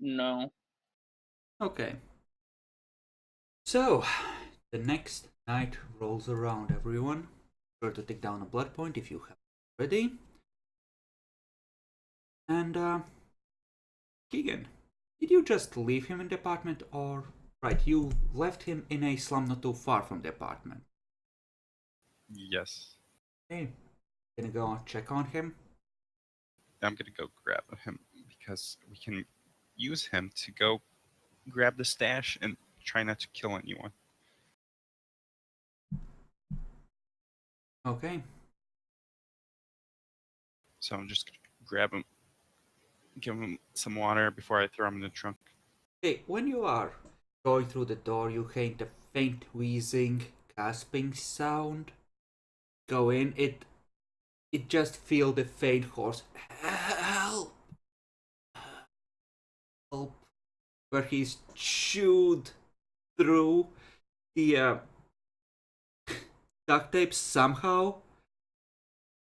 No. Okay. So, the next night rolls around, everyone. Sure to take down a blood point if you have already. And, Keegan, did you just leave him in the apartment or... Right, you left him in a slum not too far from the apartment. Yes. Hey, gonna go check on him? I'm gonna go grab him because we can use him to go grab the stash and try not to kill anyone. Okay. So I'm just gonna grab him, give him some water before I throw him in the trunk. Hey, when you are going through the door, you hear the faint wheezing, gasping sound. Go in, it just feel the faint hoarse help, help, where he's chewed through the duct tape somehow.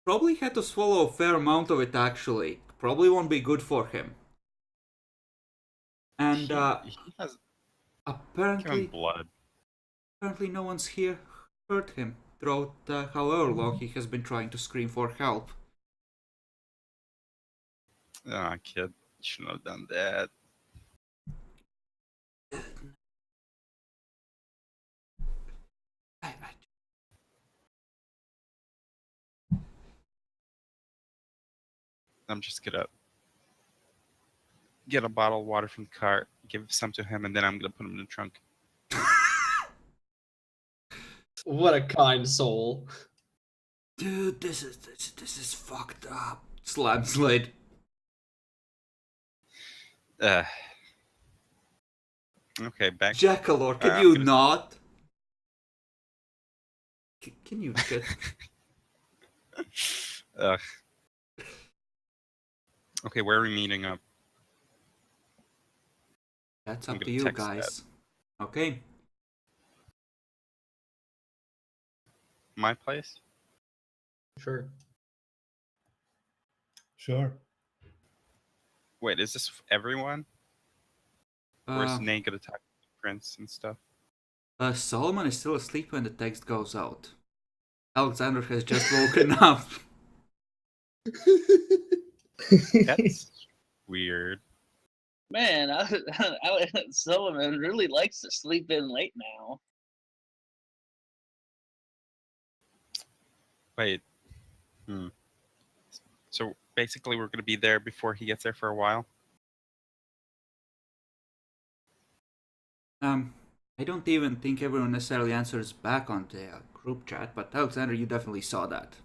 Probably had to swallow a fair amount of it actually. Probably won't be good for him. And He has give him apparently, blood. apparently no one's here hurt him throughout however long he has been trying to scream for help. Ah, kid, you shouldn't have done that. I I'm just gonna get a bottle of water from the cart, give some to him, and then I'm gonna put him in the trunk. What a kind soul. Dude, this is fucked up. Slam Slade. Uh, okay, back. Jackalor, can I'm you gonna- not? Can you just... Ugh. Okay, where are we meeting up? That's I'm up to gonna you text guys. Okay. My place? Sure. Sure. Wait, is this everyone? Or is Uh, Nate gonna talk to Prince and stuff? Solomon is still asleep when the text goes out. Alexander has just woken up. That's weird. Man, Solomon really likes to sleep in late now. Wait. So basically, we're gonna be there before he gets there for a while. I don't even think everyone necessarily answers back on the group chat, but Alexander, you definitely saw that.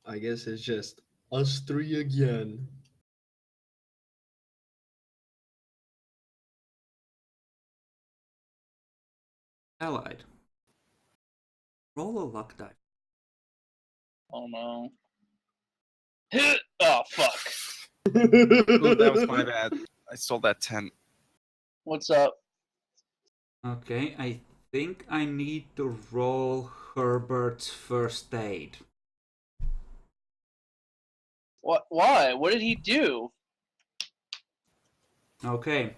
I guess it's just us three again. Allied. Roll a luck die. Oh no. Oh fuck. Oh, that was my bad. I stole that 10. What's up? Okay, I think I need to roll Herbert's first aid. What? Why? What did he do? Okay.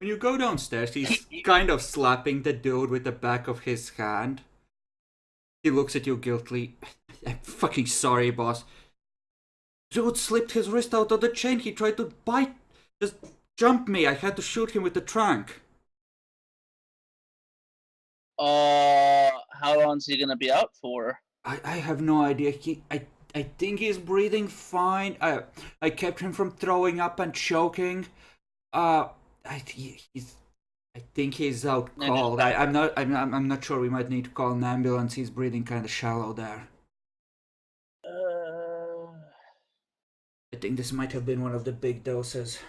When you go downstairs, he's kind of slapping the dude with the back of his hand. He looks at you guiltily. I'm fucking sorry, boss. Dude slipped his wrist out of the chain. He tried to bite. Just jump me. I had to shoot him with the trunk. How long's he gonna be out for? I have no idea. I think he's breathing fine. I kept him from throwing up and choking. He's I think he's out cold. I'm not sure. We might need to call an ambulance. He's breathing kind of shallow there. I think this might have been one of the big doses.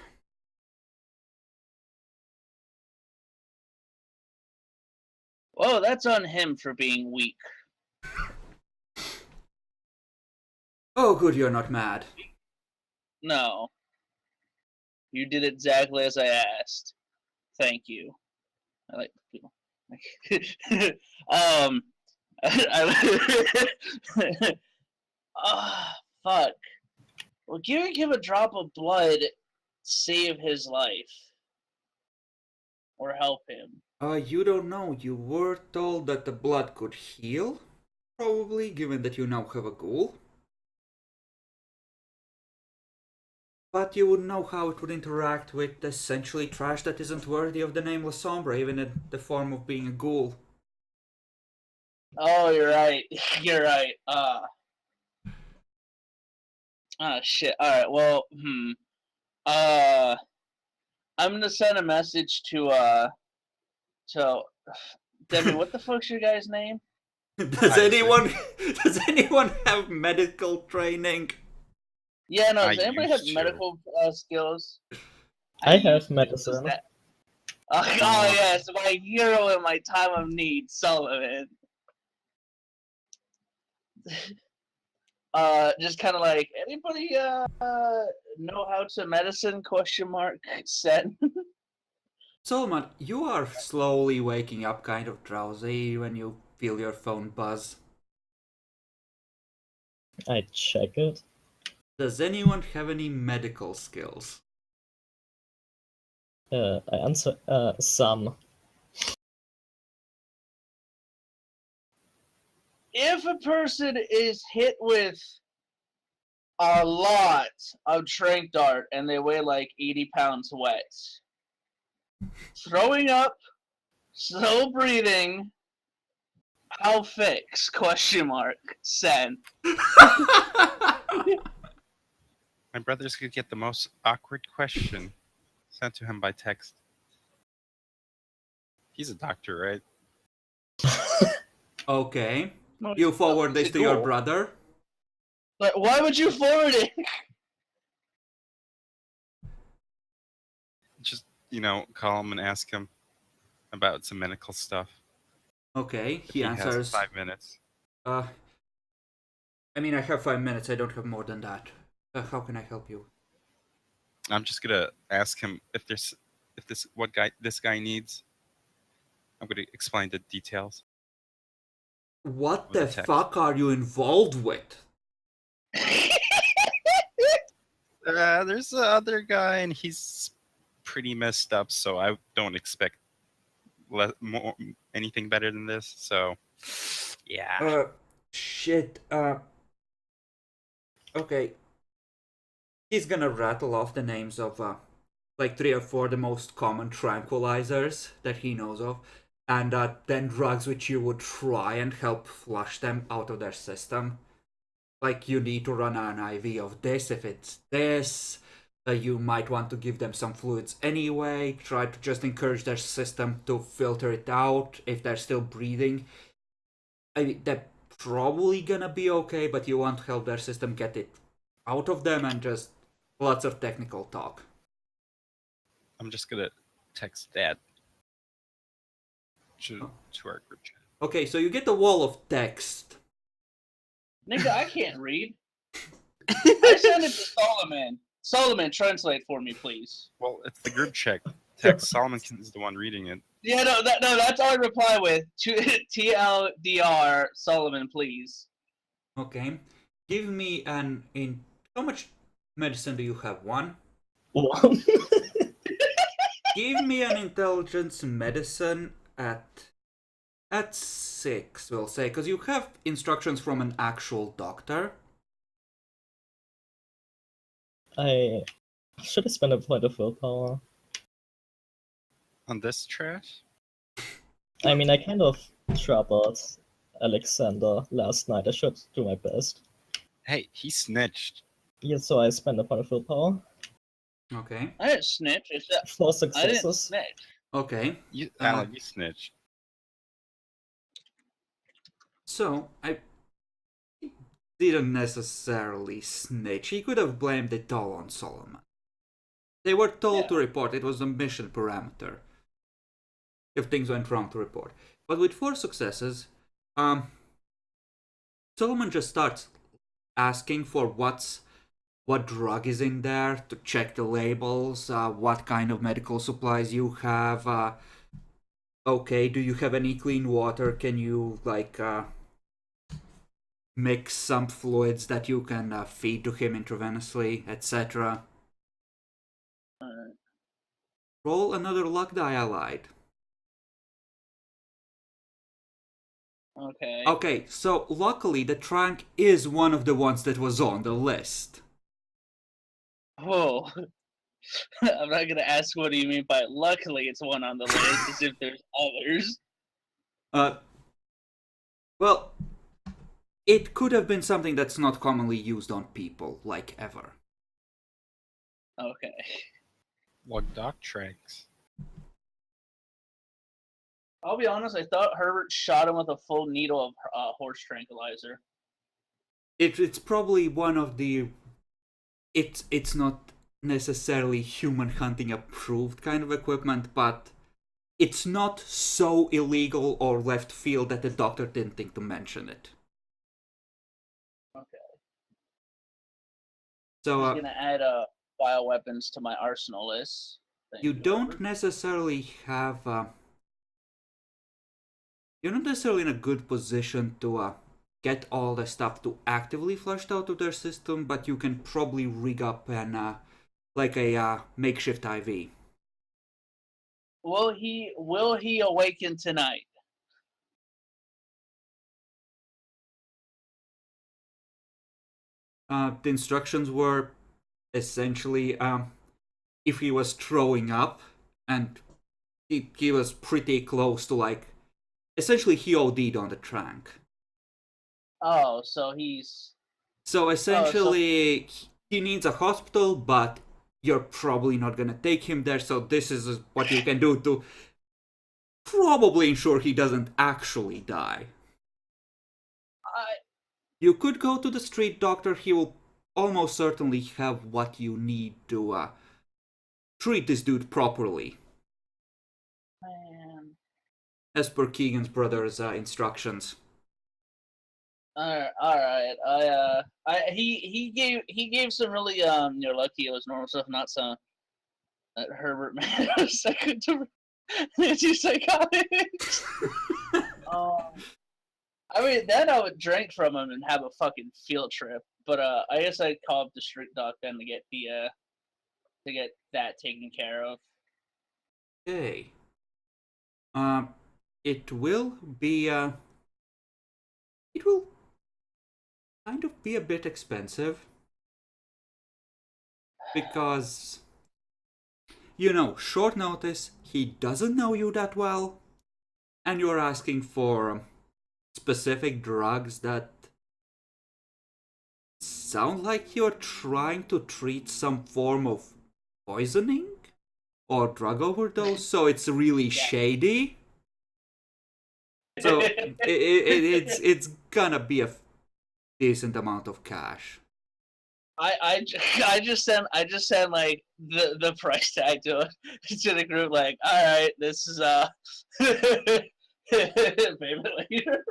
Well, that's on him for being weak. Oh, good, you're not mad. No. You did exactly as I asked. Thank you. I like people. I, Fuck. Will giving him a drop of blood save his life? Or help him? You don't know. You were told that the blood could heal? Probably, given that you now have a ghoul. But you wouldn't know how it would interact with essentially trash that isn't worthy of the name Lasombra, even in the form of being a ghoul. Oh, you're right. You're right. Shit. Alright, well, I'm gonna send a message to Demi, what the fuck's your guy's name? Does anyone have medical training? Yeah, no, I does anybody have used to. medical skills? I have used to. medicine. Oh, yes, my hero in my time of need, Sullivan. Just kind of like, anybody know how to medicine? Question mark. Set. Solomon, you are slowly waking up, kind of drowsy, when you feel your phone buzz. I check it. Does anyone have any medical skills? I answer some. If a person is hit with a lot of trank dart and they weigh like 80 pounds wet, throwing up, slow breathing, how fix? Question mark. Send. My brothers could get the most awkward question sent to him by text. He's a doctor, right? Okay. You forward this to your Cool. brother? But why would you forward it? Just, call him and ask him about some medical stuff. Okay, If he answers. has 5 minutes. I mean, I have 5 minutes, I don't have more than that. How can I help you? I'm just gonna ask him if this guy needs. I'm gonna explain the details. What With the the text. fuck are you involved with? There's the other guy, and he's pretty messed up, so I don't expect anything better than this. So, yeah. Shit, okay. He's gonna rattle off the names of, like 3 or 4 the most common tranquilizers that he knows of, and then drugs which you would try and help flush them out of their system. Like, you need to run an IV of this if it's this. You might want to give them some fluids anyway. Try to just encourage their system to filter it out if they're still breathing. I mean, they're probably gonna be okay, but you want to help their system get it out of them, and just lots of technical talk. I'm just gonna text that to our group chat. Okay, so you get a wall of text. Nigga, I can't read. I send it to Solomon. Solomon, translate for me, please. Well, it's the group chat text. Solomon is the one reading it. Yeah, no, that's all I reply with. TLDR, Solomon, please. Okay. Give me how much medicine do you have? 1? One. Give me an intelligence medicine at 6, we'll say, because you have instructions from an actual doctor. I should have spent a point of willpower. On this trash? I mean, I kind of troubled Alexander last night. I should do my best. Hey, he snitched. Yeah, so I spent a point of willpower. Okay. I didn't snitch. It's that 4 I didn't successes. snitch. Okay. Alan, you snitched. So, I didn't necessarily snitch. He could have blamed it all on Solomon. They were told to report. It was a mission parameter. If things went wrong, to report. But with 4 successes, Solomon just starts asking for what drug is in there, to check the labels, what kind of medical supplies you have. Okay, do you have any clean water? Can you, like, mix some fluids that you can feed to him intravenously, etc. Alright. Roll another luck die, allied. Okay. Okay, so luckily the trunk is one of the ones that was on the list. Oh. I'm not gonna ask what do you mean by luckily it's one on the list, as if there's others. Well, it could have been something that's not commonly used on people, like ever. Okay. What dog tranks? I'll be honest, I thought Herbert shot him with a full needle of horse tranquilizer. It's probably one of the... It's not necessarily human hunting approved kind of equipment, but it's not so illegal or left field that the doctor didn't think to mention it. Okay. So I'm gonna add bioweapons to my arsenal list. Thank you don't Herbert. necessarily have... you're not necessarily in a good position to get all the stuff to actively flushed out of their system, but you can probably rig up an like a makeshift IV. Will he awaken tonight? The instructions were essentially if he was throwing up, and he was pretty close to, like, essentially he OD'd on the trunk. Oh, so he's So essentially he needs a hospital, but you're probably not gonna take him there, so this is what you can do to probably ensure he doesn't actually die. You could go to the street doctor. He will almost certainly have what you need to treat this dude properly, man. as per Keegan's brother's instructions. All right. He gave some really you're lucky it was normal stuff, not some that Herbert made a second to antipsychotics. I mean, then I would drink from him and have a fucking field trip. But I guess I'd call up the street doc then to get that taken care of. Okay. It will be it will kind of be a bit expensive, because, you know, short notice, he doesn't know you that well, and you're asking for specific drugs that sound like you're trying to treat some form of poisoning or drug overdose, so it's really shady. So it's gonna be a decent amount of cash. I just sent like the price tag to the group, like, all right, this is payment later.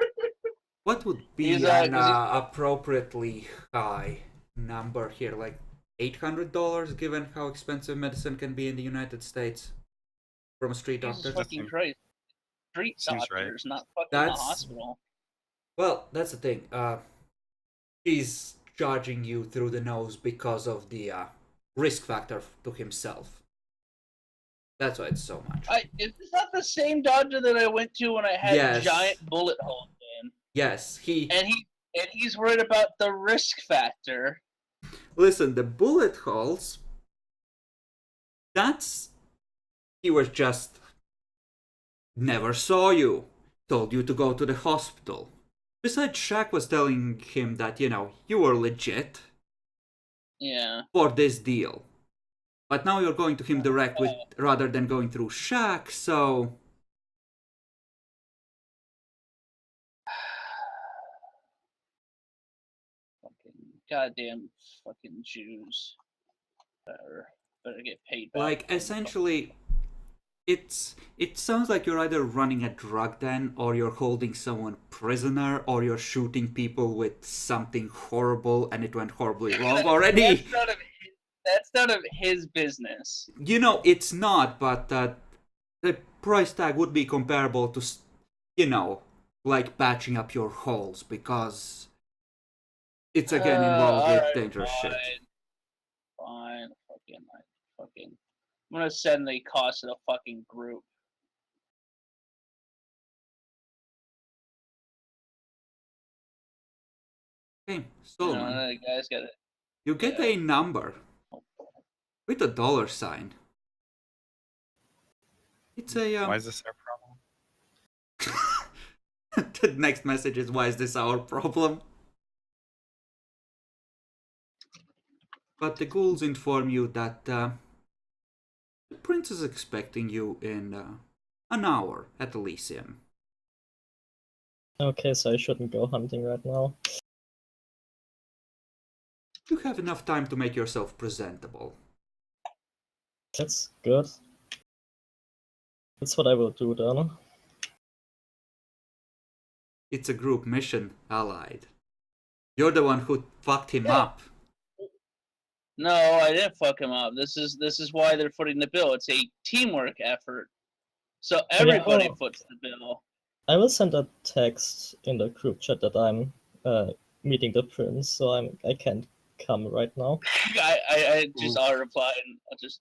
What would be He's, an 'cause he's- appropriately high number here, like $800, given how expensive medicine can be in the United States from a street Jesus doctor? fucking Christ. Street Seems right. doctors, not fucking That's- the hospital. Well, that's the thing. He's charging you through the nose because of the risk factor to himself. That's why it's so much. Is this not the same doctor that I went to when I had Yes. giant bullet holes in? Yes, And he's worried about the risk factor. Listen, the bullet holes, he was just never saw you, told you to go to the hospital. Besides, Shaq was telling him that, you know, you were legit Yeah. for this deal. But now you're going to him direct rather than going through Shaq, so... Fucking goddamn fucking Jews. Better get paid back. Like, essentially, it sounds like you're either running a drug den, or you're holding someone prisoner, or you're shooting people with something horrible and it went horribly wrong already. That's none of his business. You know, it's not, but the price tag would be comparable to, you know, like patching up your holes, because It's again involved with alright, dangerous shit. Fine. Fucking. I'm gonna send the cost to the fucking group. Okay, Solomon, You guys got it. you get yeah. a number with a dollar sign. It's a Why is this our problem? the next message is, why is this our problem? But the ghouls inform you that the prince is expecting you in an hour at Elysium. Okay, so I shouldn't go hunting right now. You have enough time to make yourself presentable. That's good. That's what I will do then. It's a group mission, allied. You're the one who fucked him up. No, I didn't fuck him up. This is why they're footing the bill. It's a teamwork effort. So everybody foots the bill. I will send a text in the group chat that I'm meeting the prince, so I can't come right now. I just I'll reply and I'll just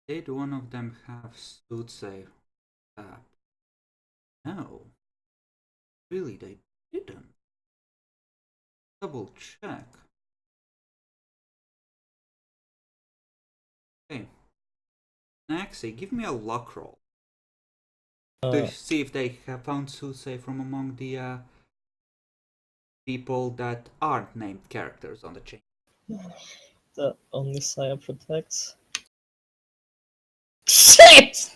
Did one of them have soothsayer app? No. Really, they didn't. Double check. Okay. Naxi, give me a luck roll. To see if they have found soothsayer from among the people that aren't named characters on the chain. The only Sire protects. Shit!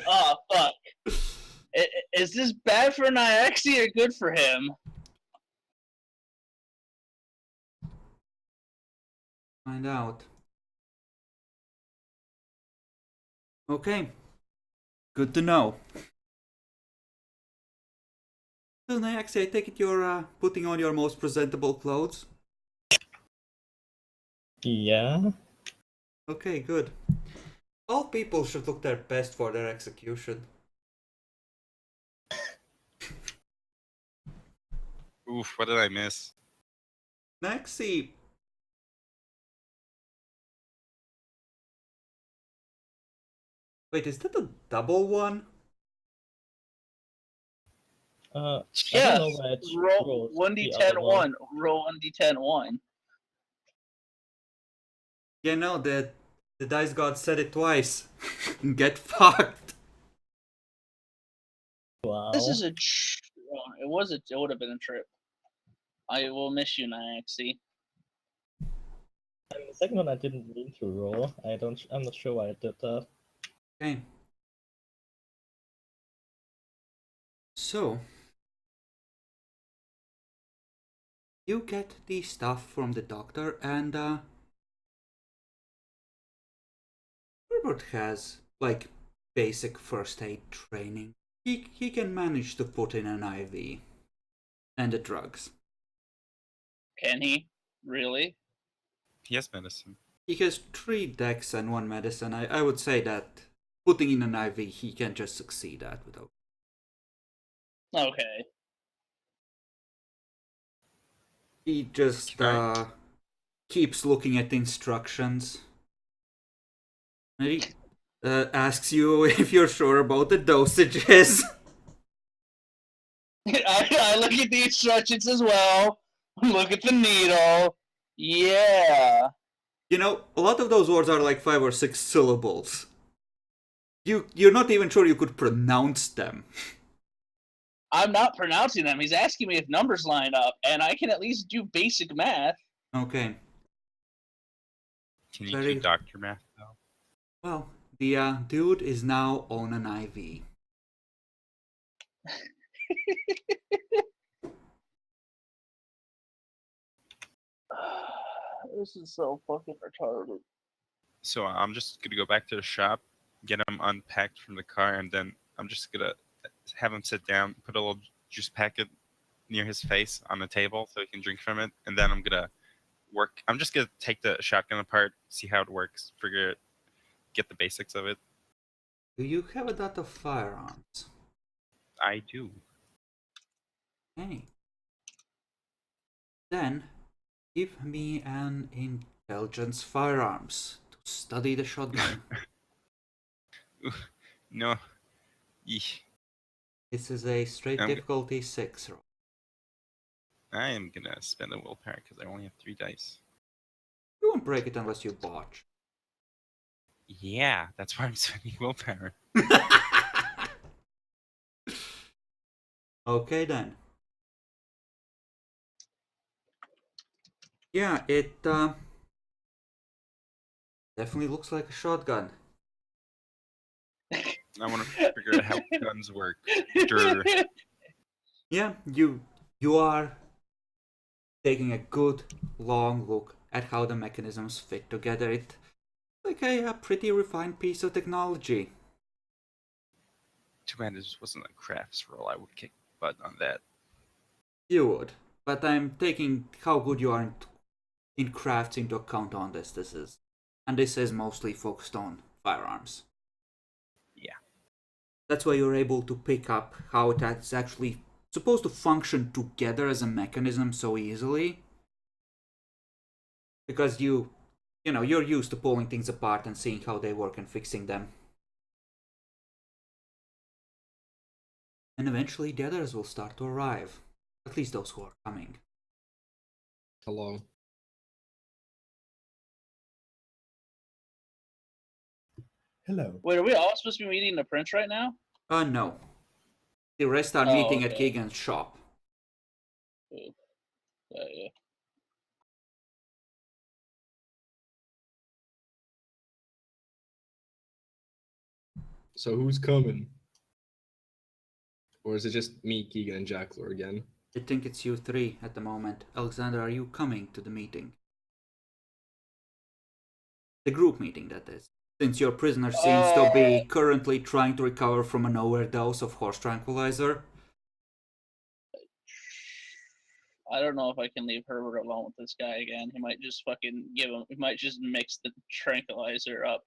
oh fuck. Is this bad for Nyaxi or good for him? Find out. Okay. Good to know. So Nyaxi, I take it you're putting on your most presentable clothes? Yeah. Okay, good. All people should look their best for their execution. Oof, what did I miss? Naxi. Wait, is that a double one? I Yes. don't know where it Roll rolled the 1d10 other one. 1. Roll 1d10 1. Yeah, no, the dice god said it twice. Get fucked. Wow. This is it would have been a trip. I will miss you, Nyaxi. I mean, the second one I didn't mean to roll. I'm not sure why I did that. Okay. So, you get the stuff from the doctor, and Herbert has like basic first aid training. He can manage to put in an IV and the drugs. Can he? Really? He has medicine. He has 3 decks and 1 medicine. I would say that putting in an IV he can just succeed at without. Okay. He just keeps looking at instructions. And he asks you if you're sure about the dosages. I look at the instructions as well. Look at the needle. Yeah. You know, a lot of those words are like 5 or 6 syllables. You're not even sure you could pronounce them. I'm not pronouncing them. He's asking me if numbers line up, and I can at least do basic math. Okay. Can you do doctor math though? Well, the dude is now on an IV. This is so fucking retarded. So I'm just gonna go back to the shop, get him unpacked from the car, and then I'm just gonna have him sit down, put a little juice packet near his face on the table so he can drink from it, and then I'm gonna work. I'm just gonna take the shotgun apart, see how it works, figure it, get the basics of it. Do you have a dot of firearms? I do. Okay. Then, give me an intelligence firearms to study the shotgun. No. Eesh. This is a straight I'm- difficulty 6 roll. I am gonna spend a willpower because I only have 3 dice. You won't break it unless you botch. Yeah, that's why I'm spending willpower. Okay then. Yeah, it definitely looks like a shotgun. I want to figure out how guns work. Sure. Yeah, you are taking a good long look at how the mechanisms fit together. It's like a pretty refined piece of technology. Too bad this wasn't a crafts roll. I would kick butt on that. You would, but I'm taking how good you are in crafts into account on this. And this is mostly focused on firearms. Yeah. That's why you're able to pick up how that's actually supposed to function together as a mechanism so easily. Because you're used to pulling things apart and seeing how they work and fixing them. And eventually the others will start to arrive. At least those who are coming. Hello. Hello. Wait, are we all supposed to be meeting the prince right now? No. The rest are Oh, meeting at okay. Keegan's shop. Yeah. So who's coming? Or is it just me, Keegan, and Jackler again? I think it's you three at the moment. Alexander, are you coming to the meeting? The group meeting, that is. Since your prisoner seems to be currently trying to recover from an overdose of horse tranquilizer. I don't know if I can leave Herbert alone with this guy again. He might just fucking he might just mix the tranquilizer up.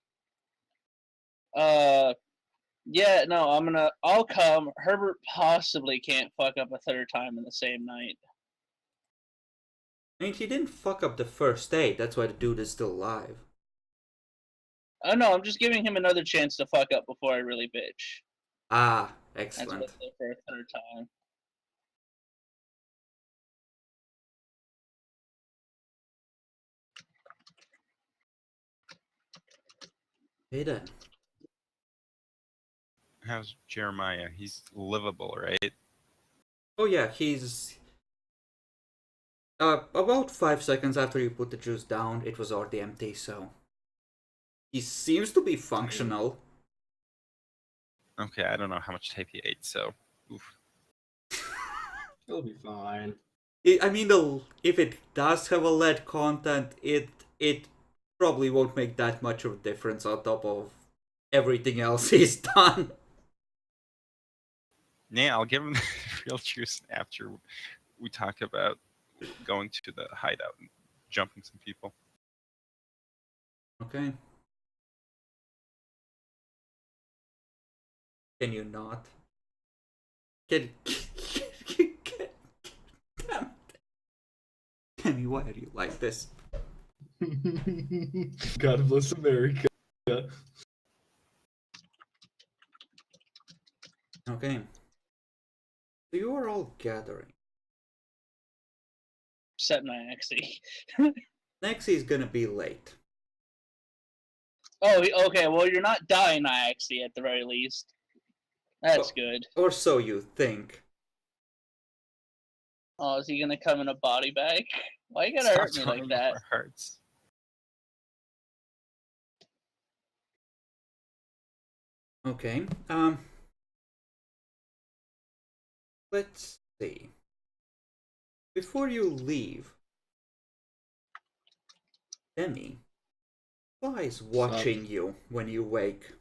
Yeah, no, I'll come. Herbert possibly can't fuck up a third time in the same night. I mean, he didn't fuck up the first date, that's why the dude is still alive. Oh no, I'm just giving him another chance to fuck up before I really bitch. Ah, That's what I excellent. did for a third time. Hey then. How's Jeremiah? He's livable, right? Oh yeah, he's... about 5 seconds after you put the juice down, it was already empty, so... He seems to be functional. Okay, I don't know how much tape he ate, so... Oof. He'll be fine. I mean, if it does have a lead content, it probably won't make that much of a difference on top of everything else he's done. Yeah, I'll give him the real juice after we talk about going to the hideout and jumping some people. Okay. Can you not? Can damn it. Tammy, why are you like this? God bless America. Okay. So you are all gathering. Except Nyaxi. Nexi is gonna be late. Oh, okay. Well, you're not dying, Nyaxi, at the very least. That's good. Or so you think. Oh, is he gonna come in a body bag? Why you gotta Stop hurt me like throwing that? our hearts. Okay. Let's see. Before you leave, Demi, Fly is watching you when you wake.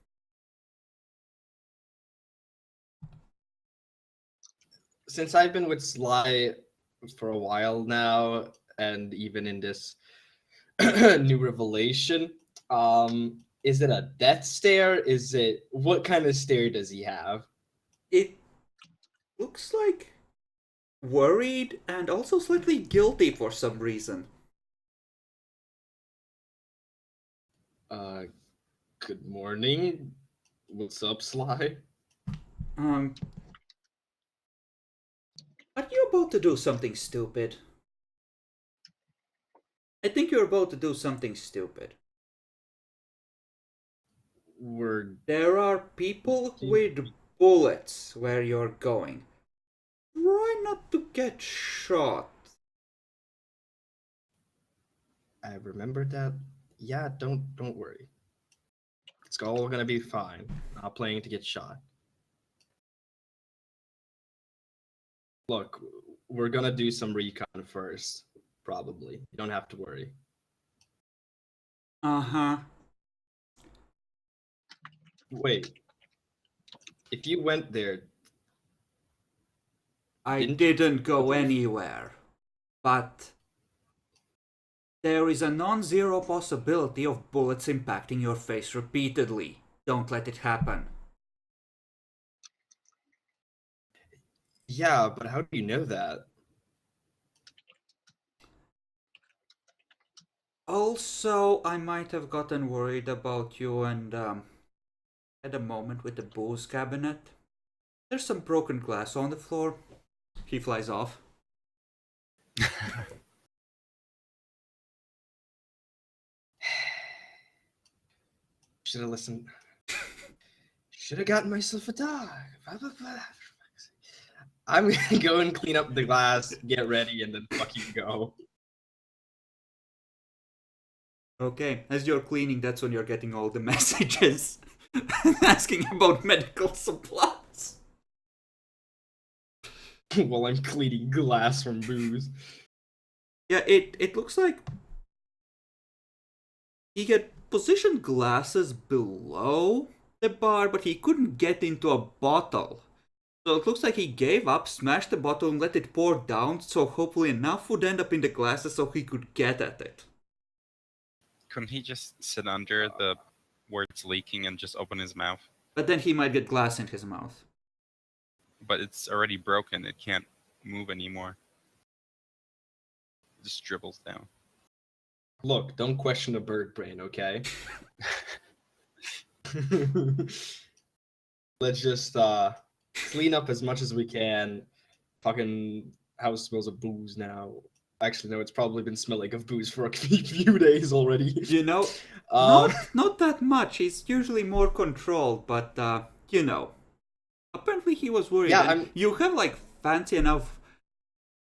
since I've been with Sly for a while now, and even in this new revelation, is it a death stare? Is it what kind of stare does he have? It looks like worried and also slightly guilty for some reason. Good morning. What's up, Sly? Um, are you about to do something stupid? I think you're about to do something stupid. There are people with bullets where you're going. Try not to get shot. I remember that. Yeah, don't worry. It's all gonna be fine. Not planning to get shot. Look, we're gonna do some recon first, probably. You don't have to worry. Uh-huh. Wait. If you went there, I Didn't- didn't go anywhere. But there is a non-zero possibility of bullets impacting your face repeatedly. Don't let it happen. yeah, but how do you know that? Also, I might have gotten worried about you and had a moment with the booze cabinet. There's some broken glass on the floor. He flies off. Should have listened. Should have gotten myself a dog. I'm gonna go and clean up the glass, get ready, and then fucking go. Okay, as you're cleaning, that's when you're getting all the messages asking about medical supplies. While I'm cleaning glass from booze. Yeah, it looks like he had positioned glasses below the bar, but he couldn't get into a bottle. So it looks like he gave up, smashed the bottle, and let it pour down, so hopefully enough would end up in the glasses so he could get at it. Couldn't he just sit under the where it's leaking and just open his mouth? But then he might get glass in his mouth. But it's already broken. It can't move anymore. It just dribbles down. Look, don't question a bird brain, okay? Let's just clean up as much as we can. Fucking house smells of booze now. Actually, no, it's probably been smelling of booze for a few days already. You know, Um, not that much. He's usually more controlled, but you know. Apparently he was worried. Yeah, and you have like fancy enough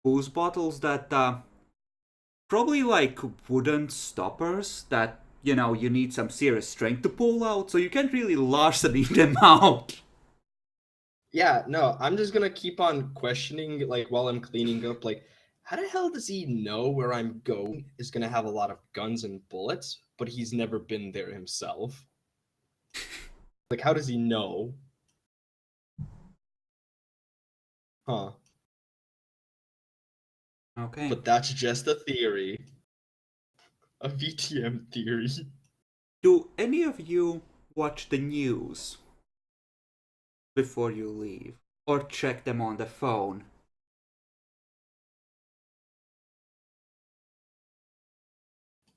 booze bottles that probably like wooden stoppers that, you know, you need some serious strength to pull out, so you can't really larceny them out. yeah, no, I'm just gonna keep on questioning, like, while I'm cleaning up, like, how the hell does he know where I'm going is gonna have a lot of guns and bullets, but he's never been there himself? Like, how does he know? Huh. Okay. But that's just a theory. A VTM theory. Do any of you watch the news before you leave? Or check them on the phone?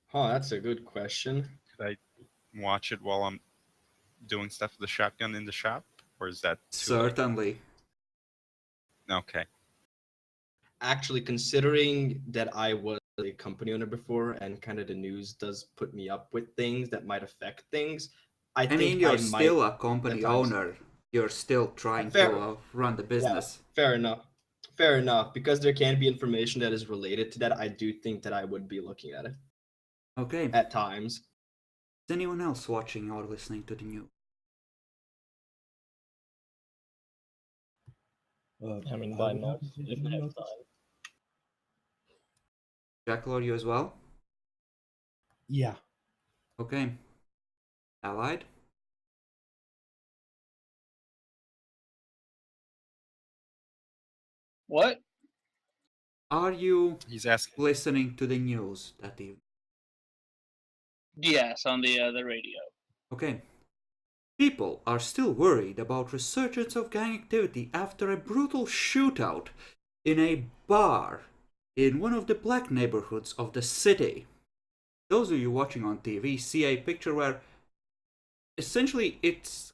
Huh, that's a good question. Could I watch it while I'm doing stuff with the shotgun in the shop? Or is that too late? Certainly. Okay. Actually, considering that I was a company owner before and kind of the news does put me up with things that might affect things, I I think mean, you're I still might a company at times. owner. You're still trying Fair. to run the business. Fair enough. Fair enough. Because there can be information that is related to that, I do think that I would be looking at it Okay. at times. Is anyone else watching or listening to the news? I mean, why not? If I have time. Jackal, are you as well? Yeah. Okay. Allied? What? Are you He's asking. listening to the news that evening? Yes, on the radio. Okay. People are still worried about resurgence of gang activity after a brutal shootout in a bar in one of the black neighborhoods of the city. Those of you watching on TV see a picture where essentially it's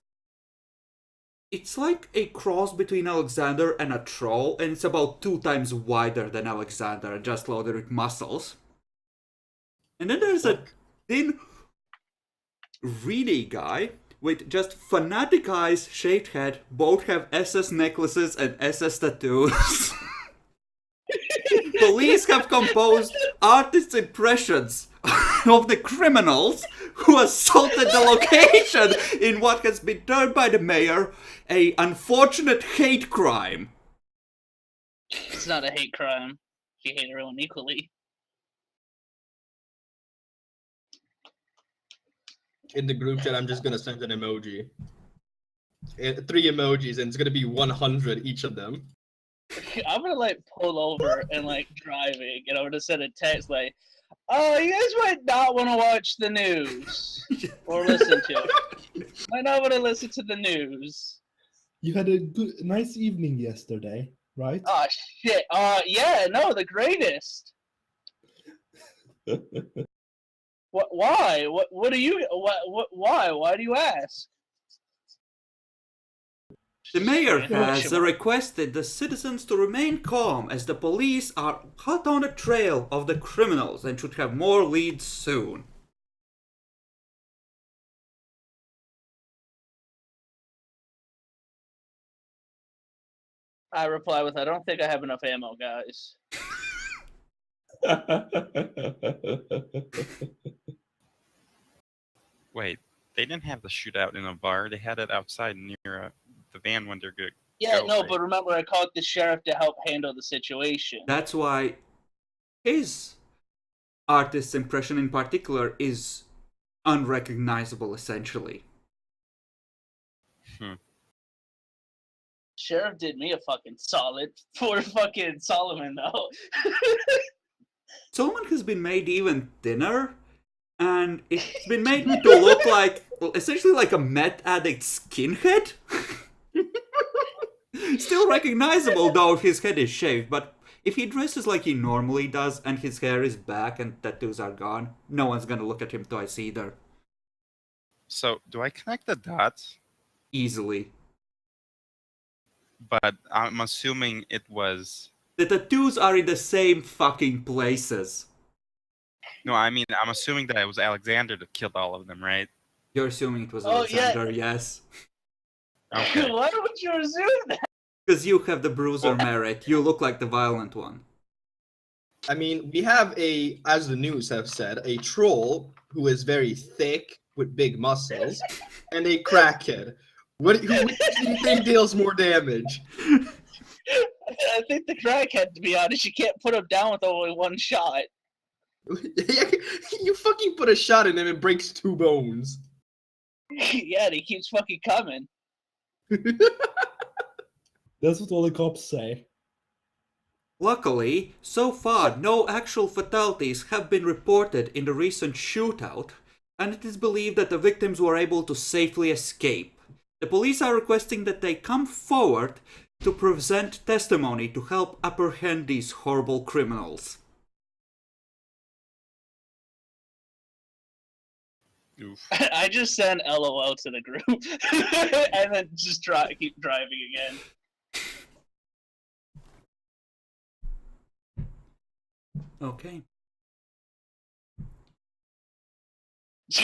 like a cross between Alexander and a troll, and it's about 2 times wider than Alexander and just loaded with muscles. And then there's a thin, reedy guy with just fanatic eyes, shaved head, both have SS necklaces and SS tattoos. Police have composed artists' impressions of the criminals who assaulted the location in what has been termed by the mayor a unfortunate hate crime. It's not a hate crime. If you hate everyone equally. In the group chat, I'm just gonna send an emoji. 3 emojis, and it's gonna be 100 each of them. I'm gonna like pull over and like driving, and I'm gonna send a text like, "Oh, you guys might not want to watch the news or listen to it. Might not want to listen to the news." You had a nice evening yesterday, right? Oh shit. Yeah, no, the greatest. What? Why? What do you? What? Why? Why do you ask? The mayor has requested the citizens to remain calm as the police are hot on the trail of the criminals and should have more leads soon. I reply with, "I don't think I have enough ammo, guys." Wait, they didn't have the shootout in a bar. They had it outside near the van when they're good. Yeah, Go, no, right? but remember, I called the sheriff to help handle the situation. That's why his artist's impression in particular is unrecognizable, essentially. Sheriff did me a fucking solid. Poor fucking Solomon, though. Solomon has been made even thinner, and it's been made to look like, well, essentially like a meth addict skinhead. Still recognizable though if his head is shaved, but if he dresses like he normally does and his hair is back and tattoos are gone, no one's gonna look at him twice either. So, do I connect the dots? Easily. But I'm assuming it was. The tattoos are in the same fucking places. No, I mean, I'm assuming that it was Alexander that killed all of them, right? You're assuming it was Oh, yeah. Alexander, yes. Okay. Why would you assume that? Because you have the bruiser merit, you look like the violent one. I mean, we have as the news have said, a troll who is very thick with big muscles, and a crackhead. Who do you think deals more damage? I think the crackhead, to be honest, you can't put him down with only one shot. You fucking put a shot in him, it breaks 2 bones. Yeah, and he keeps fucking coming. That's what all the cops say. Luckily, so far no actual fatalities have been reported in the recent shootout, and it is believed that the victims were able to safely escape. The police are requesting that they come forward to present testimony to help apprehend these horrible criminals. Oof. I just send LOL to the group, and then just keep driving again. Okay.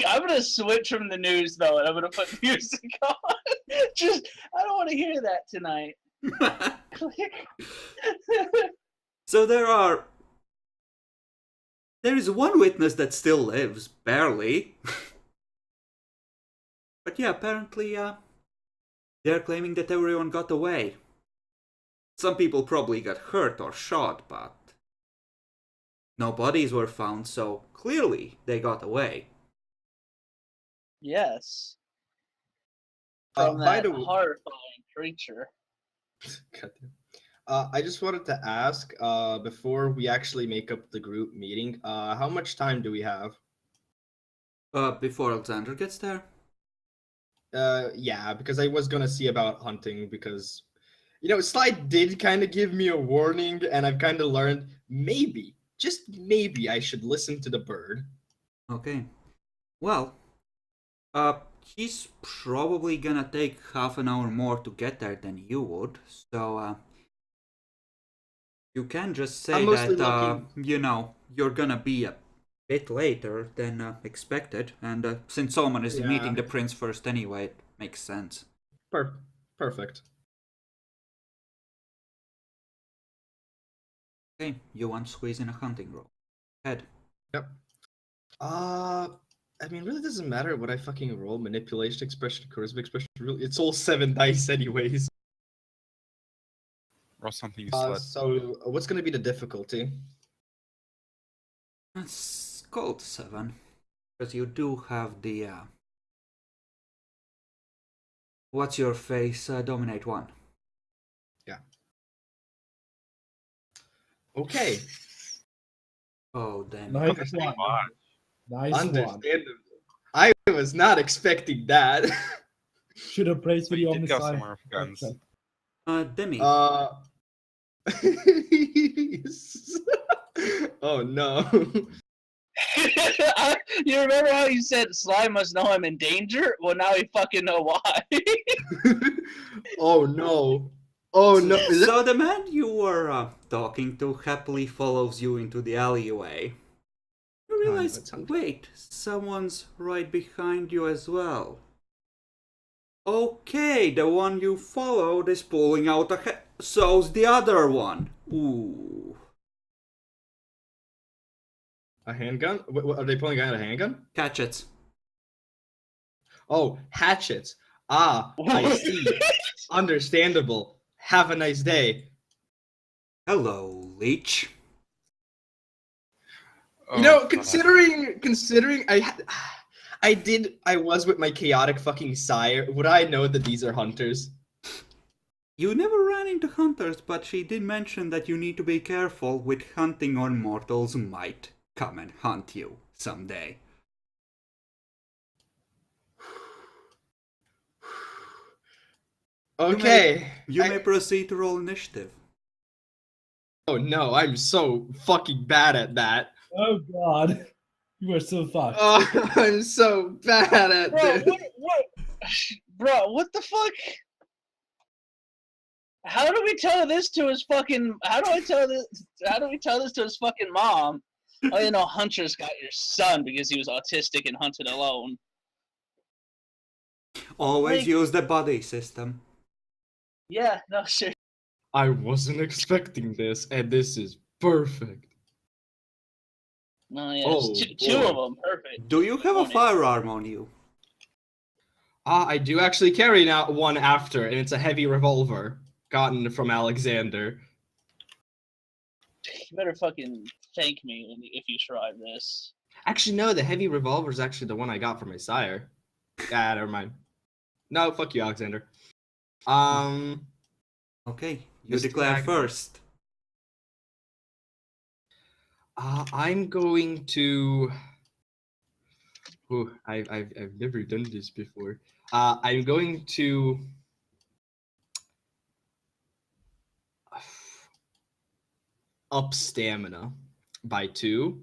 I'm gonna switch from the news though, and I'm gonna put music on. Just, I don't want to hear that tonight. So there is one witness that still lives, barely. But yeah, apparently, they're claiming that everyone got away. Some people probably got hurt or shot, but no bodies were found, so clearly they got away. Yes. From By that the way, horrifying creature. goddamn. I just wanted to ask, before we actually make up the group meeting, how much time do we have? Before Alexander gets there? Yeah, because I was gonna see about hunting because, Slide did kind of give me a warning, and I've kind of learned maybe, just maybe, I should listen to the bird. Okay. Well, he's probably gonna take half an hour more to get there than you would, so, you can just say I'm mostly that, looking. you're gonna be a bit later than expected, and since someone is Yeah, meeting the prince first anyway, it makes sense. per- perfect. Okay, you want to squeeze in a hunting roll. Head. Yep. I mean, really doesn't matter what I fucking roll. Manipulation expression, charisma expression. Really, it's all 7 dice anyways. Roll something, you slut. So what's gonna be the difficulty? It's called 7. Because you do have the, what's your face, dominate 1. Yeah. Okay. Oh, damn. Nice one. Nice one. Understandable. I was not expecting that. Should have praised So for you the did go homicide. somewhere with guns. Demi. Oh no. You remember how you said Sly must know I'm in danger? Well, now you fucking know why. Oh no. Oh no. Is it? So the man you were talking to happily follows you into the alleyway. You realize, that's something. wait, someone's right behind you as well. Okay, the one you followed is pulling out a so's the other one. Ooh. A handgun? What, are they pulling out a handgun? Hatchets. Oh, hatchets. Ah, I see. Understandable. Have a nice day. Hello, Leech. Oh, You know, God. considering I was with my chaotic fucking sire, would I know that these are hunters? You never ran into hunters, but she did mention that you need to be careful with hunting on mortals who might come and hunt you someday. Okay. You may proceed to roll initiative. Oh no, I'm so fucking bad at that. Oh god. You are so fucked. Oh, I'm so bad at Bro, this. Bro, what the fuck? How do we tell this to his fucking? How do we tell this to his fucking mom? Oh, you know, Hunter's got your son because he was autistic and hunted alone. Always Like- use the buddy system. Yeah, no shit. I wasn't expecting this, and this is perfect. No, yeah, Oh, two boy. of them, perfect. Do you have a firearm on you? I do actually carry now one after, and it's a heavy revolver gotten from Alexander. You better fucking thank me if you survive this. Actually, no, the heavy revolver is actually the one I got from my sire. Ah, never mind. No, fuck you, Alexander. Okay, you Mr. declare Wagner. first. I'm going to. Ooh, I've never done this before. I'm going to. Up stamina by 2.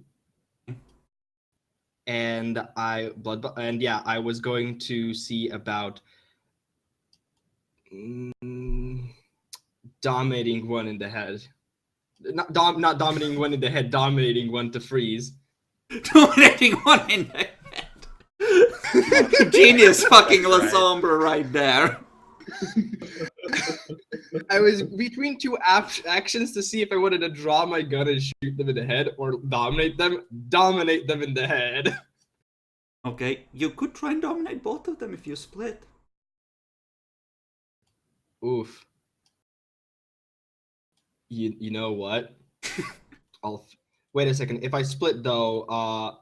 And I was going to see about dominating one in the head. Not dominating one in the head, dominating one to freeze. Dominating one in the head. Genius fucking La Sombra right there. I was between two actions to see if I wanted to draw my gun and shoot them in the head or dominate them in the head. Okay, you could try and dominate both of them if you split. Oof. You know what? Wait a second. If I split though,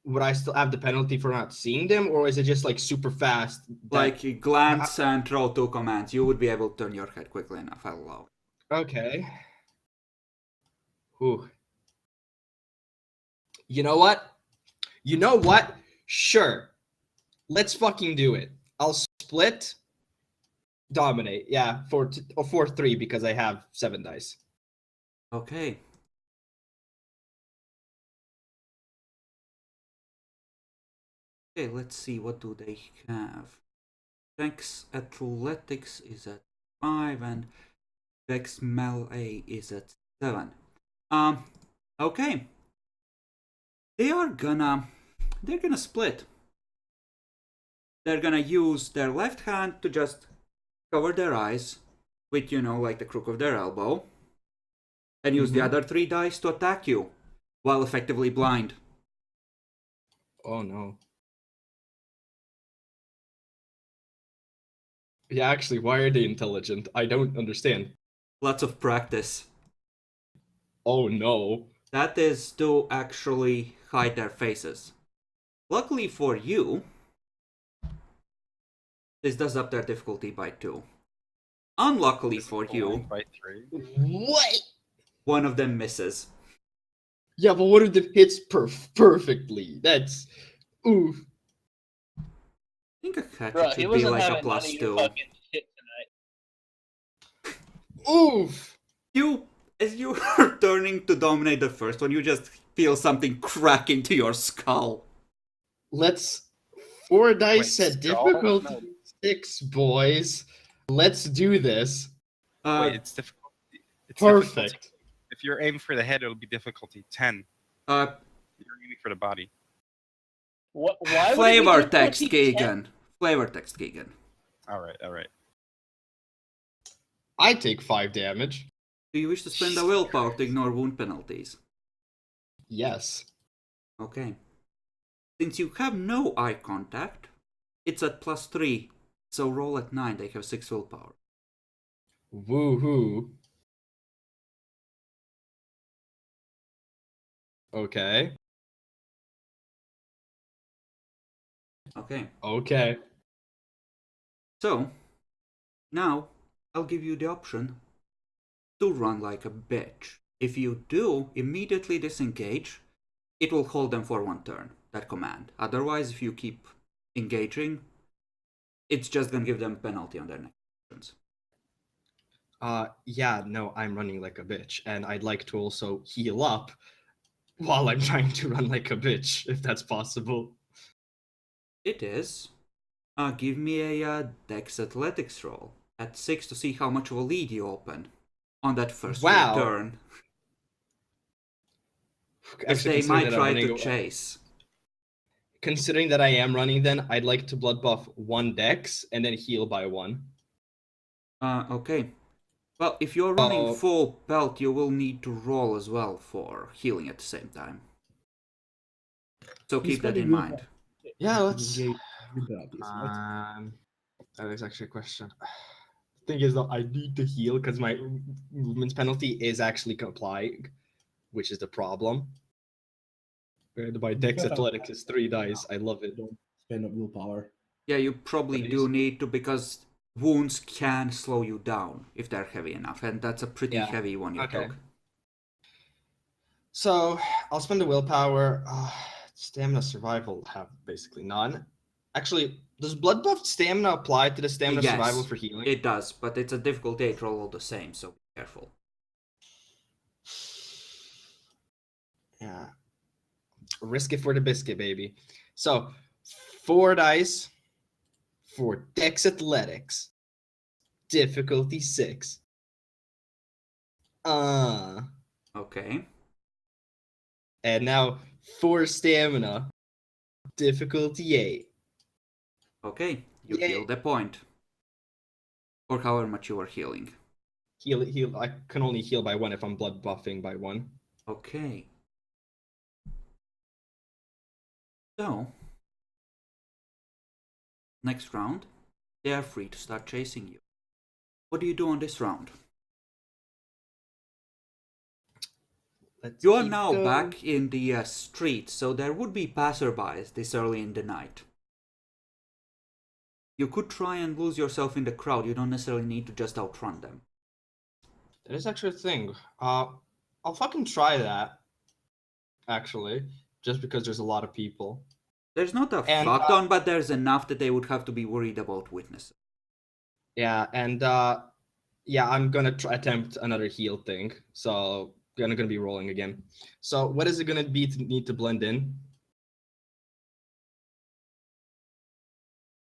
would I still have the penalty for not seeing them, or is it just like super fast? Like glance and throw 2 commands, you would be able to turn your head quickly enough, I'll allow. Okay. Ooh. You know what? You know what? Sure. Let's fucking do it. I'll split, dominate. Yeah, 4-3 because I have 7 dice. Okay. Okay, let's see, what do they have? Dex Athletics is at 5 and Dex Melee is at 7. Okay. They're gonna split. They're gonna use their left hand to just cover their eyes with, like the crook of their elbow, and use the other 3 dice to attack you while effectively blind. Oh no. Yeah, actually, why are they intelligent? I don't understand. Lots of practice. Oh no. That is to actually hide their faces. Luckily for you, this does up their difficulty by 2. Unluckily for you, By 3. What? one of them misses. Yeah, but what if it hits perfectly? That's ooh. I think a hatchet Bro, he should be wasn't like a having none of your +2. fucking shit tonight. Oof. As you are turning to dominate the first one, you just feel something crack into your skull. Let's 4 dice Wait, at skull? difficulty No. 6, boys. Let's do this. Wait, it's difficult. It's Perfect. difficulty. If you're aiming for the head, it'll be difficulty 10. Uh, You're aiming for the body. What? Why would flavor it be text, difficulty 10? Keegan. Flavor text, Keegan. Alright. I take 5 damage. Do you wish to spend a willpower to ignore wound penalties? Yes. Okay. Since you have no eye contact, it's at +3, so roll at 9, they have 6 willpower. Woohoo. Okay. Okay. Okay. So, now, I'll give you the option to run like a bitch. If you do immediately disengage, it will hold them for 1 turn, that command. Otherwise, if you keep engaging, it's just gonna give them a penalty on their next actions. Yeah, no, I'm running like a bitch, and I'd like to also heal up while I'm trying to run like a bitch, if that's possible. It is. Give me a Dex Athletics roll at 6 to see how much of a lead you open on that first Wow. turn. Because Actually, they might considering that I'm try to running- chase. Considering that I am running, then I'd like to blood buff 1 dex and then heal by 1. Okay. Well, if you're running Oh. full belt, you will need to roll as well for healing at the same time. So He's keep that in spending mind. Yeah, let's. Engage with penalties, right? That is actually a question. The thing is, though, I need to heal because my movement penalty is actually complying, which is the problem. And my dex fair, athletics is 3 dice. I love it. Don't spend up willpower. Yeah, you probably But do he's- need to, because wounds can slow you down if they're heavy enough, and that's a pretty Yeah. heavy one you Okay. took. So I'll spend the willpower. Stamina survival have basically none. Actually, does blood buff stamina apply to the stamina Yes, survival for healing? It does, but it's a difficult 8 roll all the same, so be careful. Yeah. Risk it for the biscuit, baby. So 4 dice for Dex Athletics. Difficulty 6. Okay. And now 4 stamina. Difficulty 8. Okay, you Yay. heal the point. Or however much you are healing. Heal. I can only heal by 1 if I'm blood buffing by 1. Okay. So, next round, they are free to start chasing you. What do you do on this round? Let's You are keep now going. back in the street, so there would be passerbys this early in the night. You could try and lose yourself in the crowd. You don't necessarily need to just outrun them. That is actually a thing. I'll fucking try that. Actually, just because there's a lot of people. There's not a And, fuck ton, but there's enough that they would have to be worried about witnesses. Yeah, and yeah, I'm gonna attempt another heal thing. So gonna be rolling again. So what is it gonna be to need to blend in?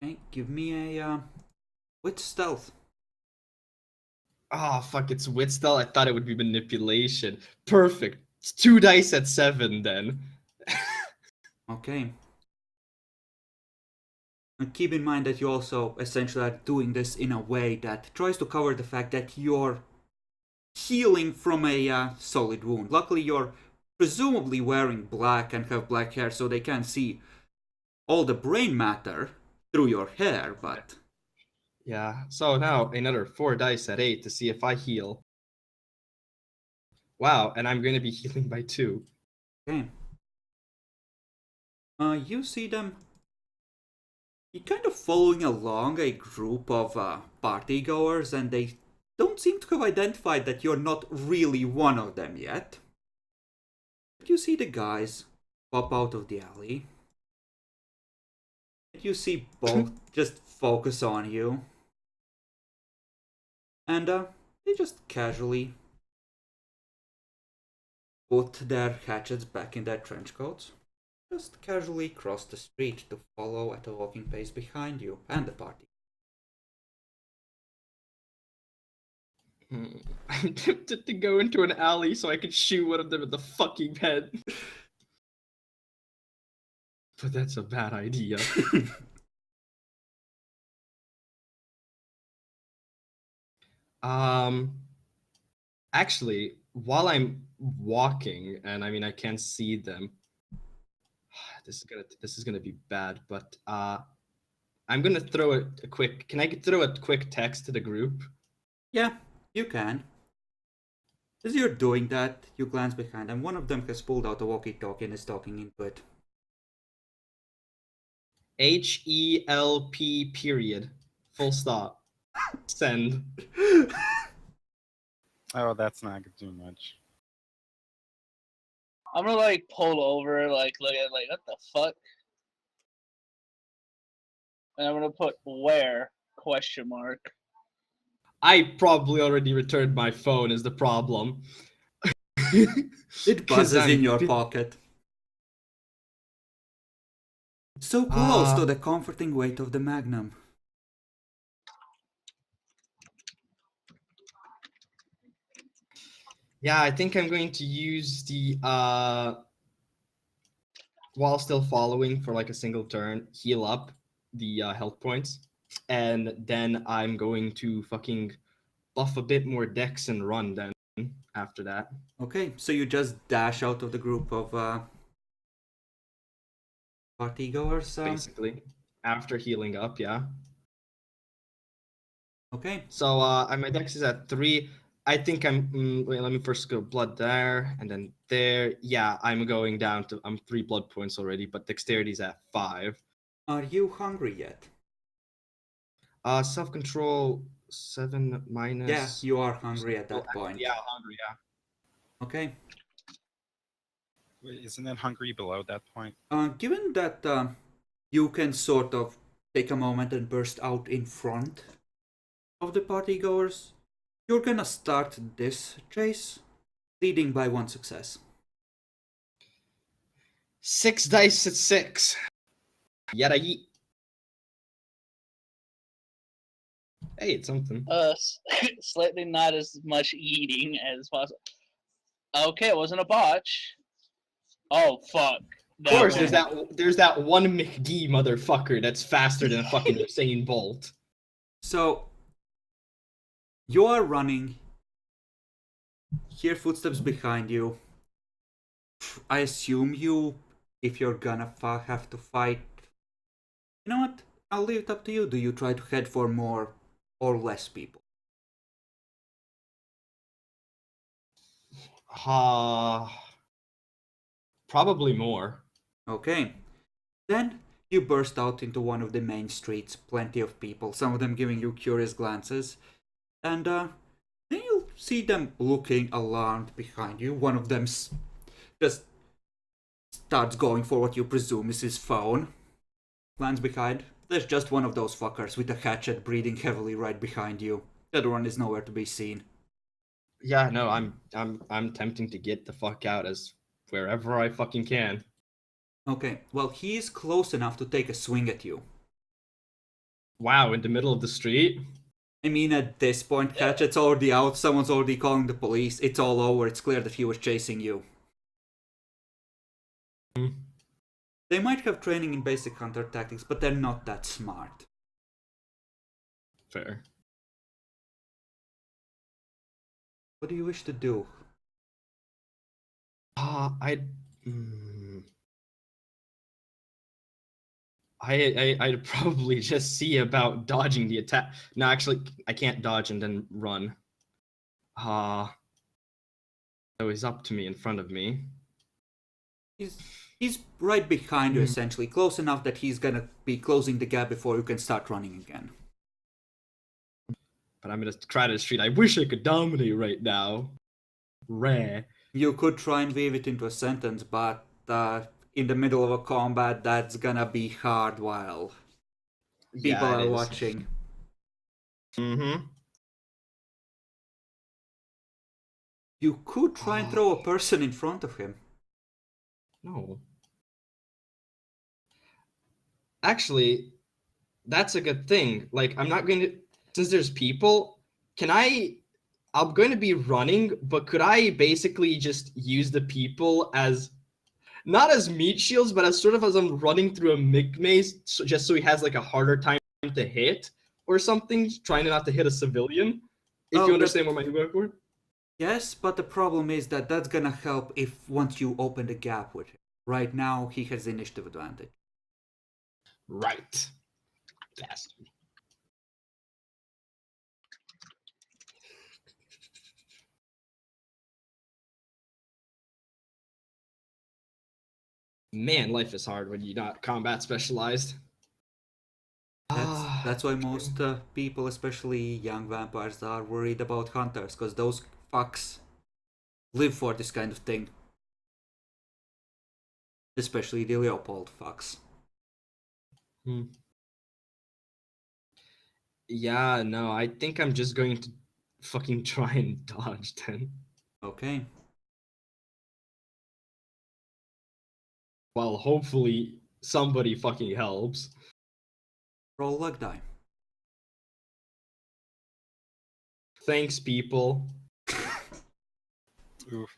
Okay, give me a wit stealth. Ah, fuck, it's wit style. I thought it would be manipulation. Perfect. It's 2 dice at 7 then. Okay. And keep in mind that you also essentially are doing this in a way that tries to cover the fact that you're healing from a solid wound. Luckily, you're presumably wearing black and have black hair, so they can't see all the brain matter through your hair, but... Yeah, so now another 4 dice at 8 to see if I heal. Wow, and I'm gonna be healing by 2. Okay. You see them... You're kind of following along a group of party goers, and they don't seem to have identified that you're not really one of them yet. But you see the guys pop out of the alley. You see both just focus on you. And they just casually put their hatchets back in their trench coats. Just casually cross the street to follow at a walking pace behind you and the party. I'm tempted to go into an alley so I can shoot one of them in the fucking head. But that's a bad idea. Actually, while I'm walking, and I mean I can't see them, this is gonna be bad. But I'm gonna throw a quick. Can I throw a quick text to the group? Yeah, you can. As you're doing that, you glance behind, and one of them has pulled out a walkie-talkie and is talking into it. HELP period. Full stop. Send. Oh, that's not gonna do much. I'm gonna like pull over, like look at like what the fuck, and I'm gonna put where question mark. I probably already returned my phone is the problem. It 'Cause buzzes in I'm your bit- pocket. So close to the comforting weight of the Magnum. Yeah, I think I'm going to use the while still following for like a single turn, heal up the health points, and then I'm going to fucking buff a bit more dex and run then after that. Okay, so you just dash out of the group of party goers. Basically, after healing up, yeah. Okay. So my dex is at 3. I think wait, let me first go blood there and then there. Yeah, I'm going down to 3 blood points already, but dexterity's at 5. Are you hungry yet? Self-control 7 minus. Yeah, you are hungry at that point. Yeah, hungry. Yeah. Okay. Wait, isn't it hungry below that point? Given that you can sort of take a moment and burst out in front of the party goers, you're gonna start this chase, leading by 1 success. 6 dice at 6. Yada yeet. Hey, it's something. Slightly not as much eating as possible. Okay, it wasn't a botch. Oh fuck. Of course, there's that one McGee motherfucker that's faster than a fucking Usain Bolt. So you are running, hear footsteps behind you. I assume if you're gonna have to fight, you know what? I'll leave it up to you. Do you try to head for more or less people? Probably more. Okay. Then you burst out into one of the main streets, plenty of people, some of them giving you curious glances. And then you'll see them looking alarmed behind you. One of them just starts going for what you presume is his phone. Lands behind. There's just one of those fuckers with a hatchet breathing heavily right behind you. The other one is nowhere to be seen. Yeah, no, I'm tempting to get the fuck out as wherever I fucking can. Okay, well, he is close enough to take a swing at you. Wow, in the middle of the street? I mean, at this point, hatchet's already out, someone's already calling the police, it's all over, it's clear that he was chasing you. They might have training in basic hunter tactics, but they're not that smart. Fair. What do you wish to do? I'd probably just see about dodging the attack. No, actually, I can't dodge and then run. So he's up to me in front of me. He's right behind you, essentially, close enough that he's gonna be closing the gap before you can start running again. But I'm gonna try to street. I wish I could dominate right now. Rare. You could try and weave it into a sentence, but in the middle of a combat, that's gonna be hard while people are watching. Mm-hmm. You could try and throw a person in front of him. No. Actually, that's a good thing. Like, I'm not going to... Since there's people, I'm going to be running, but could I basically just use the people as... Not as meat shields, but as sort of as I'm running through a maze, just so he has, like, a harder time to hit or something, trying not to hit a civilian? If you understand what I'm going for? Yes, but the problem is that that's gonna help if once you open the gap with him. Right now, he has the initiative advantage. Right. Bastard. Man, life is hard when you're not combat specialized. That's why most people, especially young vampires, are worried about hunters, because those fucks live for this kind of thing. Especially the Leopold fucks. Yeah, no, I think I'm just going to fucking try and dodge then. Okay. Well, hopefully somebody fucking helps. Roll luck die. Thanks, people. Oof.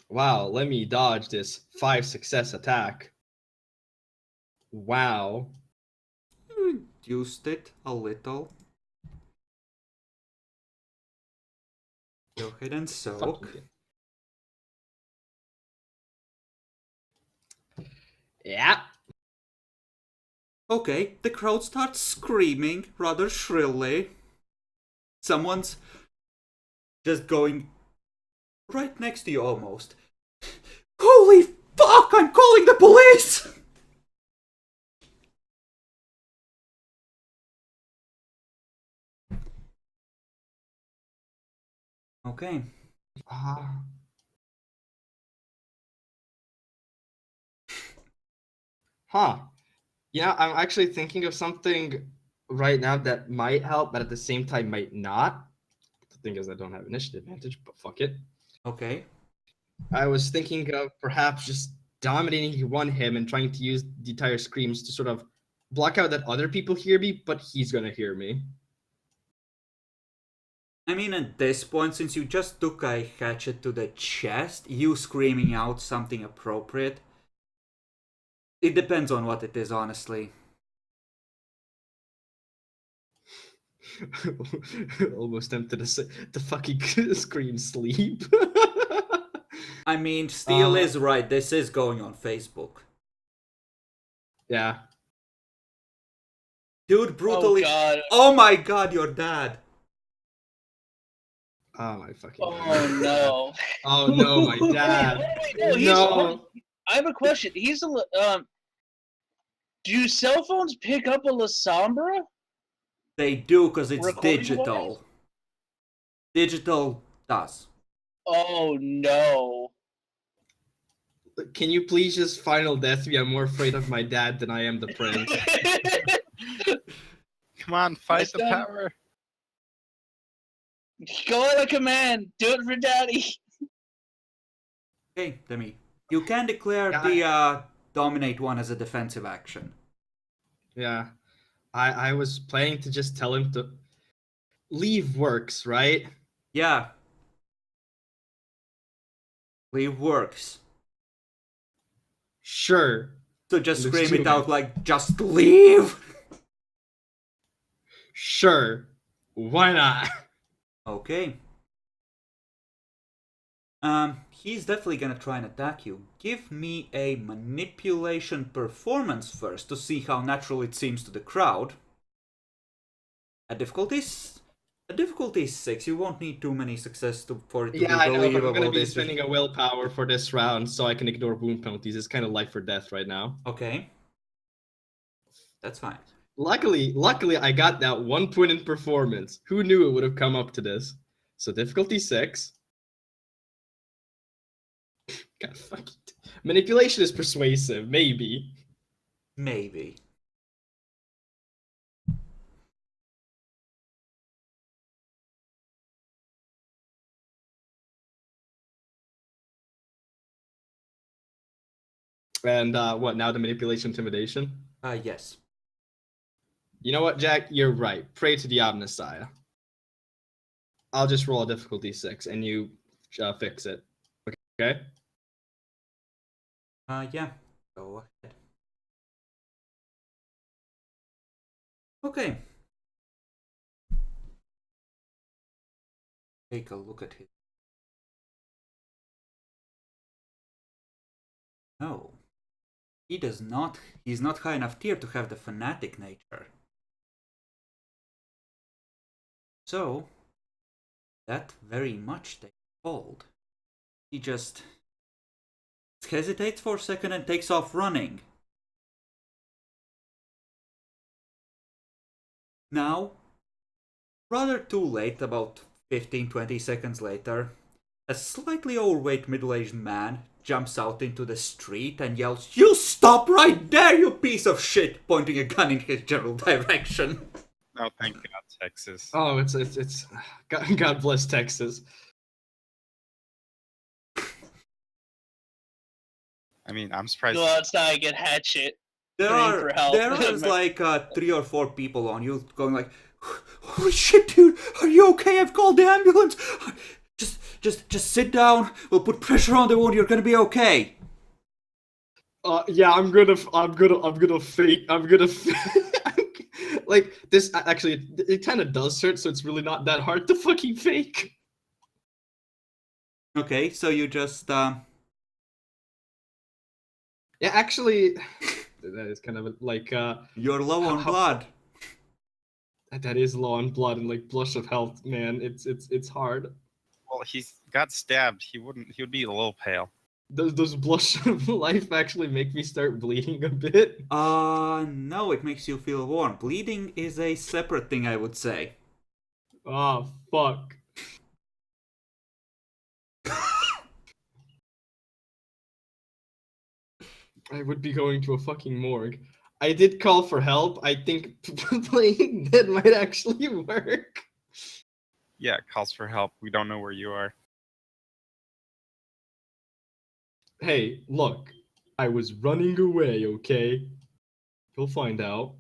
Wow, let me dodge this 5 success attack. Wow. You reduced it a little. Go ahead and soak. Fucking... Yeah. Okay, the crowd starts screaming rather shrilly. Someone's just going right next to you almost. Holy fuck, I'm calling the police! Okay. Huh. Yeah, I'm actually thinking of something right now that might help, but at the same time might not. The thing is, I don't have initiative advantage, but fuck it. Okay. I was thinking of perhaps just dominating him and trying to use the entire screams to sort of block out that other people hear me, but he's gonna hear me. I mean, at this point, since you just took a hatchet to the chest, you screaming out something appropriate, it depends on what it is, honestly. Almost tempted to fucking scream sleep. I mean, Steel is right, this is going on Facebook. Yeah. Dude, brutally... Oh, God. Oh my god, your dad! Oh my fucking Oh God. no. Oh no, my dad. No. I have a question. Do cell phones pick up a La Sombra? They do, because it's Recording digital. device? Digital does. Oh no. Can you please just final death me? I'm more afraid of my dad than I am the prince. Come on, fight Yes, the Dad. power. Go on a command. Do it for daddy. Okay, Demi. You can declare Yeah, the dominate one as a defensive action. Yeah. I was planning to just tell him to leave works, right? Yeah. Leave works. Sure. So just Let's scream do it it. out like, just leave! Sure. Why not? Okay. He's definitely gonna try and attack you. Give me a manipulation performance first to see how natural it seems to the crowd. A difficulty is 6. You won't need too many success for it to Yeah, be I know, but I'm believable. gonna be This is- spending a willpower for this round so I can ignore wound penalties. It's kind of life or death right now. Okay. That's fine. Luckily, I got that 1 point in performance. Who knew it would have come up to this? So difficulty 6. God fuck it. Manipulation is persuasive, maybe. Maybe. And what now? The manipulation intimidation. Yes. You know what, Jack? You're right. Pray to the Omnissiah. I'll just roll a difficulty 6 and you fix it. Okay? Yeah. Go ahead. Okay. Take a look at him. No. He's not high enough tier to have the fanatic nature. So, that very much takes hold. He just hesitates for a second and takes off running. Now, rather too late, about 15-20 seconds later, a slightly overweight middle-aged man jumps out into the street and yells, "You stop right there, you piece of shit!" pointing a gun in his general direction. Oh, thank God, Texas. Oh, it's God bless Texas. I mean, I'm surprised. Go outside and get hatchet. There Scream for help. is like 3 or 4 people on you going like, "Holy shit, dude! Are you okay? I've called the ambulance. Just sit down. We'll put pressure on the wound. You're gonna be okay." Yeah, I'm gonna fake. Like this. Actually, it kind of does hurt, so it's really not that hard to fucking fake. Okay, so you just Yeah, actually, that is kind of like you're low on blood. that is low on blood and like blush of health, man. It's hard. Well, he's got stabbed. He would be a little pale. Does blush of life actually make me start bleeding a bit? No, it makes you feel warm. Bleeding is a separate thing, I would say. Oh fuck. I would be going to a fucking morgue. I did call for help. I think playing dead might actually work. Yeah, it calls for help. We don't know where you are. Hey, look. I was running away, okay? You'll find out.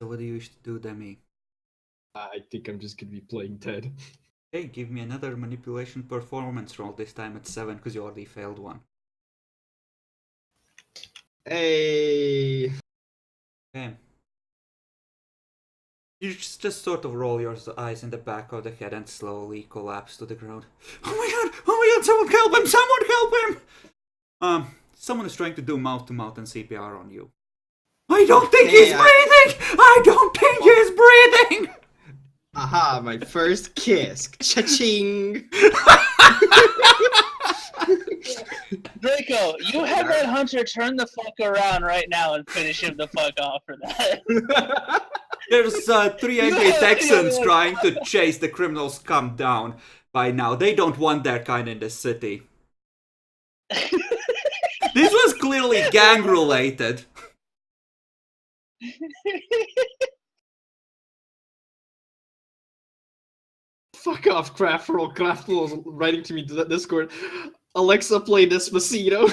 So what do you wish to do, Demi? I think I'm just gonna be playing Ted. Okay, give me another manipulation performance roll, this time at 7, because you already failed one. Hey. Okay. You just sort of roll your eyes in the back of the head and slowly collapse to the ground. Oh my god, someone help him! Someone help him! Someone is trying to do mouth-to-mouth and CPR on you. I don't think he's breathing! I don't think he's breathing! Aha, my first kiss. Cha-ching! Draco, Draco, you have that hunter turn the fuck around right now and finish him the fuck off for that. There's 3 angry Texans trying to chase the criminal scum down by now. They don't want their kind in the city. This was clearly gang related. Fuck off, Craftful. Craftful is writing to me to that Discord. Alexa, play Despacito.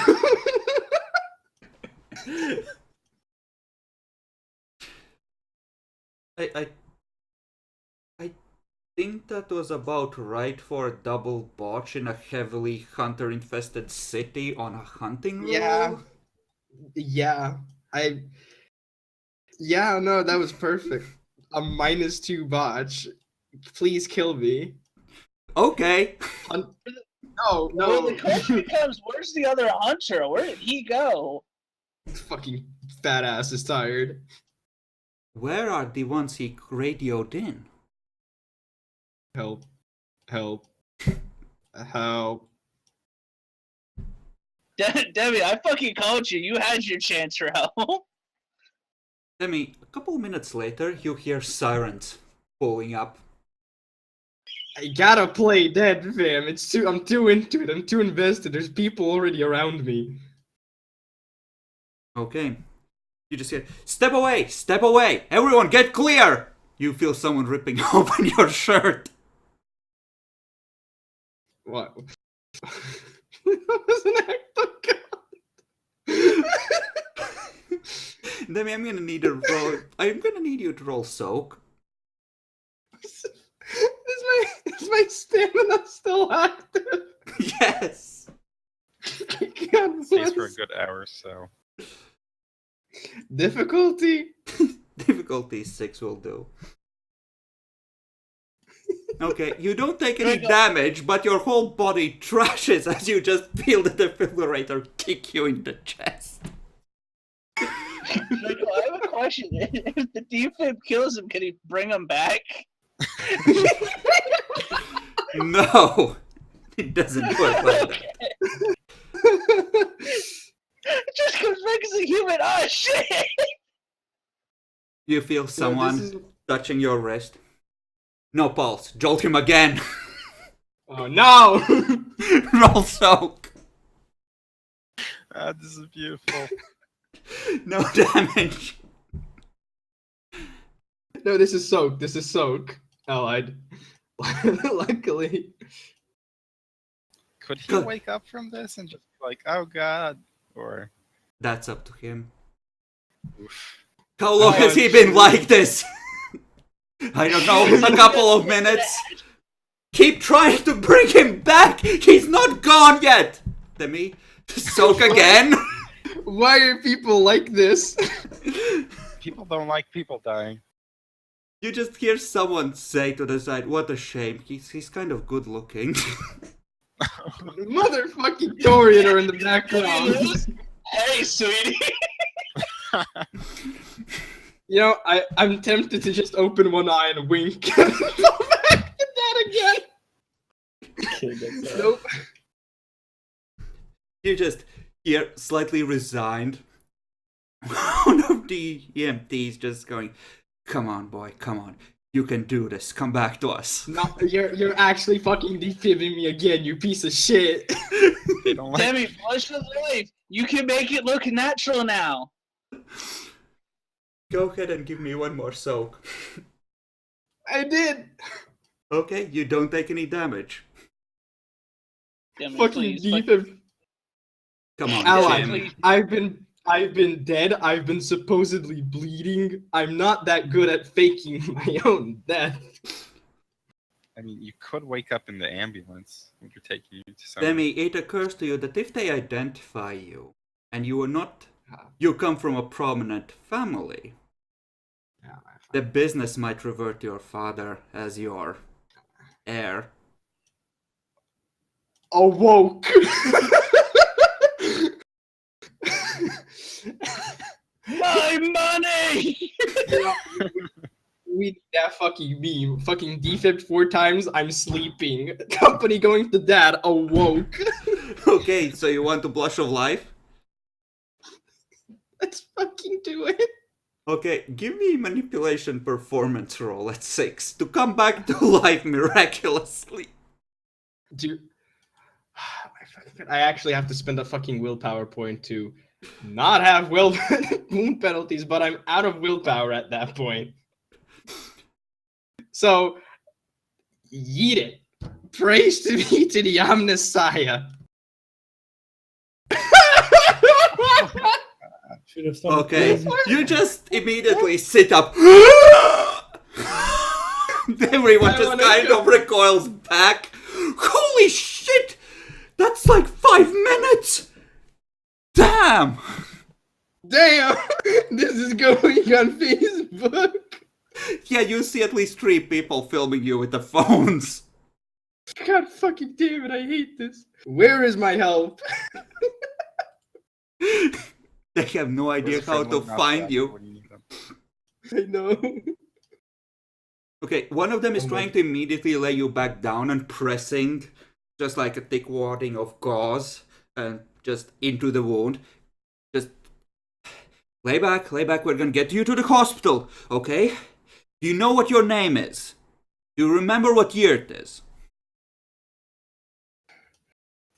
I think that was about right for a double botch in a heavily hunter-infested city on a hunting roll. Yeah. Yeah, no, that was perfect. A -2 botch. Please kill me. Okay. No. Well, the question becomes, where's the other hunter? Where did he go? Fucking fat ass is tired. Where are the ones he radioed in? Help. Help. Help. Debbie, I fucking called you. You had your chance for help. Demi, a couple minutes later, you hear sirens pulling up. I gotta play dead, fam. I'm too into it. I'm too invested. There's people already around me. Okay. You just hear, step away! Step away! Everyone get clear! You feel someone ripping open your shirt. What? That was an act of God. Demi, I'm gonna need you to roll soak. Is my stamina still active? Yes! God Stays for a bless. good hour, so. Difficulty? Difficulty 6 will do. Okay, you don't take any damage, but your whole body trashes as you just feel the defibrillator kick you in the chest. Draco, I have a question. If the defib kills him, can he bring him back? No! It doesn't work like that. It just comes back as a human. Oh, shit! You feel someone this is- touching your wrist. No pulse. Jolt him again. Oh no! Roll soak. Ah, this is beautiful. No damage. No, this is soak. This is soak. Allied. Luckily. Could he Good. wake up from this and just be like, oh god? Or. That's up to him. Oof. How long has he been like this? I don't know, a couple of minutes. Keep trying to bring him back. He's not gone yet. Demi, soak again. Why are people like this? People don't like people dying. You just hear someone say to the side, "What a shame. He's kind of good looking." Motherfucking Dorian are in the background. Hey, sweetie. You know, I'm tempted to just open one eye and wink. Go back to that again. Okay, that's all. Nope. You just hear slightly resigned. One of the EMTs just going, "Come on, boy, come on. You can do this. Come back to us." No, you're actually fucking defibbing me again, you piece of shit. They don't like. Demi, blush with life. You can make it look natural now. Go ahead and give me one more soak. I did. Okay, you don't take any damage. Demi, Fucking please, defib. Come on, Ally, Jim. I've been dead. I've been supposedly bleeding. I'm not that good at faking my own death. I mean, you could wake up in the ambulance when you're taking you to somewhere. Demi, it occurs to you that if they identify you, and you are not, you come from a prominent family, the business might revert to your father as your heir. Awoke. My money! We need that fucking meme. Fucking defib 4 times. I'm sleeping. Company going to dad. Awoke. Okay, so you want to blush of life? Let's fucking do it. Okay, give me manipulation performance roll at 6 to come back to life miraculously. Dude, I actually have to spend a fucking willpower point to not have wound penalties, but I'm out of willpower at that point. So, yeet it. Praise to be to the Omnissiah. Should have started Okay, closing. you just immediately sit up. Everyone I just wanna kind go. of recoils back. Holy shit! That's like 5 minutes! Damn! Damn! This is going on Facebook. Yeah, you see at least 3 people filming you with the phones. God fucking damn it, I hate this. Where is my help? They have no idea Where's how the to friend find mouse you. when need them? I know. Okay, one of them is Oh my trying to immediately lay you back down and pressing just like a thick wadding of gauze and just into the wound. Just lay back, we're gonna get you to the hospital, okay? Do you know what your name is? Do you remember what year it is?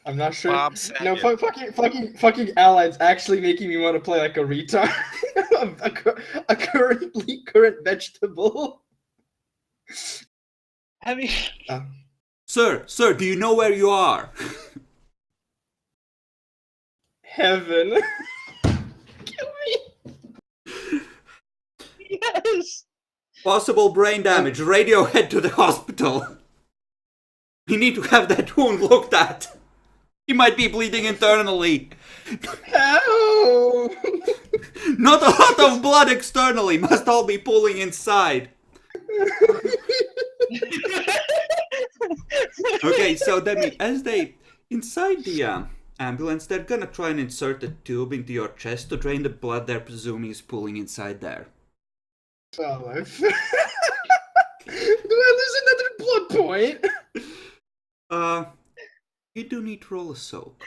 I'm not sure. Bob No, Saget. fucking allies actually making me want to play like a retard. a current vegetable. Have you? Sir, do you know where you are? Heaven. Kill me. Yes. Possible brain damage, radio head to the hospital. We need to have that wound looked at. He might be bleeding internally. Help! Not a lot of blood externally, must all be pooling inside. Okay, so Demi, as they inside the ambulance, they're gonna try and insert a tube into your chest to drain the blood they're presuming is pooling inside there. Oh my. There's another blood point. You do need to roll a soak.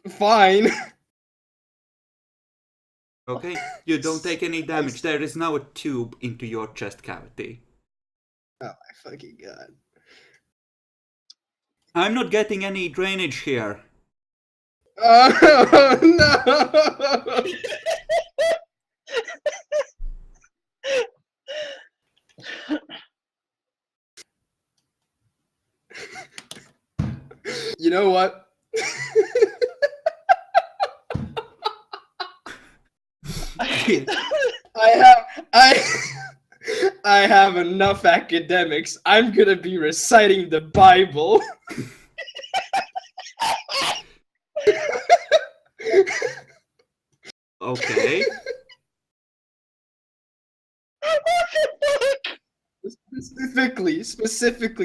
Fine. Okay, you don't take any damage. There is now a tube into your chest cavity. Oh my fucking god. I'm not getting any drainage here. Oh no! You know what? I have enough academics. I'm gonna be reciting the Bible. Okay. Specifically,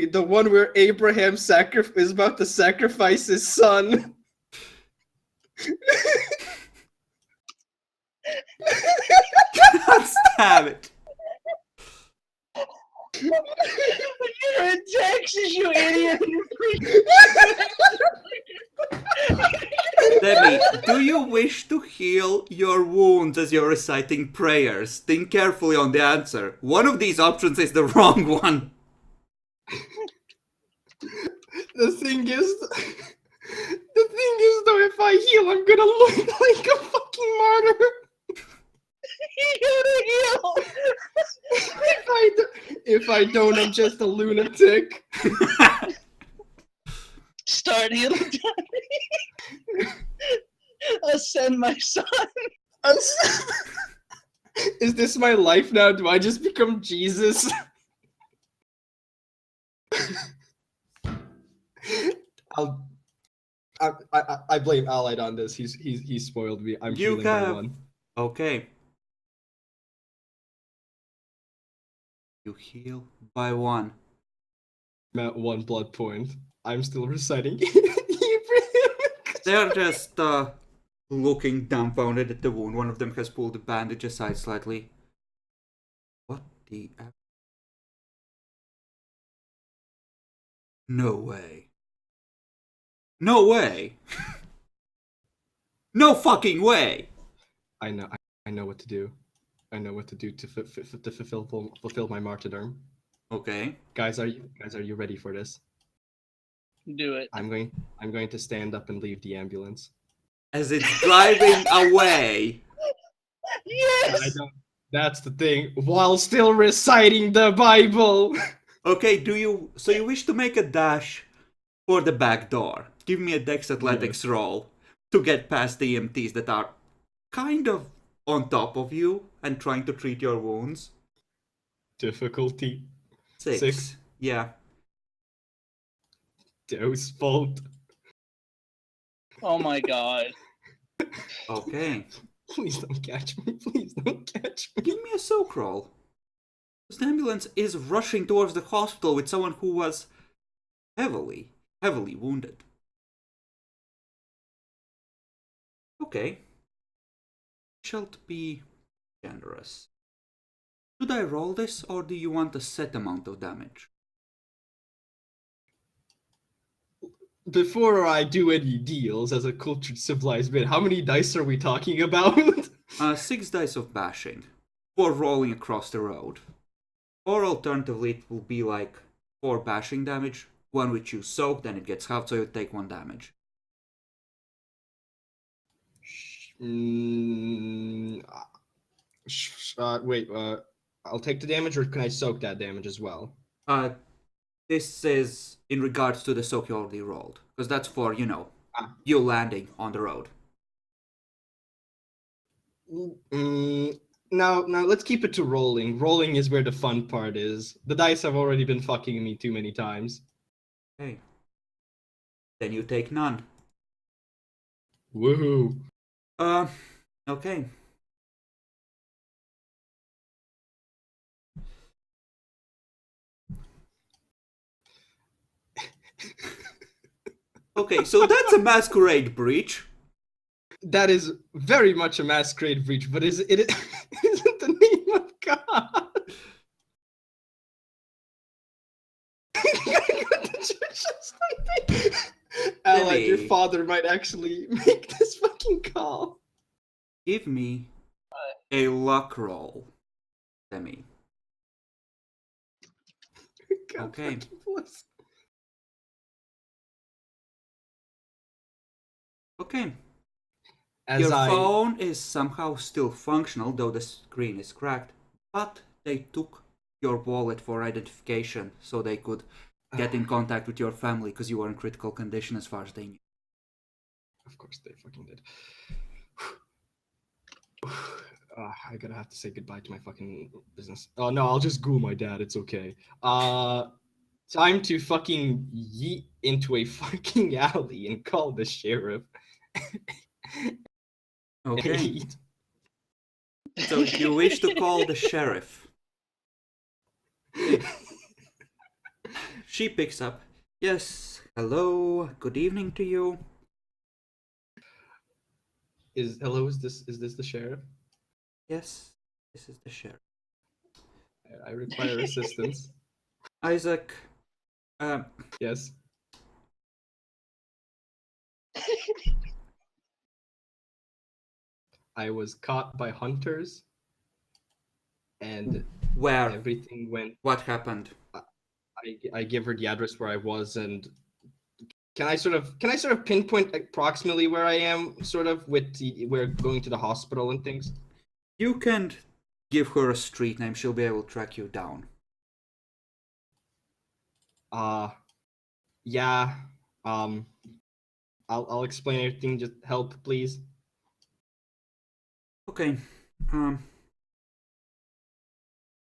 the one where Abraham is about to sacrifice his son. God damn it. You're in Texas, you idiot. Demi, do you wish to heal your wounds as you're reciting prayers? Think carefully on the answer. One of these options is the wrong one. The thing is, though, if I heal, I'm gonna look like a fucking martyr. If I don't, I'm just a lunatic. Start healing. Ascend my son. Is this my life now? Do I just become Jesus? I blame Allied on this. He's spoiled me. I'm You healing by have- one. Okay. You heal by 1. I'm at 1 blood point. I'm still reciting. They're just looking dumbfounded at the wound. One of them has pulled the bandage aside slightly. What the No way. No way. No fucking way. I know what to do. I know what to do to fulfill my martyrdom. Okay. Guys, are you ready for this? Do it. I'm going to stand up and leave the ambulance. As it's driving away. I Yes. don't. That's the thing. While still reciting the Bible. Okay, so you wish to make a dash for the back door. Give me a Dex Athletics roll to get past the EMTs that are kind of on top of you and trying to treat your wounds. Difficulty 6. 6. Yeah. Dose fault. Oh my god. Okay. Please don't catch me. Please don't catch me. Give me a soak roll. The ambulance is rushing towards the hospital with someone who was heavily wounded. Okay. Shalt be generous. Should I roll this, or do you want a set amount of damage? Before I do any deals as a cultured civilized man, how many dice are we talking about? 6 dice of bashing for rolling across the road. Or alternatively, it will be like 4 bashing damage, 1 which you soak, then it gets halved, so you take 1 damage. Wait, I'll take the damage, or can I soak that damage as well? This is in regards to the soak you already rolled, because that's for, you landing on the road. Now, let's keep it to rolling. Rolling is where the fun part is. The dice have already been fucking me too many times. Okay. Then you take none. Woohoo. Okay. Okay, so that's a masquerade breach. That is very much a masquerade breach, but isn't the name of God? Allied, your father might actually make this fucking call. Give me a luck roll, Demi. God Okay. fucking bless. Okay. As Your I phone is somehow still functional, though the screen is cracked. But they took your wallet for identification, so they could get in contact with your family because you were in critical condition as far as they knew. Of course they fucking did. I gotta have to say goodbye to my fucking business. Oh no, I'll just ghoul my dad. It's okay. Time to fucking yeet into a fucking alley and call the sheriff. Okay. So you wish to call the sheriff. Okay. She picks up. Yes, hello, good evening to you. Is this the sheriff? Yes, this is the sheriff. I require assistance. Isaac, Yes. I was caught by hunters, and where? everything went. What happened? I give her the address where I was, and can I sort of pinpoint approximately where I am, sort of where going to the hospital and things? You can give her a street name. She'll be able to track you down. Yeah. I'll explain everything. Just help, please. Okay.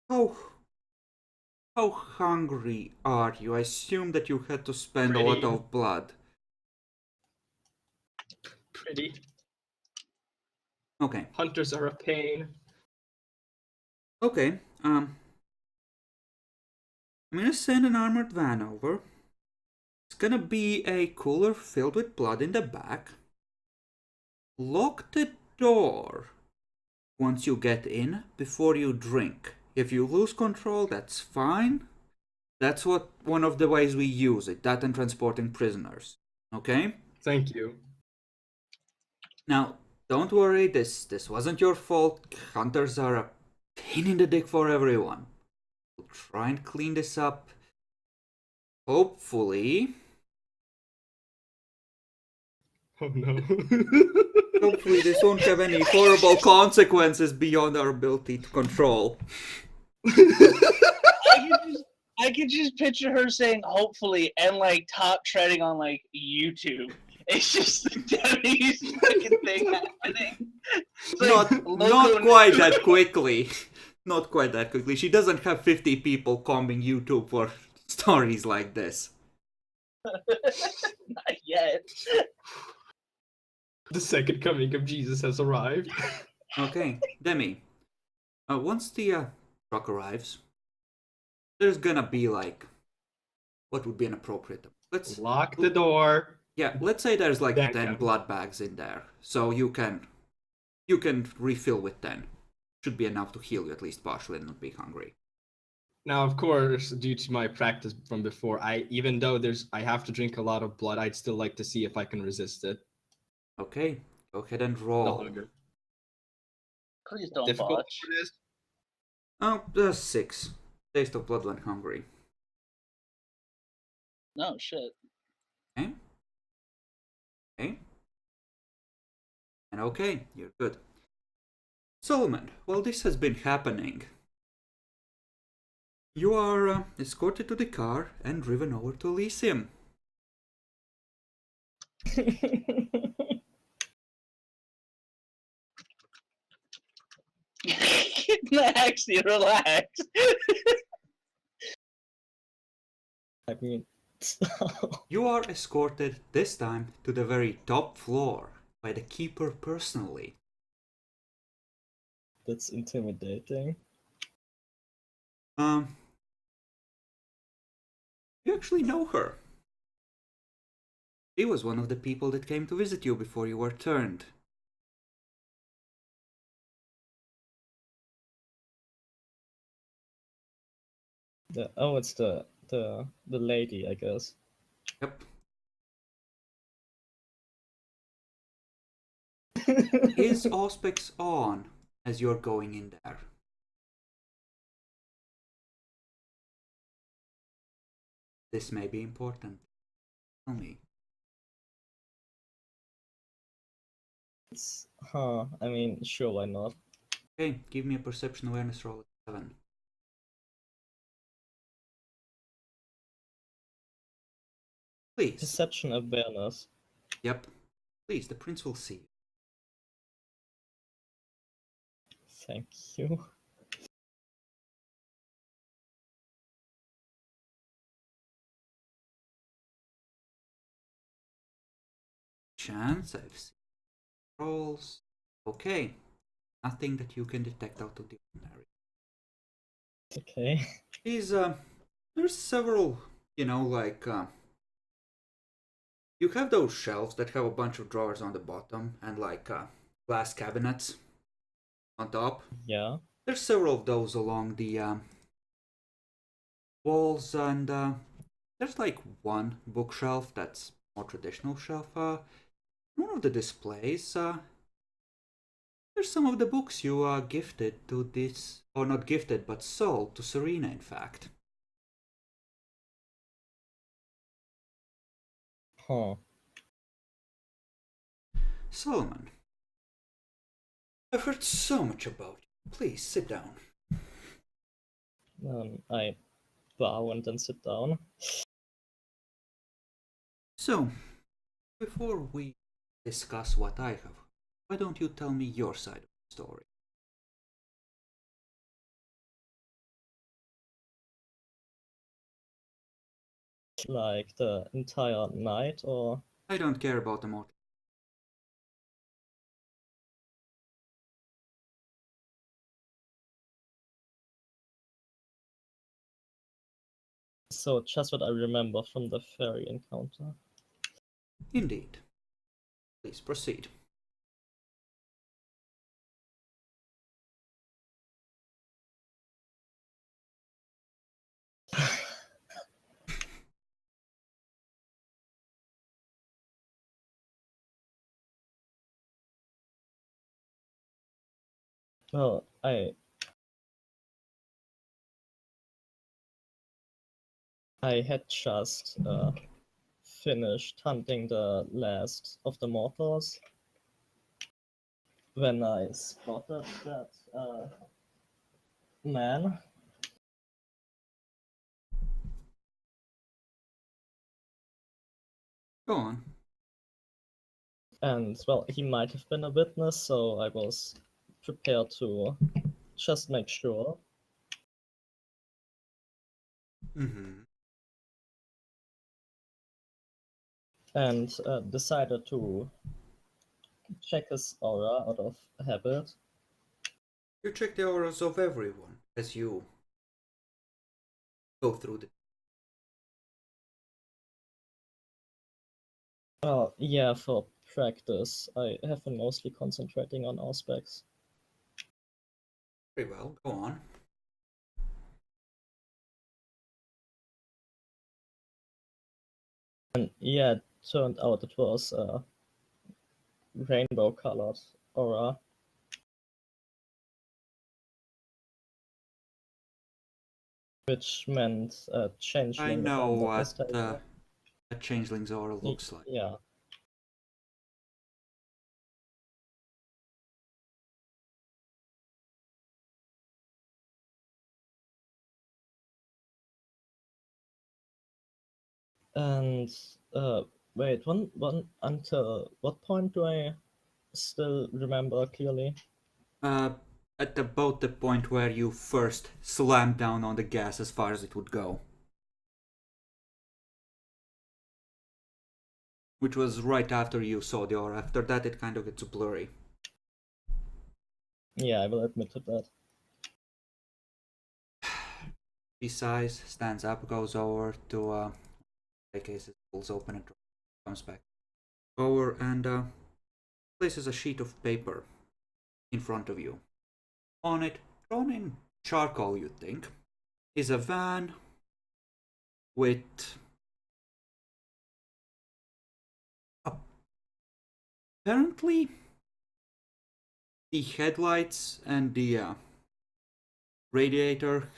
How hungry are you? I assume that you had to spend a lot Pretty. of blood. Pretty. Okay. Hunters are a pain. Okay. I'm gonna send an armored van over. It's gonna be a cooler filled with blood in the back. Lock the door once you get in before you drink. If you lose control, that's fine. That's what one of the ways we use it, that and transporting prisoners. Okay? Thank you. Now, don't worry, this wasn't your fault. Hunters are a pain in the dick for everyone. We'll try and clean this up. Hopefully. Oh no. Hopefully this won't have any horrible consequences beyond our ability to control. I could just picture her saying "hopefully" and like top treading on like YouTube. It's just the Debbie's fucking thing happening. It's like Not quite that quickly. Not quite that quickly. She doesn't have 50 people combing YouTube for stories like this. Not yet. The second coming of Jesus has arrived. Okay, Demi. Once the truck arrives, there's gonna be like, what would be an appropriate? Lock the door. Yeah, let's say there's like Thank 10 you. blood bags in there, so you can refill with 10. Should be enough to heal you at least partially and not be hungry. Now, of course, due to my practice from before, even though I have to drink a lot of blood, I'd still like to see if I can resist it. Okay, go ahead and The roll. hunger. Please don't Difficult botch. for this. Oh, there's 6. Taste of blood when hungry. No shit. Okay. Okay. And okay, you're good. Solomon, while this has been happening, you are escorted to the car and driven over to Elysium. Actually, relax. I mean, You are escorted this time to the very top floor by the keeper personally. that's intimidating. You actually know her. She was one of the people that came to visit you before you were turned. It's the lady, I guess. Yep. Is Auspex on as you're going in there? This may be important. Tell me. I mean, sure, why not? Okay, give me a perception awareness roll at 7. Please. Perception awareness. Yep. Please, the prince will see you. Thank you. Chance, I've seen rolls. Okay. Nothing that you can detect out of the ordinary. Okay. There's several, you have those shelves that have a bunch of drawers on the bottom and glass cabinets on top. Yeah. There's several of those along the walls, and there's like one bookshelf that's more traditional shelf. One of the displays, there's some of the books you gifted to this, or not gifted, but sold to Serena, in fact. Huh. Solomon, I've heard so much about you. Please sit down. I bow and then sit down. So, before we discuss what I have, why don't you tell me your side of the story? Like the entire night, or I don't care about the motive. so just what I remember from the ferry encounter. Indeed. Please proceed. Well, I had just finished hunting the last of the mortals when I spotted that man. Go on. And well, he might have been a witness, so I was prepared to just make sure. Mm-hmm. And decided to check his aura out of habit. You check the auras of everyone as you go through the. Oh, yeah, for practice, I have been mostly concentrating on aspects. Very well, go on. And yeah, it turned out it was a rainbow colored aura. Which meant changeling, I if know I'm not what mistaken. a changeling's aura looks like. Yeah. And wait, one until what point do I still remember clearly? Uh, at about the point where you first slammed down on the gas as far as it would go. Which was right after you saw the aura. After that, it kind of gets blurry. Yeah, I will admit to that. He sighs, stands up, goes over to cases, pulls open and comes back over and places a sheet of paper in front of you. On it, drawn in charcoal, you'd think, is a van with apparently the headlights and the radiator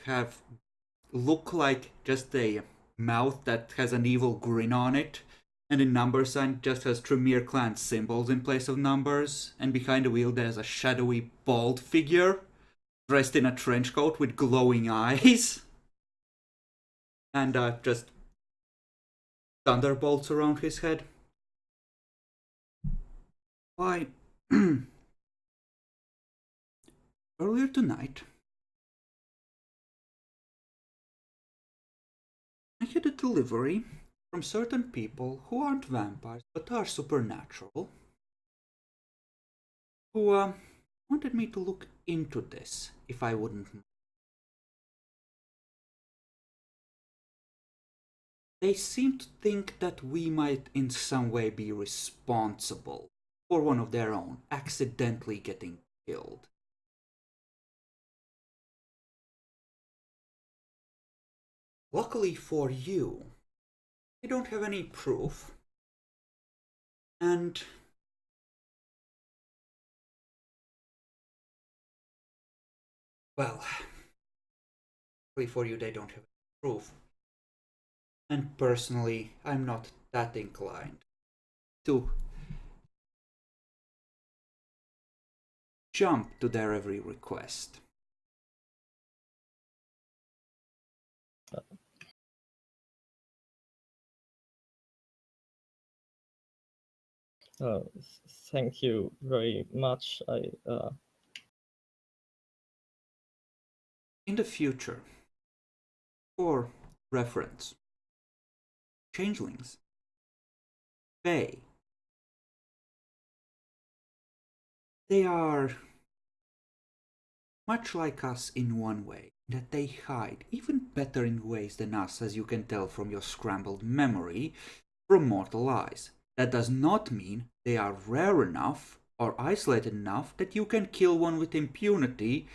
look like just a mouth that has an evil grin on it, and the number sign just has Tremere Clan symbols in place of numbers, and behind the wheel there's a shadowy bald figure dressed in a trench coat with glowing eyes and just thunderbolts around his head. Why, earlier tonight I had a delivery from certain people who aren't vampires but are supernatural, who wanted me to look into this if I wouldn't. They seem to think that we might in some way be responsible for one of their own accidentally getting killed. Luckily for you, they don't have any proof, and well, luckily for you, they don't have any proof. And personally, I'm not that inclined to jump to their every request. Uh, Thank you very much. In the future, for reference, changelings, fae, they are much like us in one way, that they hide, even better in ways than us, as you can tell from your scrambled memory, from mortal eyes. That does not mean they are rare enough or isolated enough that you can kill one with impunity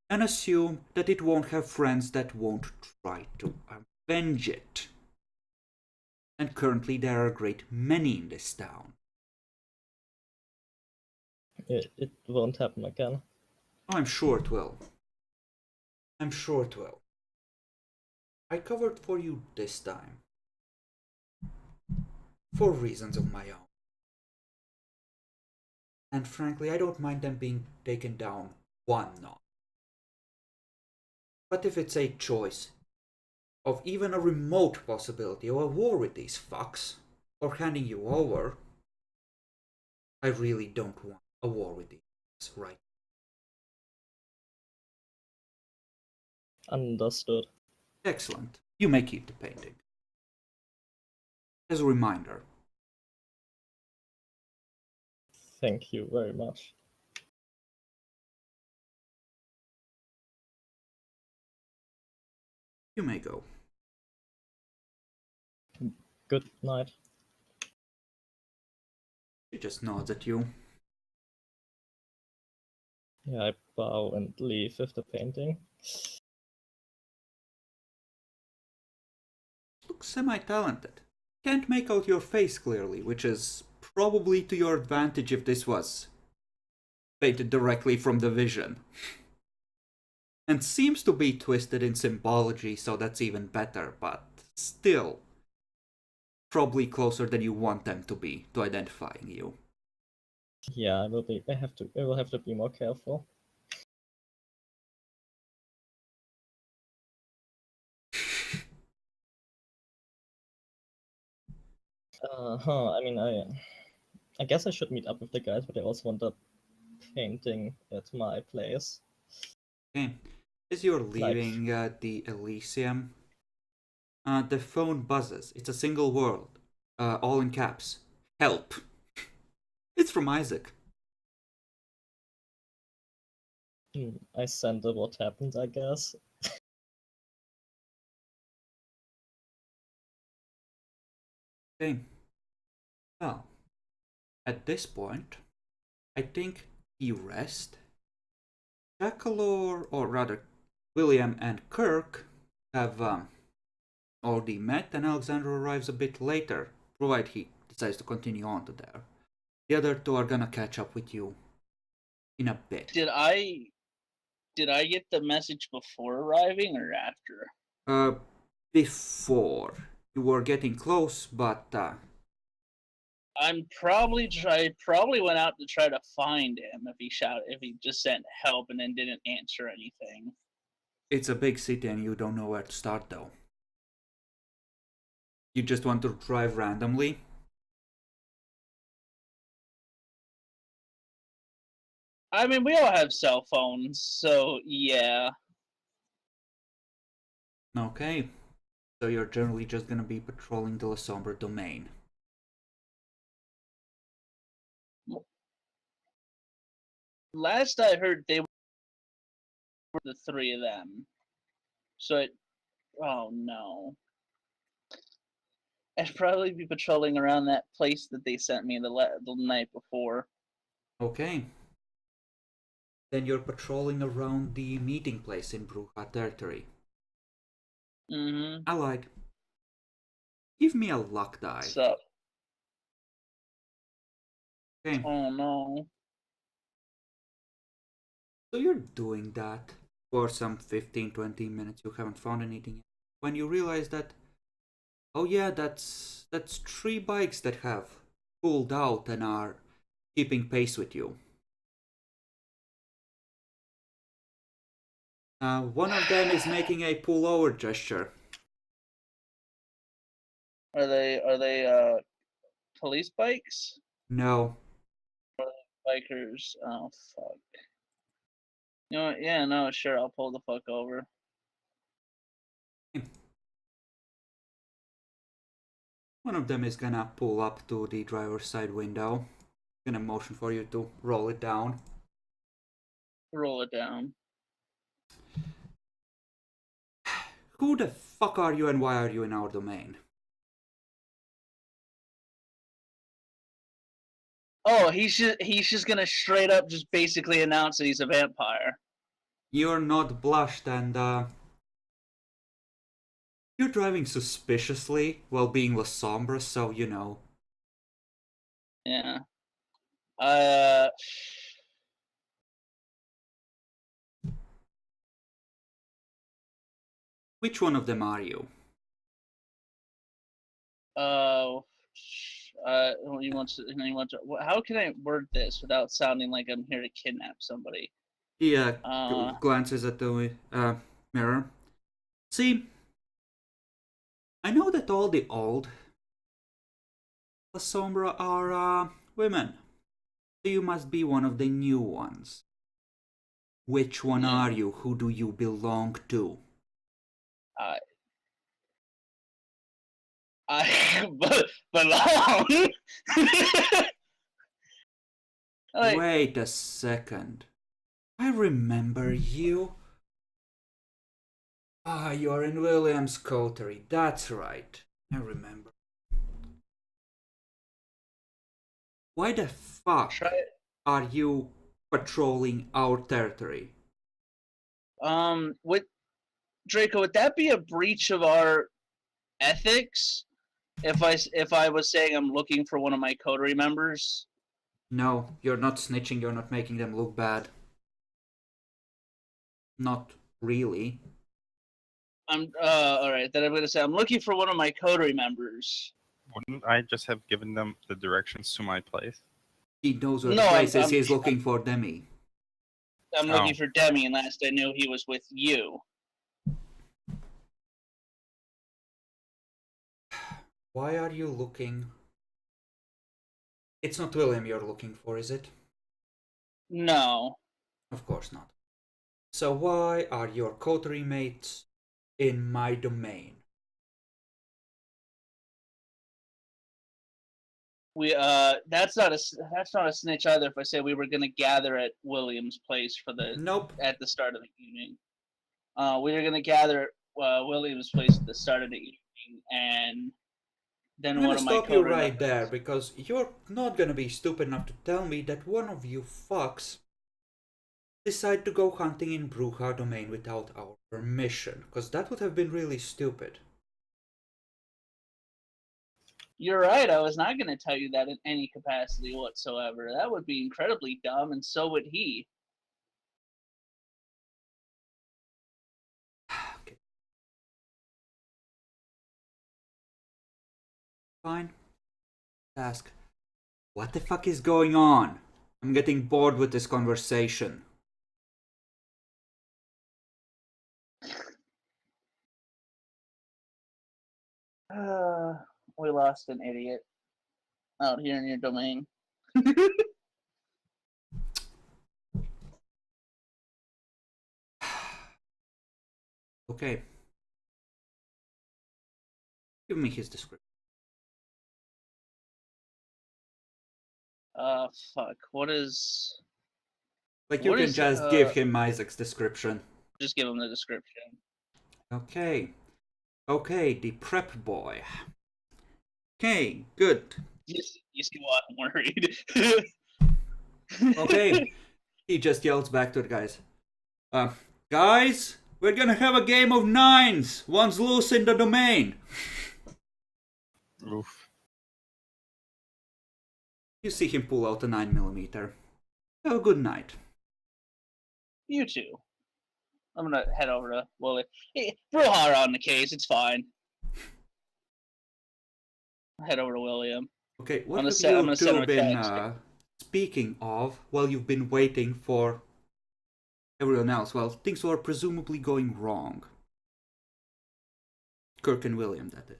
and assume that it won't have friends that won't try to avenge it. And currently there are a great many in this town. It won't happen again. Oh, I'm sure it will. I'm sure it will. I covered for you this time. For reasons of my own. And frankly, I don't mind them being taken down one notch. But if it's a choice of even a remote possibility of a war with these fucks, or handing you over, I really don't want a war with these fucks right. Understood. Excellent. You may keep the painting. As a reminder. Thank you very much. You may go. Good night. She just nods at you. Yeah, I bow and leave with the painting. Looks semi-talented. Can't make out your face clearly, which is probably to your advantage if this was painted directly from the vision. And seems to be twisted in symbology, so that's even better, but still probably closer than you want them to be to identifying you. Yeah, I will have to be more careful. I mean, I guess I should meet up with the guys, but I also want a painting at my place. Okay. As you're leaving the Elysium, the phone buzzes. It's a single word, all in caps. Help. It's from Isaac. I send her what happened, I guess. Okay. Well, at this point, I think you rest. Jackalor, or rather, William and Kirk have already met, and Alexander arrives a bit later, provided he decides to continue on to there. The other two are gonna catch up with you in a bit. Did I get the message before arriving or after? Before. You were getting close, but I'm probably went out to try to find him if he just sent help and then didn't answer anything. it's a big city and you don't know where to start though. You just want to drive randomly? I mean, we all have cell phones, so yeah. Okay. So you're generally just gonna be patrolling the La Sombra domain. Last I heard, they were the three of them. So oh no. I'd probably be patrolling around that place that they sent me the night before. Okay. Then you're patrolling around the meeting place in Bruja territory. Mm-hmm. Allied. Give me a luck die. So. Okay. Oh no. So you're doing that for some 15-20 minutes. You haven't found anything yet. When you realize that, oh yeah, that's 3 bikes that have pulled out and are keeping pace with you. One of them is making a pull over gesture. Are they police bikes? No. Bikers. Oh fuck. You know what? Yeah, no, sure, I'll pull the fuck over. One of them is gonna pull up to the driver's side window. Gonna motion for you to roll it down. Roll it down. Who the fuck are you and why are you in our domain? Oh, he's just gonna straight up just basically announce that he's a vampire. You're not blushed and you're driving suspiciously while being La Sombra, so you know. Yeah. Which one of them are you? He wants to. How can I word this without sounding like I'm here to kidnap somebody? He Uh, glances at the mirror. See, I know that all the old La Sombra are women. So you must be one of the new ones. Which one Yeah. are you? Who do you belong to? I belong. Like, Wait a second. I remember you. Ah, you're in William's coterie. That's right. I remember. Why the fuck try. are you patrolling our territory? Would Draco? Would that be a breach of our ethics? If I was saying I'm looking for one of my coterie members? No, you're not snitching, you're not making them look bad. Not really. Alright, then I'm gonna say I'm looking for one of my coterie members. Wouldn't I just have given them the directions to my place? He knows where No, the place is, he's looking for Demi. I'm looking for Demi, and last I knew he was with you. Why are you looking? It's not William you're looking for, is it? No. Of course not. So why are your coterie mates in my domain? That's not a snitch either. If I say we were gonna gather at William's place for the Nope. at the start of the evening, we were gonna gather at William's place at the start of the evening, and then I'm one gonna of my stop you coterie right members- there because you're not gonna be stupid enough to tell me that one of you fucks decide to go hunting in Bruja domain without our permission, because that would have been really stupid. You're right. I was not gonna tell you that in any capacity whatsoever. That would be incredibly dumb, and so would he. Okay. Fine. Ask, what the fuck is going on? I'm getting bored with this conversation. We lost an idiot out here in your domain. Okay. Give me his description. Fuck. What is? Like, you What can is, just give him Isaac's description. Just give him the description. Okay. Okay, the prep boy. Okay, good. You see why I'm worried. Okay. He just yells back to the guys. Guys, we're gonna have a game of nines. One's loose in the domain. Oof. You see him pull out a 9mm. Have a good night. You too. I'm gonna head over to Willie. Hey, Bruhar on the case. It's fine. I'll head over to William. Okay, what I'm have gonna you send him two a been text. speaking of while you've been waiting for everyone else? Well, things were presumably going wrong. Kirk and William, that is.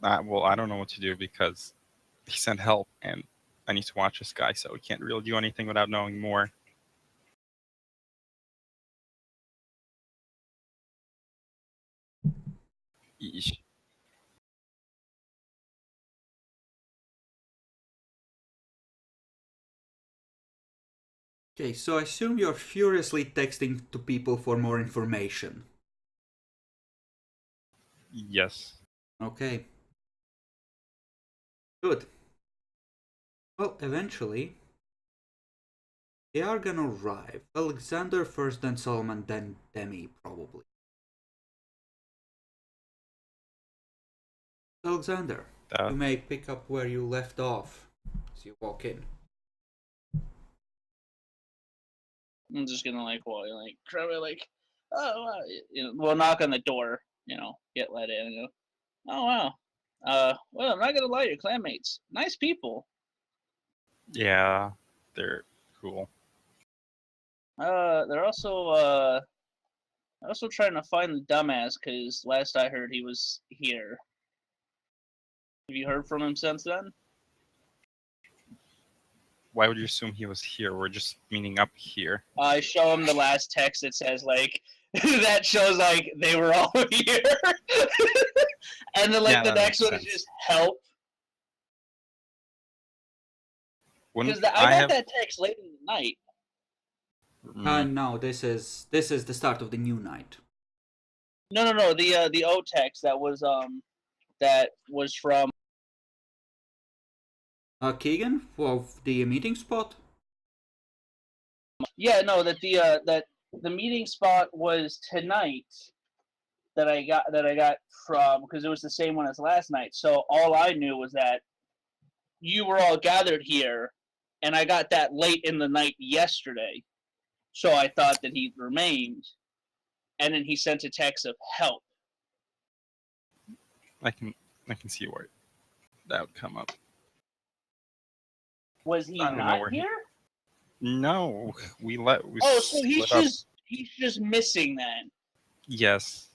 Well, I don't know what to do because he sent help, and I need to watch this guy, so we can't really do anything without knowing more. Yeesh. Okay, so I assume you're furiously texting to people for more information. Yes. Okay. Good. Well, eventually, they are gonna arrive. Alexander first, then Solomon, then Demi, probably. Alexander, you may pick up where you left off as you walk in. I'm just gonna we'll knock on the door, get let in and go, oh wow. Well, I'm not gonna lie, your clanmates, nice people. Yeah, they're cool. They're also trying to find the dumbass because last I heard he was here. Have you heard from him since then? Why would you assume he was here? We're just meeting up here. I show him the last text that says that shows they were all here, and then Yeah, the that next makes one is sense. just help. Wouldn't Because I I got have? that text late in the night. No, this is the start of the new night. No. The O text that was from. Keegan, of the meeting spot? Yeah, no, that the meeting spot was tonight. That I got from, because it was the same one as last night. So all I knew was that you were all gathered here, and I got that late in the night yesterday. So I thought that he remained, and then he sent a text of help. I can see where that would come up. Was he I don't know not where he- here? No, we Oh, so he's split up. just missing then. Yes.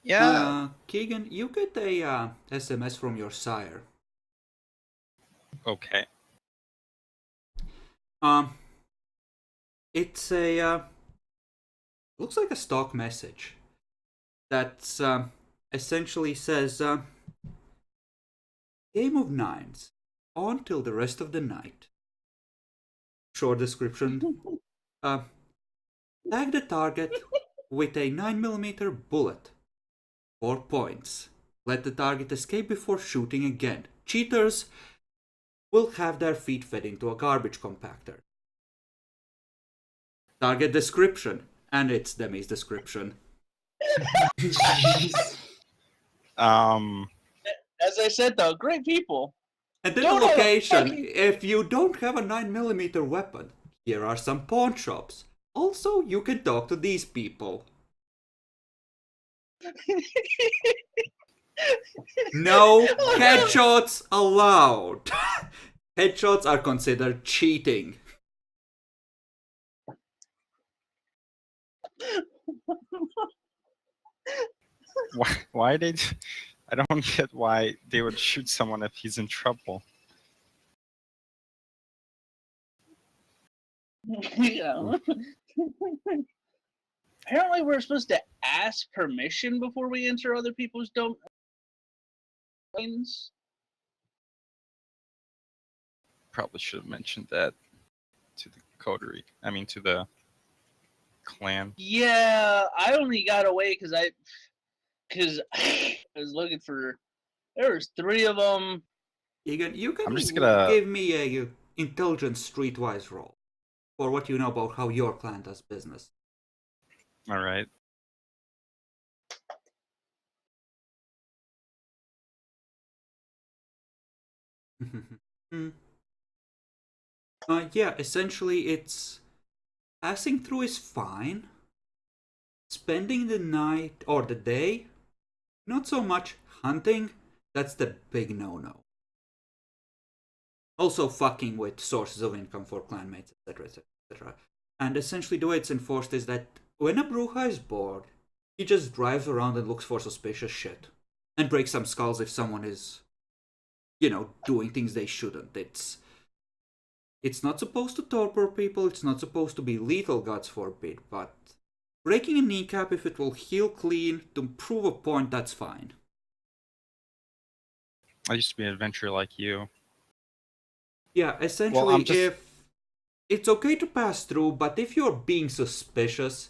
Yeah. Keegan, you get a SMS from your sire. Okay. It's looks like a stock message that essentially says, Game of Nines, on till the rest of the night. Short description. Tag the target with a 9mm bullet. 4 points. Let the target escape before shooting again. Cheaters will have their feet fed into a garbage compactor. Target description. And it's Demi's description. Jeez. As I said, though, great people. And then Don't the have a location. fucking- If you don't have a 9mm weapon, here are some pawn shops. Also, you can talk to these people. No headshots allowed. Headshots are considered cheating. why they? I don't get why they would shoot someone if he's in trouble. Yeah. Apparently, we're supposed to ask permission before we enter other people's domains. Probably should have mentioned that to the coterie. I mean, to the clan. Yeah, I only got away because I was looking for. There was 3 of them. You can I'm just gonna- give me a intelligence streetwise roll for what you know about how your clan does business. All right. Yeah, essentially it's passing through is fine. Spending the night or the day, not so much. Hunting, that's the big no-no. Also fucking with sources of income for clanmates, etc, etc. And essentially the way it's enforced is that when a Bruja is bored, he just drives around and looks for suspicious shit. And breaks some skulls if someone is, doing things they shouldn't. It's not supposed to torture people, it's not supposed to be lethal, God forbid, but breaking a kneecap, if it will heal clean to prove a point, that's fine. I used to be an adventurer like you. Yeah, essentially, I'm just- if it's okay to pass through, but if you're being suspicious,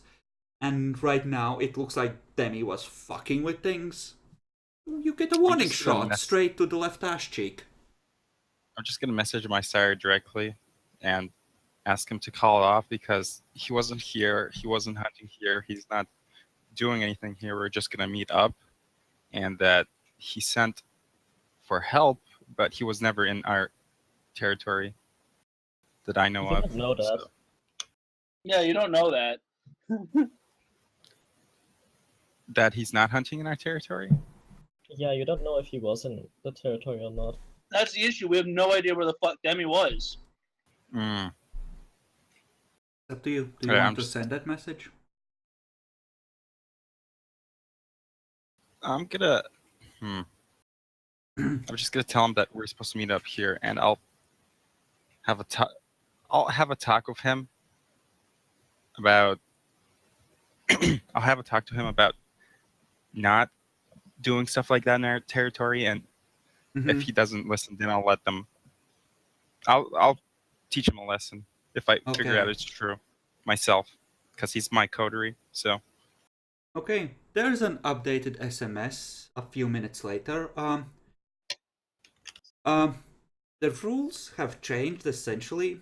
and right now it looks like Demi was fucking with things, you get a warning just gonna shot straight to the left ass cheek. I'm just gonna message my sire directly and ask him to call it off because he wasn't here. He wasn't hunting here. He's not doing anything here. We're just gonna meet up, and that he sent for help, but he was never in our territory. that I know You of. don't know that. so- Yeah, you don't know that. that he's not hunting in our territory? Yeah, you don't know if he was in the territory or not. That's the issue. We have no idea where the fuck Demi was. Mm. Up to you. Do you Yeah, want I'm to just- send that message? I'm gonna. I'm just gonna tell him that we're supposed to meet up here, and I'll have a talk. I'll have a talk with him about. I'll have a talk to him about not doing stuff like that in our territory, and Mhm. if he doesn't listen, then I'll let them. I'll teach him a lesson if I figure Okay. out it's true myself, because he's my coterie. So Okay, there's an updated SMS a few minutes later. The rules have changed essentially.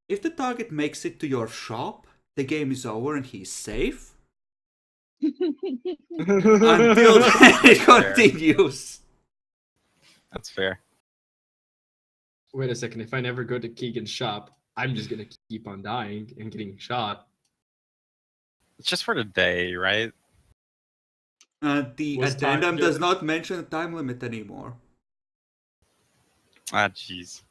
If the target makes it to your shop, the game is over and he's safe. Until then, it continues. that's fair. Wait a second. If I never go to Keegan's shop, I'm just gonna keep on dying and getting shot. It's just for the day, right? The Was time addendum does limit- not mention a time limit anymore. Ah, jeez.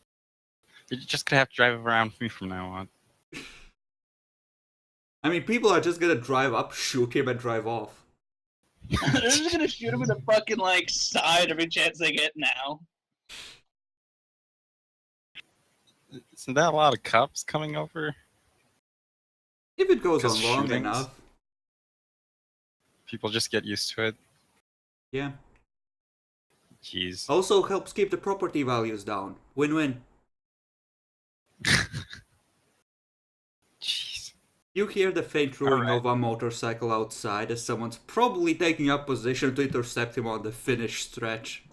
You're just gonna have to drive around with me from now on. I mean, people are just gonna drive up, shoot him, and drive off. They're just gonna shoot him in the fucking like side every chance they get now. Isn't that a lot of cops coming over? If it goes on Because long shootings- enough, People just get used to it. yeah. Jeez. Also helps keep the property values down. Win-win. Jeez. You hear the faint roaring Alright. of a motorcycle outside as someone's probably taking up position to intercept him on the finish stretch.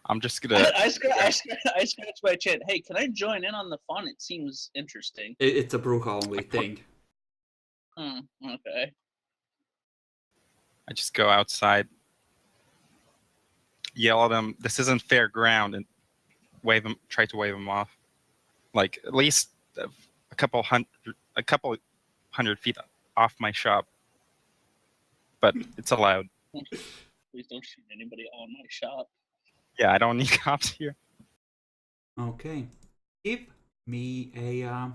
I'm just gonna. I scratch my chin. Hey, can I join in on the fun? It seems interesting. It's a Bruja-only thing. Okay. I just go outside, yell at him, "This isn't fair ground," and try to wave him off, like at least a couple hundred feet off my shop. But it's allowed. Please don't shoot anybody on my shop. Yeah, I don't need cops here. Okay. Give me a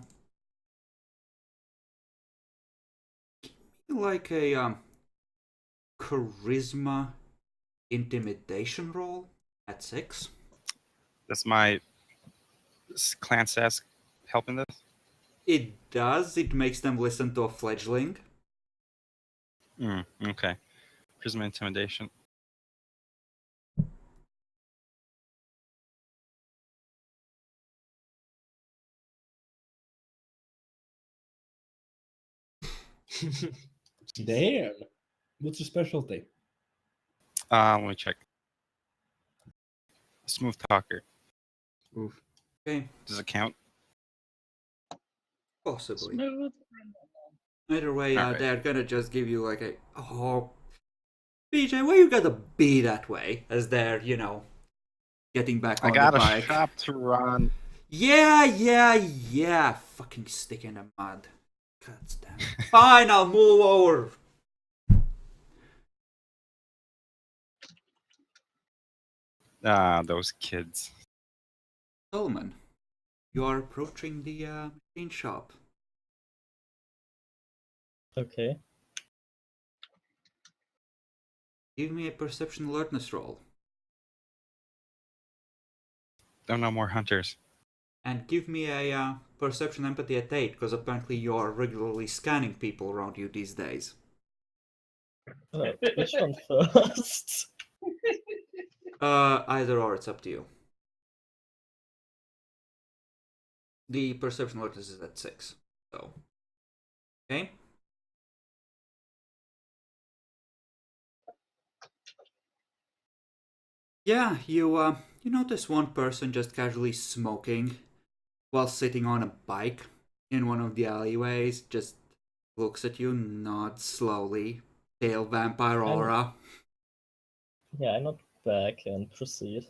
like a charisma intimidation roll at 6. Does my clan sass help in this? It does. It makes them listen to a fledgling. Okay. Charisma intimidation. Damn. What's your specialty? Let me check. Smooth talker. Oof. Okay. Does it count? Possibly. Smooth. Either way, Alright. they're gonna just give you like a BJ, why you gotta be that way? As they're, getting back on I got the a bike. shop to run. Yeah. Fucking stick in the mud. God damn. Fine, I'll move over. Ah, those kids. Solomon, you are approaching the machine shop. Okay. Give me a perception alertness roll. Don't know more hunters. And give me a perception empathy at 8, because apparently you're regularly scanning people around you these days. Which one first? Either or, it's up to you. The perception alertness is at 6. So, okay. Yeah, you notice one person just casually smoking while sitting on a bike in one of the alleyways, just looks at you, nods slowly, pale vampire aura. Yeah, I nod back and proceed.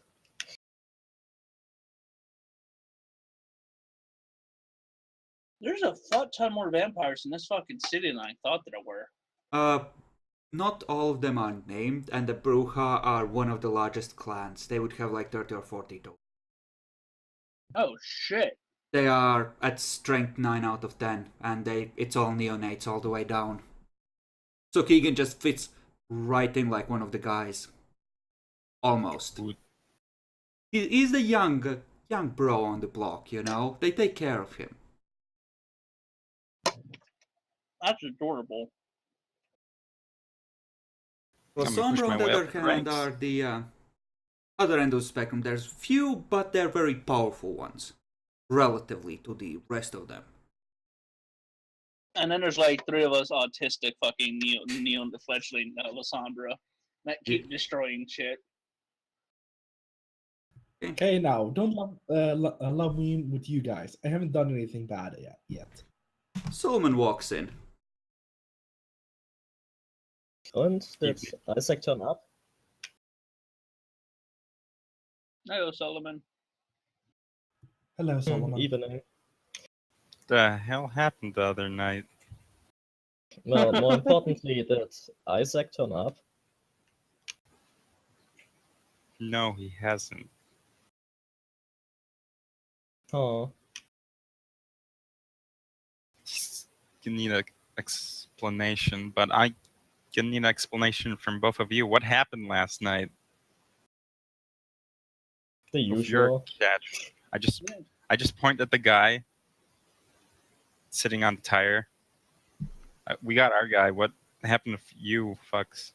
There's a fuck ton more vampires in this fucking city than I thought there were. Not all of them are named, and the Bruja are one of the largest clans. They would have like 30 or 40 total. Oh shit. They are at strength 9 out of 10, and it's all neonates all the way down. So Keegan just fits right in like one of the guys. Almost. Good. He's the young bro on the block, you know? They take care of him. That's adorable. Well, I'm gonna push Sombra, my on the way up other the hand, ranks. are the other end of the spectrum. There's few, but they're very powerful ones, relatively to the rest of them. And then there's like 3 of us autistic fucking neon the fledgling Lysandra that keep destroying shit. Okay, now don't love me with you guys. I haven't done anything bad yet. Solomon walks in. And did Isaac turn up? Hello, Solomon. Hello, Solomon. Evening. The hell happened the other night? Well, more importantly, did Isaac turn up? No, he hasn't. Oh, You need an explanation, but I need an explanation from both of you. What happened last night? the With your usual. catch. I just point at the guy sitting on the tire. We got our guy. What happened to you fucks?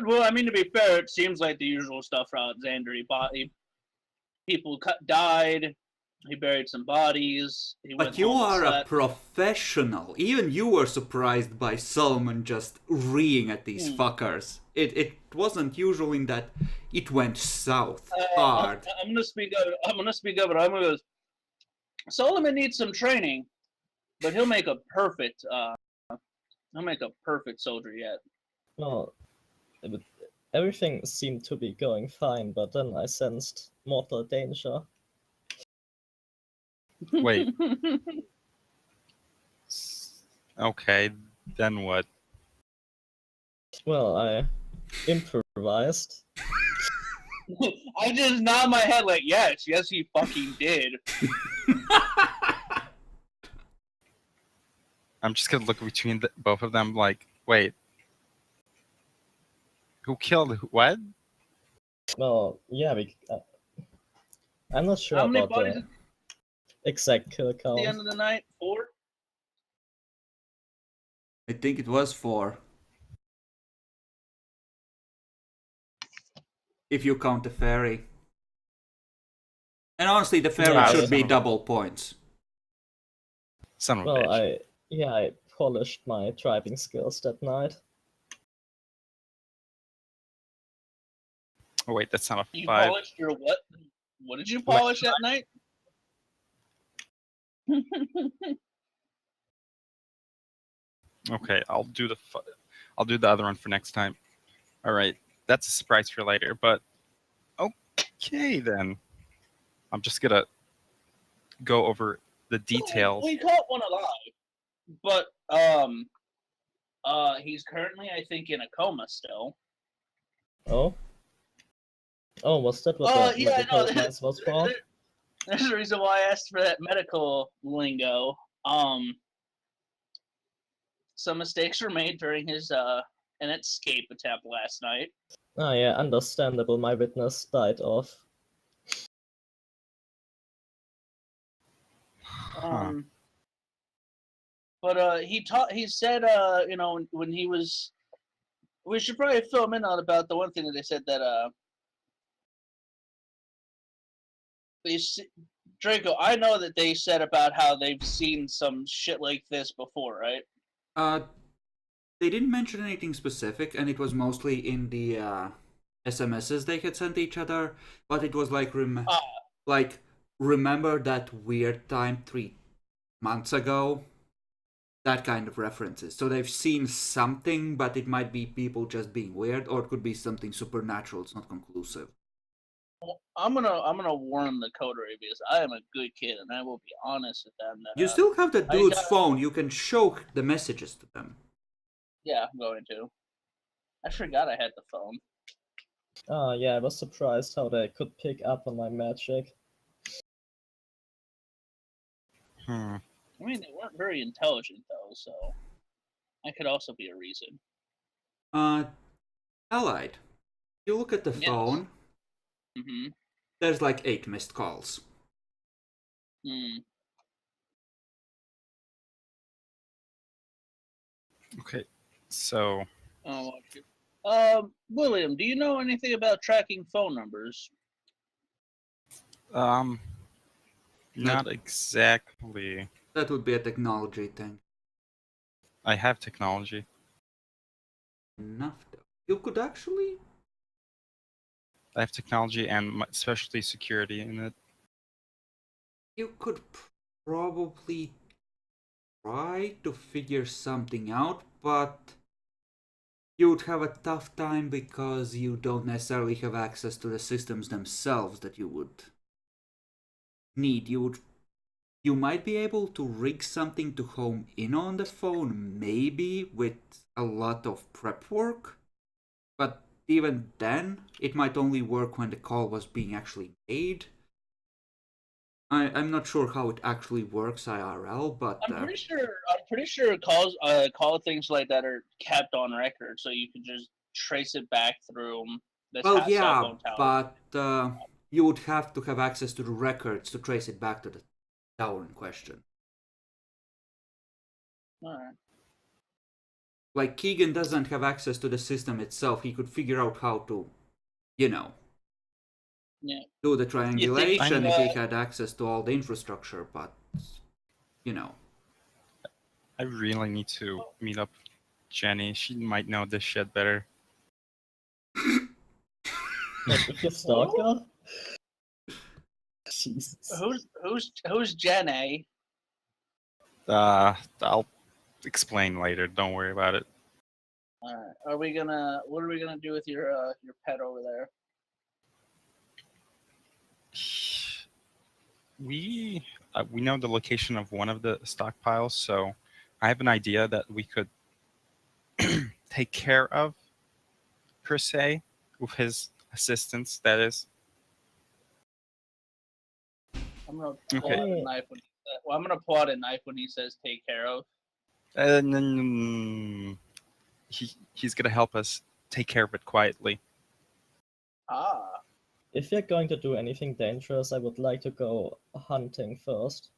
Well, I mean, to be fair, it seems like the usual stuff for Alexander. People died. He buried some bodies. He went But you home are a upset. professional. Even you were surprised by Solomon just reeing at these fuckers. It wasn't usual in that it went south hard. I'm gonna speak up. I'm gonna go. Solomon needs some training, but he'll make a perfect. He'll make a perfect soldier yet. Well, everything seemed to be going fine, but then I sensed mortal danger. Wait. Okay, then what? Well, I improvised. I just nod my head like, yes, he fucking did. I'm just gonna look between both of them like, wait. Who killed what? Well, yeah, I'm not sure How many about bodies the exact kill at the end count. of the night? 4? I think it was 4. If you count the ferry. And honestly, the ferry Yeah, should be yeah. double points. Son of a Well, bitch. I polished my driving skills that night. Oh wait, that's not a You 5. polished your what? What did you polish that night? Okay, I'll do the other one for next time. All right, that's a surprise for later. But okay then, I'm just gonna go over the details. We caught one alive, but he's currently, I think, in a coma still. Oh? Oh, was that what the Yeah, medical no, advice was for? There's the reason why I asked for that medical lingo. Some mistakes were made during his an escape attempt last night. Ah, yeah, understandable. My witness died off. But he said when he was, we should probably fill him in on about the one thing that they said that Draco, I know that they said about how they've seen some shit like this before, right? They didn't mention anything specific, and it was mostly in the SMSs they had sent each other. But it was like remember that weird time 3 months ago that kind of references. So they've seen something, but it might be people just being weird, or it could be something supernatural. It's not conclusive. I'm gonna warn the coterie because I am a good kid and I will be honest with them that You still have the dude's got- phone. You can show the messages to them. yeah, I'm going to. I forgot I had the phone. Yeah, I was surprised how they could pick up on my magic. Hmm. I mean, they weren't very intelligent though, so that could also be a reason. Allied. You look at the Yes. phone. Mm-hmm. There's like 8 missed calls. Hmm. Okay. So William, do you know anything about tracking phone numbers? not exactly. That would be a technology thing. I have technology. Enough. You could actually. I have technology and specialty security in it. You could probably try to figure something out, but you would have a tough time because you don't necessarily have access to the systems themselves that you would need. You might be able to rig something to home in on the phone, maybe with a lot of prep work, but even then, it might only work when the call was being actually made. I'm not sure how it actually works IRL, but I'm pretty sure call things like that are kept on record, so you can just trace it back through this well, cell yeah, phone tower. but you would have to have access to the records to trace it back to the tower in question. Alright. Like, Keegan doesn't have access to the system itself. He could figure out how to, you know, do the triangulation if he had access to all the infrastructure, but, you know. I really need to meet up with Jenny. She might know this shit better. Like, if you're stalker? Jesus. Who's Jenny? I'll explain later. Don't worry about it. Alright. What are we gonna do with your pet over there? We know the location of one of the stockpiles, so I have an idea that we could take care of, per se, with his assistance. That is. I'm gonna pull out a knife I'm gonna pull out a knife when he says take care of. And then he's gonna help us take care of it quietly. Ah. If you're going to do anything dangerous, I would like to go hunting first.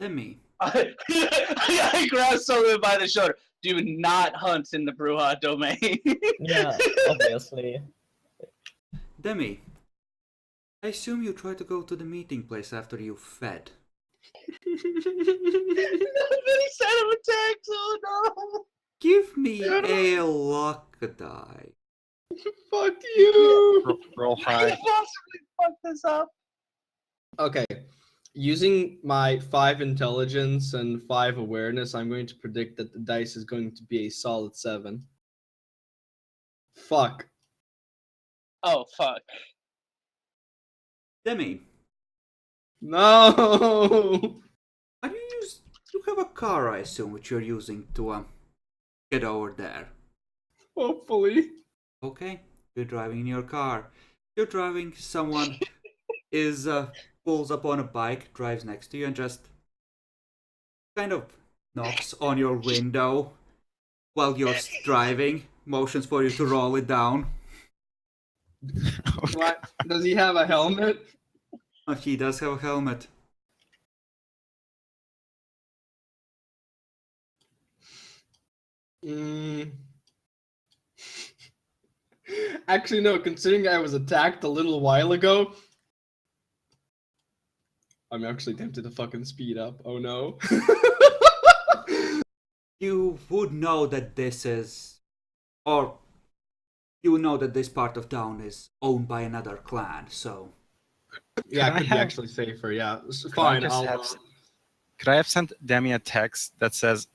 Let me. I grabbed Sullivan by the shoulder. Do not hunt in the Bruja domain. Yeah, obviously. Demi, I assume you try to go to the meeting place after you fed. Nobody sent him a text. Oh no! Give me a luck die. Fuck you! Roll I high. can possibly fuck this up. Okay. Using my 5 intelligence and 5 awareness, I'm going to predict that the dice is going to be a solid 7. Fuck. Oh fuck. Demi, No! you have a car, I assume, which you're using to get over there. Hopefully. Okay, you're driving in your car. You're driving, someone is pulls up on a bike, drives next to you, and just kind of knocks on your window while you're driving, motions for you to roll it down. What? Does he have a helmet? He does have a helmet. Actually, no, considering I was attacked a little while ago, I'm actually tempted to fucking speed up. Oh no. You would know that this is, or you know that this part of town is owned by another clan, so. Yeah, Can I it could be have- actually safer, yeah. Could I Fine, just I'll... have- Could I have sent Demi a text that says,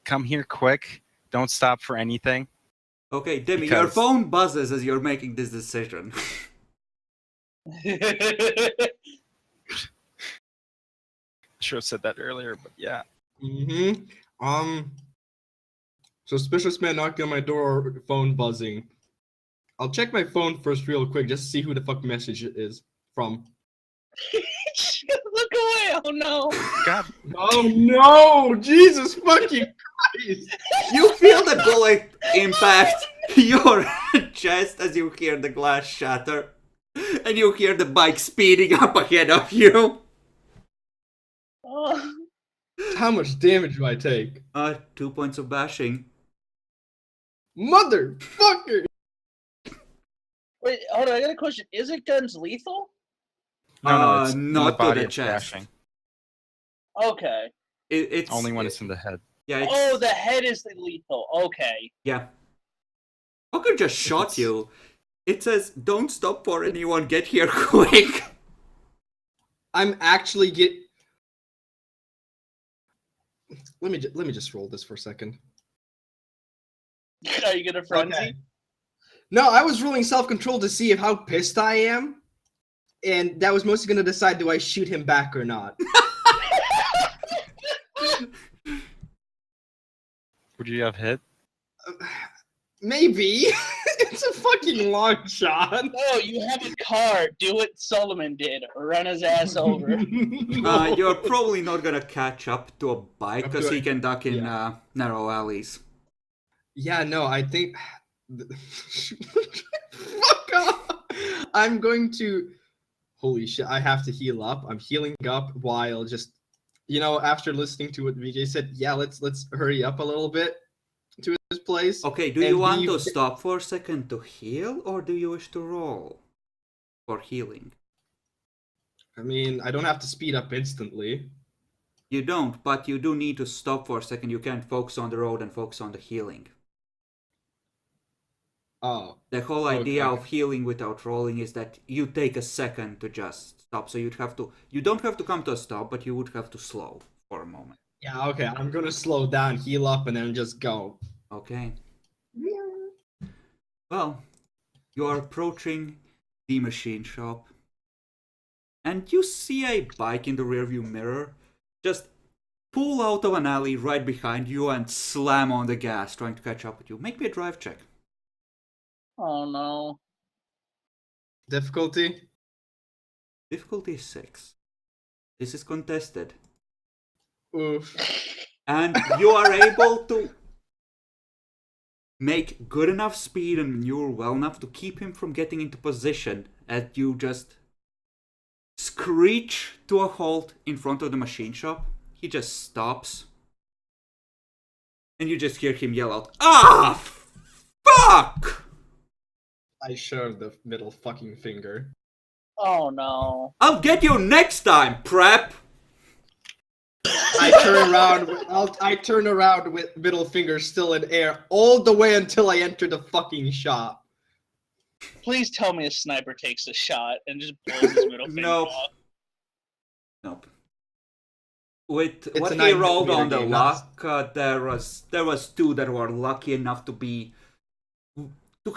come here quick. Don't stop for anything. Okay, Demi, your Because- phone buzzes as you're making this decision. Should have said that earlier, but yeah. Suspicious man knocking on my door, phone buzzing. I'll check my phone first real quick just to see who the fuck message it is from. Look away! Oh no! God, Oh no! Jesus fucking Christ! You feel the bullet impact your chest as you hear the glass shatter. And you hear the bike speeding up ahead of you. Oh. How much damage do I take? 2 points of bashing. Motherfucker! Wait, hold on. I got a question. Isn't guns lethal? no, it's in the not to body. the It's chest. bashing. Okay. It's Only when it's in the head. Yeah, it's, Oh, the head is the lethal. Okay. yeah. Fucker just shot it's- you. It says, don't stop for anyone, get here quick. I'm actually Let me just roll this for a second. Are you gonna frenzy? Okay. No, I was rolling self-control to see how pissed I am, and that was mostly going to decide do I shoot him back or not. Would you have hit? Maybe. It's a fucking long shot. No, you have a car. Do what Solomon did. Run his ass over. You're probably not gonna catch up to a bike Up because to he it, can duck in yeah. narrow alleys. Yeah, no, I think. Fuck off! I'm going to. Holy shit! I have to heal up. I'm healing up while just, after listening to what VJ said. Yeah, let's hurry up a little bit to his place. Okay, do And you want we- to stop for a second to heal, or do you wish to roll for healing? I mean, I don't have to speed up instantly. You don't, but you do need to stop for a second. You can't focus on the road and focus on the healing. Oh, The whole idea Okay. of healing without rolling is that you take a second to just stop. So you don't have to come to a stop, but you would have to slow for a moment. yeah, okay. I'm gonna slow down, heal up, and then just go. Okay. Well, you are approaching the machine shop, and you see a bike in the rearview mirror just pull out of an alley right behind you and slam on the gas, trying to catch up with you. Make me a drive check. Oh no. Difficulty? Difficulty is 6. This is contested. Oof. And you are able to make good enough speed and maneuver well enough to keep him from getting into position as you just screech to a halt in front of the machine shop. He just stops. And you just hear him yell out, "Ah! Fuck!" I showed the middle fucking finger. Oh no. I'll get you next time, prep! I turn around with middle finger still in air all the way until I enter the fucking shop. Please tell me a sniper takes a shot and just blows his middle finger Nope. off. Nope. With It's what a he 9 rolled on the millimeter game, not- luck, there was 2 that were lucky enough to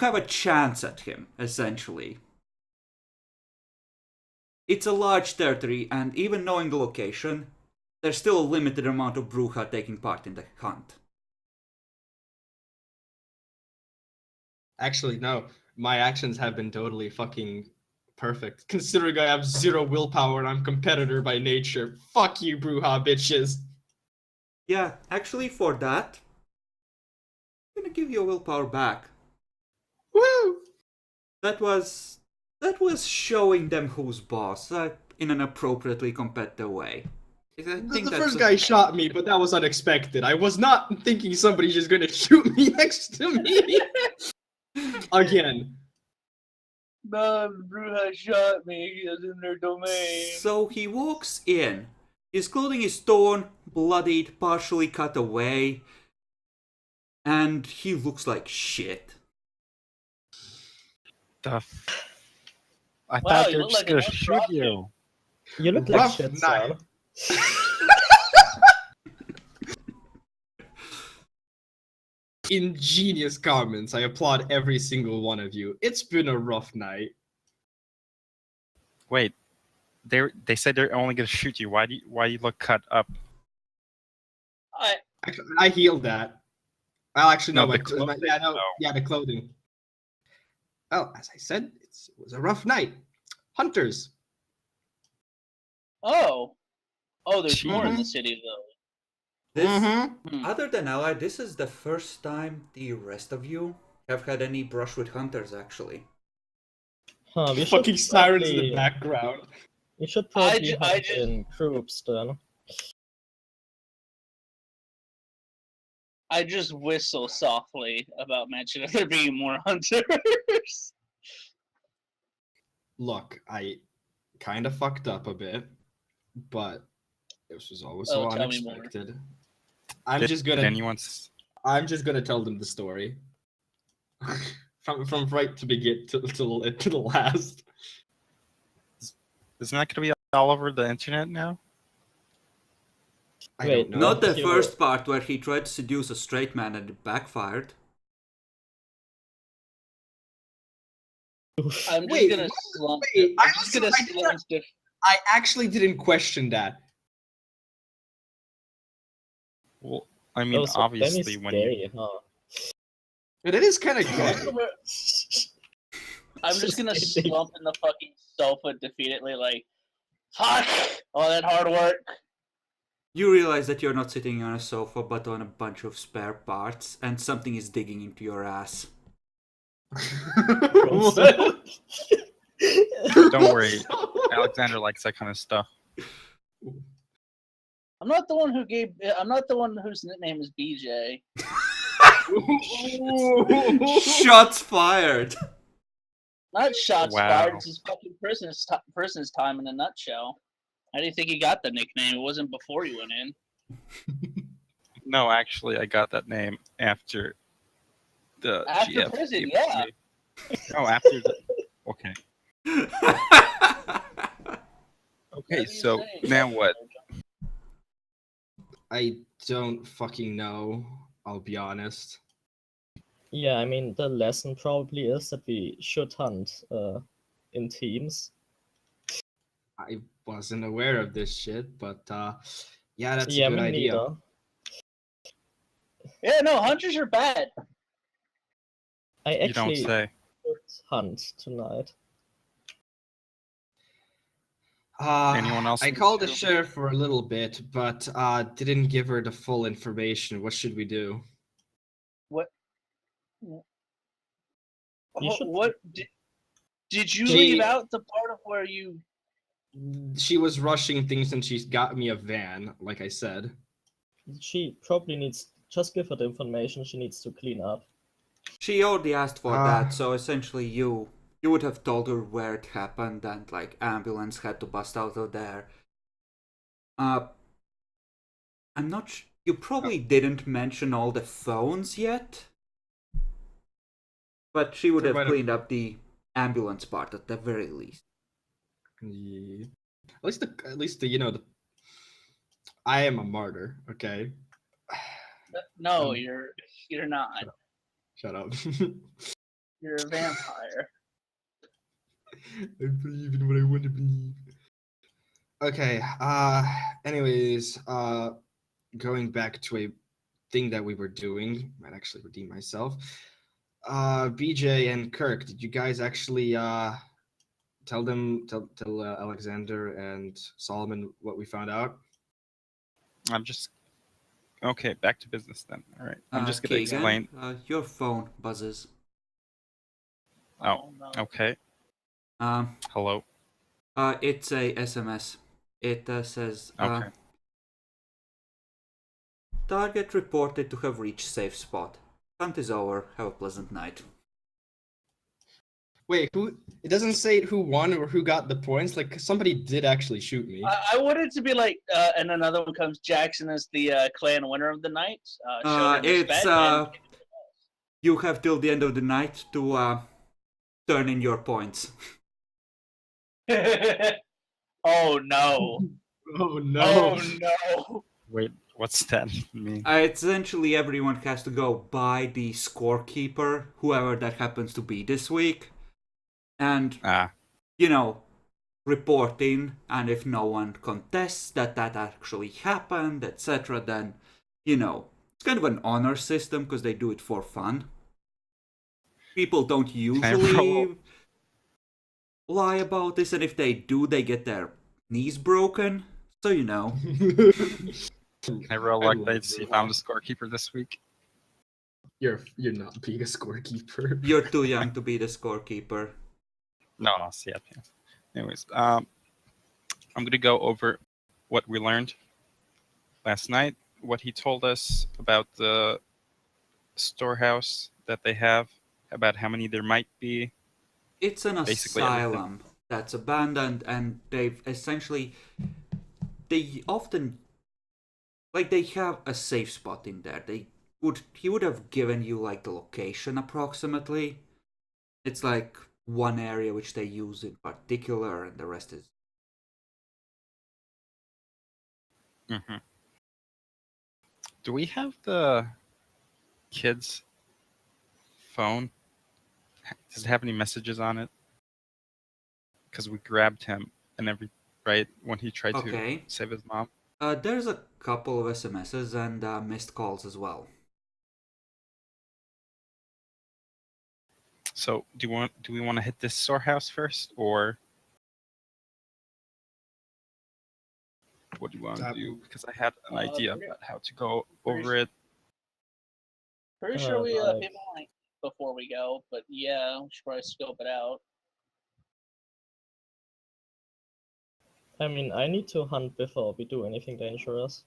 have a chance at him, essentially. It's a large territory, and even knowing the location, there's still a limited amount of Bruja taking part in the hunt. Actually, no. My actions have been totally fucking perfect. Considering I have 0 willpower and I'm competitor by nature. Fuck you, Bruja bitches. Yeah, actually for that, I'm gonna give you a willpower back. Woo! That was showing them who's boss, in an appropriately competitive way. I think The that's first guy shot me, but that was unexpected. I was not thinking somebody's just gonna shoot me next to me. Again. No, Bruja shot me. He was in their domain. So he walks in. His clothing is torn, bloodied, partially cut away, and he looks like shit. I Wow, thought you they were look just like gonna an shoot unprompted. you. You look like Rough shit, night. son. ingenious comments. I applaud every single one of you. It's been a rough night. Wait, they said they're only gonna shoot you. Why do you look cut up? I healed that. Well, actually, no. No, the my, clothing, yeah, no, though. yeah, the clothing. Well, as I said, it was a rough night. Hunters. Oh, there's more in the Mhm. city though. This, Mm-hmm. other than Ally, this is the first time the rest of you have had any brush with hunters, actually. Huh, we should Fucking sirens in the probably- background. We should probably ju- hunt I just- in groups then. I just whistle softly about mentioning there being more hunters. Look, I kind of fucked up a bit, but this was always Oh, so tell me more. unexpected. I'm Did just gonna tell them the story from right to begin to the last. Isn't that gonna be all over the internet now? I Wait, don't know. Not the You- first part where he tried to seduce a straight man and it backfired. I'm just Wait, gonna what? slump. Wait, I'm just gonna I did not- slump. I actually didn't question that. Well, I mean, Also, obviously, Benny's when gay, you huh? But it is kind of gay. I'm just gonna slump in the fucking sofa defeatedly, like, fuck all that hard work. You realize that you're not sitting on a sofa but on a bunch of spare parts, and something is digging into your ass. What? don't worry, Alexander likes that kind of stuff. I'm not the one who gave. I'm not the one whose nickname is BJ. Shots fired! Not shots Wow. fired. It's his fucking person's time in a nutshell. How do you think he got the nickname? It wasn't before you went in. No, actually, I got that name after the After GF prison, gave it yeah. to me. Oh, after the. Okay. Okay, do you so say? now what? I don't fucking know. I'll be honest. Yeah, I mean, the lesson probably is that we should hunt in teams. I wasn't aware of this shit, but yeah, that's Yeah, a good me idea. neither. Yeah, no, hunters are bad. I You don't actually say. should hunt tonight. Anyone else I need called the to? sheriff for a little bit, but didn't give her the full information. What should we do? You should- What did you She- leave out the part of where you? She was rushing things and she's got me a van, like I said. She probably needs. Just give her the information she needs to clean up. She already asked for Ah. that, so essentially you would have told her where it happened and like ambulance had to bust out of there. I'm not you probably didn't mention all the phones yet. But she would There have might have- cleaned up the ambulance part at the very least. Yeah. At least the I am a martyr, okay? No, Um, you're not. Shut up. You're a vampire. I believe in what I want to believe. Okay, anyways, going back to a thing that we were doing, might actually redeem myself. BJ and Kirk, did you guys actually tell Alexander and Solomon what we found out? I'm just. Okay, back to business then. All right. I'm just gonna Keegan, explain. your phone buzzes. Oh, no. okay. Um, Hello. it's a SMS. It says, Okay. target reported to have reached safe spot. Hunt is over. Have a pleasant night. Wait, who? It doesn't say who won or who got the points. Like somebody did actually shoot me. I want it to be like, and another one comes. Jackson is the clan winner of the night. Show him It's respect and- you have till the end of the night to turn in your points. oh no! Oh no! Oh no! Wait. What's that mean? Essentially, everyone has to go by the scorekeeper, whoever that happens to be this week, and, Ah, you know, report in. And if no one contests that actually happened, etc., then, it's kind of an honor system because they do it for fun. People don't can I roll? usually lie about this, and if they do, they get their knees broken. So, Can I roll I luck love dice to see if I'm the scorekeeper this week? You're not being a scorekeeper. you're too young to be the scorekeeper. No, I'll see it. Anyways, I'm gonna go over what we learned last night, what he told us about the storehouse that they have, about how many there might be. It's an Basically everything. asylum that's abandoned, and they've essentially, they often, like, they have a safe spot in there. He would have given you like the location approximately. It's like one area which they use in particular, and the rest is. hmm Do we have the kid's phone? Does it have any messages on it? Because we grabbed him and right when he tried Okay. to save his mom. There's a couple of SMSs and missed calls as well. So do we want to hit this storehouse first, or what do you want to do? Because I had an idea about how to go over it. Pretty sure we Like- people might before we go, but yeah, we should probably scope it out. I mean, I need to hunt before we do anything dangerous.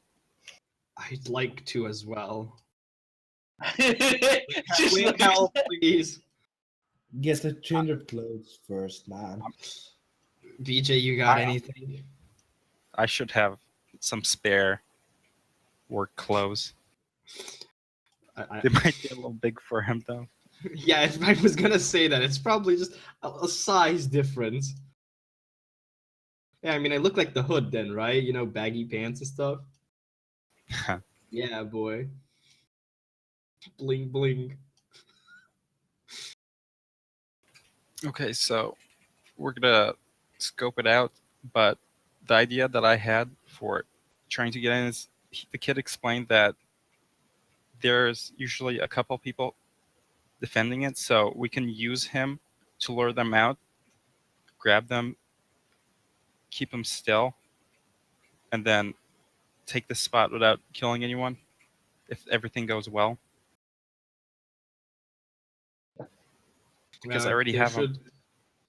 I'd like to as well. Just Please like- help, please. Get a change of clothes first, man. BJ, you got I- anything? I should have some spare work clothes. They might be a little big for him though. Yeah, I was gonna say that. It's probably just a size difference. Yeah, I mean, I look like the hood then, right? You know, baggy pants and stuff. Yeah, boy. Bling, bling. Okay, so we're gonna scope it out, but the idea that I had for trying to get in is the kid explained that there's usually a couple people defending it, so we can use him to lure them out, grab them, keep them still, and then take the spot without killing anyone if everything goes well. Because I already There have them. should,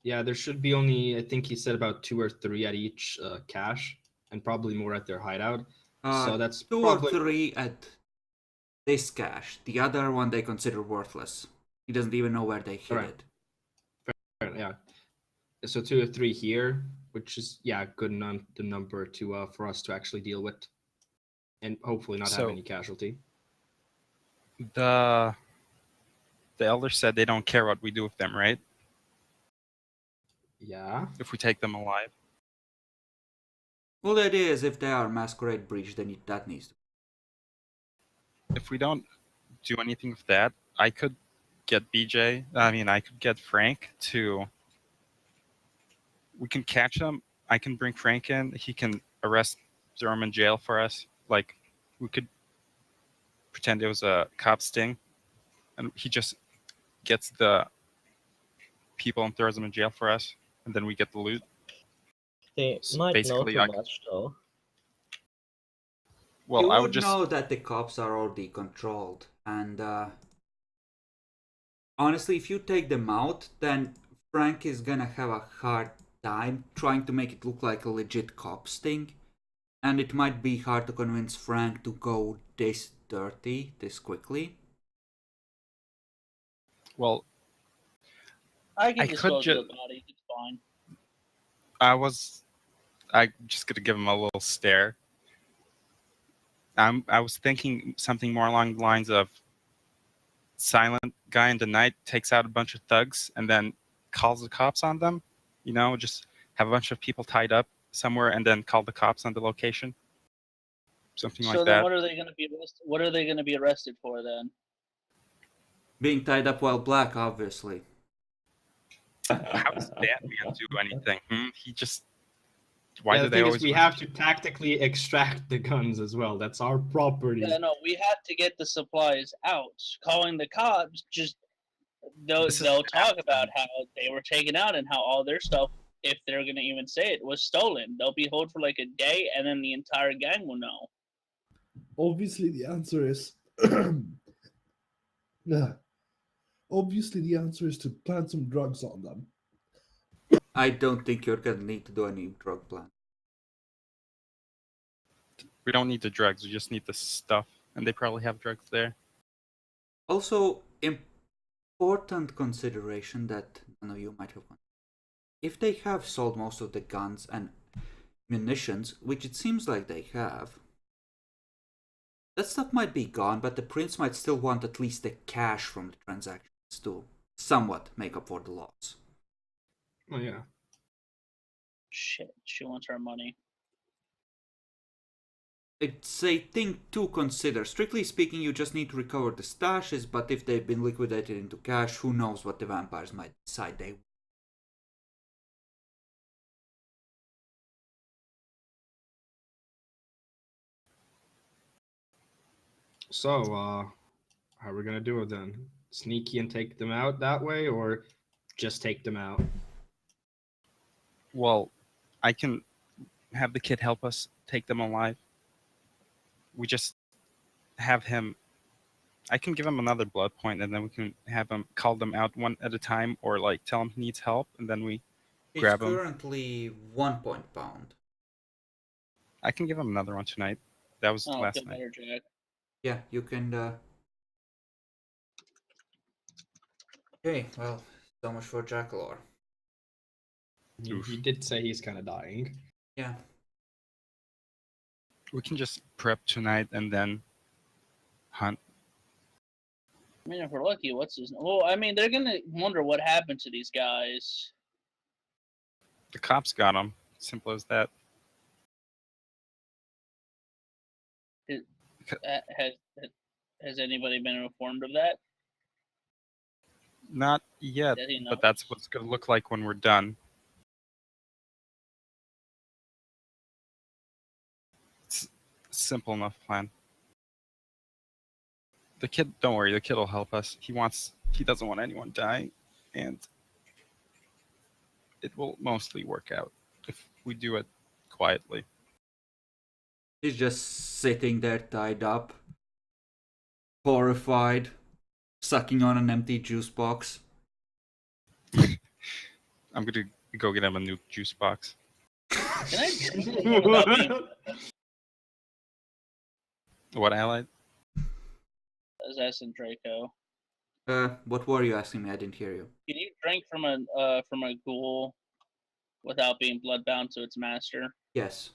yeah, there should be only, I think he said about 2 or 3 at each cache, and probably more at their hideout. So that's 2 probably or 3 at this cache. The other one they consider worthless. He doesn't even know where they hid Alright. it. yeah. So 2 or 3 here, which is good enough the number to for us to actually deal with, and hopefully not have So- any casualty. The elder said they don't care what we do with them, right? Yeah. If we take them alive. Well, the idea is if they are Masquerade breach, then that needs to. If we don't do anything with that, I could get I could get Frank to. We can catch them. I can bring Frank in. He can throw him in jail for us. Like, we could pretend it was a cop sting, and he just gets the people and throws them in jail for us, and then we get the loot. They So might know basically, too I- much, though. Well, You I would would just. know that the cops are already controlled, and honestly, if you take them out, then Frank is gonna have a hard time trying to make it look like a legit cop sting, and it might be hard to convince Frank to go this dirty this quickly. Well, I can I could dispose of ju- the body. It's fine. I just gonna give him a little stare. I was thinking something more along the lines of silent guy in the night takes out a bunch of thugs and then calls the cops on them. You know, just have a bunch of people tied up somewhere and then call the cops on the location. something So like then, that. what are they going to be arrested? What are they going to be arrested for then? Being tied up while black, obviously. How does Batman do anything? He just. Why Yeah, do the they thing is, always? we have to tactically extract the guns as well. That's our property. Yeah, no, we have to get the supplies out. Calling the cops, just they'll This is they'll what talk about happened. how they were taken out and how all their stuff, if they're gonna even say it, was stolen. They'll be held for like a day, and then the entire gang will know. Obviously, the answer is. Yeah. Obviously, the answer is to plant some drugs on them. I don't think you're gonna need to do any drug plan. We don't need the drugs. We just need the stuff, and they probably have drugs there. Also, important consideration that none of you might have won. If they have sold most of the guns and munitions, which it seems like they have, that stuff might be gone, but the prince might still want at least the cash from the transactions to somewhat make up for the loss. Oh yeah. Shit, she wants our money. It's a thing to consider. Strictly speaking, you just need to recover the stashes, but if they've been liquidated into cash, who knows what the vampires might decide they want. So, how are we gonna do it then? Sneaky and take them out that way, or just take them out? Well, I can have the kid help us take them alive. We just have him. I can give him another blood point, and then we can have him call them out one at a time, or like tell him he needs help, and then we It's grab him. currently 1 point bound. I can give him another one tonight. That was Oh, last get night. better, Jack. Yeah, you can. Okay, well, so much for Jackalor. Oof. He did say he's kind of dying. Yeah. We can just prep tonight and then hunt. I mean, if we're lucky, what's his? Well, I mean, they're gonna wonder what happened to these guys. The cops got him. Simple as that. Has anybody been informed of that? Not yet, Does he know? but that's what it's going to look like when we're done. It's a simple enough plan. The kid, don't worry, the kid will help us. He doesn't want anyone dying, and it will mostly work out if we do it quietly. He's just sitting there tied up, horrified, sucking on an empty juice box. I'm going to go get him a new juice box. Can I drink one without being What, Allied? possessed, Draco? What were you asking me? I didn't hear you. Can you drink from a ghoul without being bloodbound to its master? Yes.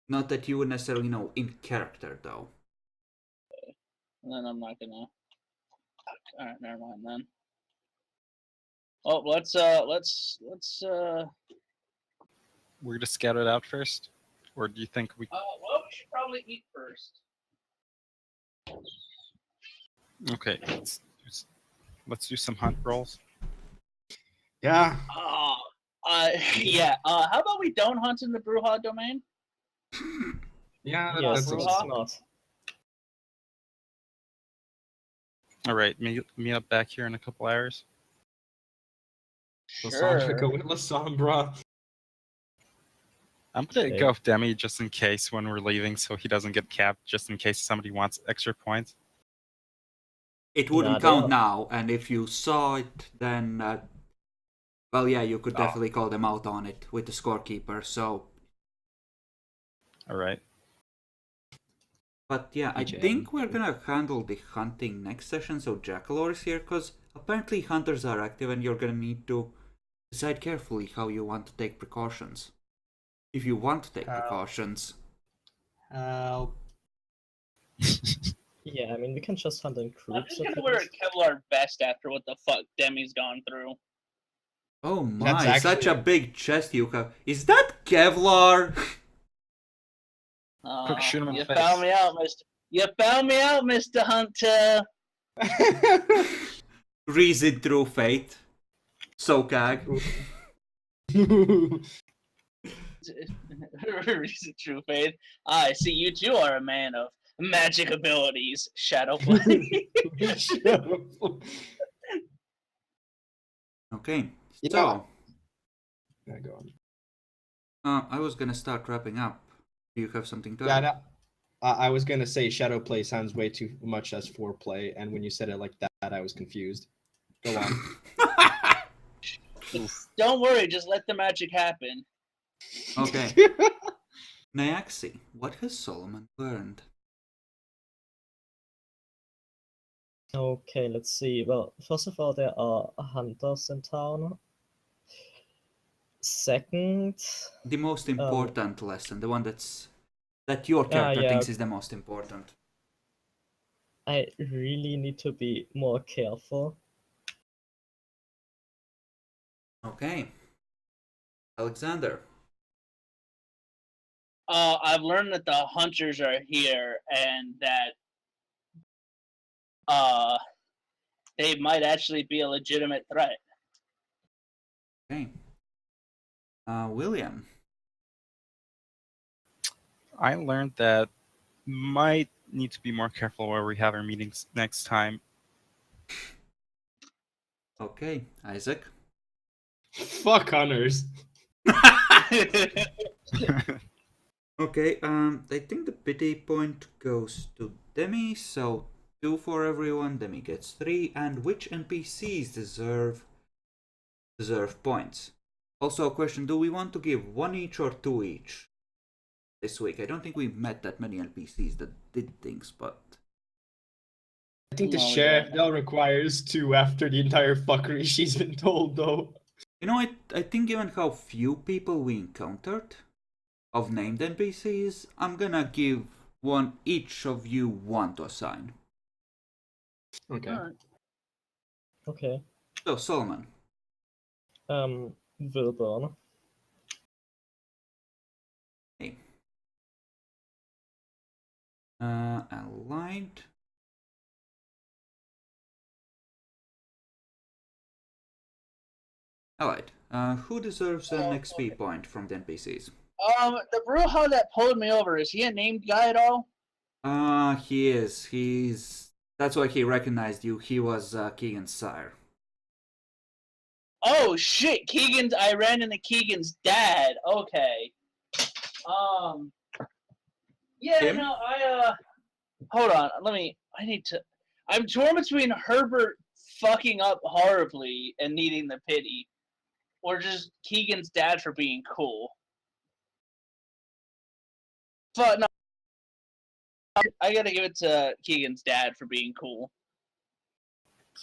Not that you would necessarily know in character, though. And then I'm not gonna. Alright, never mind then. Oh, let's. We're going to scout it out first? Or do you think we... Well, we should probably eat first. Okay, let's do some hunt rolls. Yeah. Yeah. How about we don't hunt in the Bruja domain? Yeah, Yes, that's Bruja? it's not. All right, meet up back here in a couple hours. Lasombra, go with Lasombra. I'm gonna Okay. go with Demi just in case when we're leaving, so he doesn't get capped. Just in case somebody wants extra points. It wouldn't Nah, count they now, and if you saw it, then, well, yeah, you could Oh. definitely call them out on it with the scorekeeper, so... All right. But yeah, I PJ. think we're gonna handle the hunting next session, so Jackalor is here, because apparently hunters are active and you're gonna need to decide carefully how you want to take precautions. If you want to take precautions. Help. Yeah, I mean, we can just hunt in I'm groups. just at gonna wear a least. Kevlar vest after what the fuck Demi's gone through. Oh my, That's such a actually- big chest you have. Is that Kevlar? shoot him in You the found face. me out, Mister. You found me out, Mr. Hunter. Reason through fate. So cag. Reason true faith. I see you too are a man of magic abilities, Shadowplay. Okay, Yeah. so Yeah, go on. I was gonna start wrapping up. Do you have something to Yeah, add? no, I was gonna say shadow play sounds way too much as foreplay, and when you said it like that, I was confused. Go on. Don't worry, just let the magic happen. Okay. Nyaxi, what has Solomon learned? Okay, let's see. Well, first of all, there are hunters in town. Second, The most important lesson, the one that your character yeah, thinks is the most important. I really need to be more careful. Okay. Alexander. I've learned that the hunters are here and that they might actually be a legitimate threat. Okay. William. I learned that might need to be more careful where we have our meetings next time. Okay. Isaac. Fuck hunters. Okay, I think the pity point goes to Demi, so 2 for everyone, Demi gets 3, and which NPCs deserve points? Also a question, do we want to give 1 each or 2 each this week? I don't think we met that many NPCs that did things, but... I think the No, sheriff yeah. now requires 2 after the entire fuckery she's been told, though. You know, I think given how few people we encountered of named NPCs, I'm gonna give 1 each of you 1 to assign. Okay. Alright. Okay. So, Solomon. Wilburn. Hey. Aligned. Alright. Who deserves an XP point from the NPCs? The Bruja that pulled me over, is he a named guy at all? He is. That's why he recognized you. He was Keegan's sire. Oh shit, Keegan's I ran into Keegan's dad. Okay. Yeah, Him? no, hold on, I'm torn between Herbert fucking up horribly and needing the pity, or just Keegan's dad for being cool. But no, I gotta give it to Keegan's dad for being cool.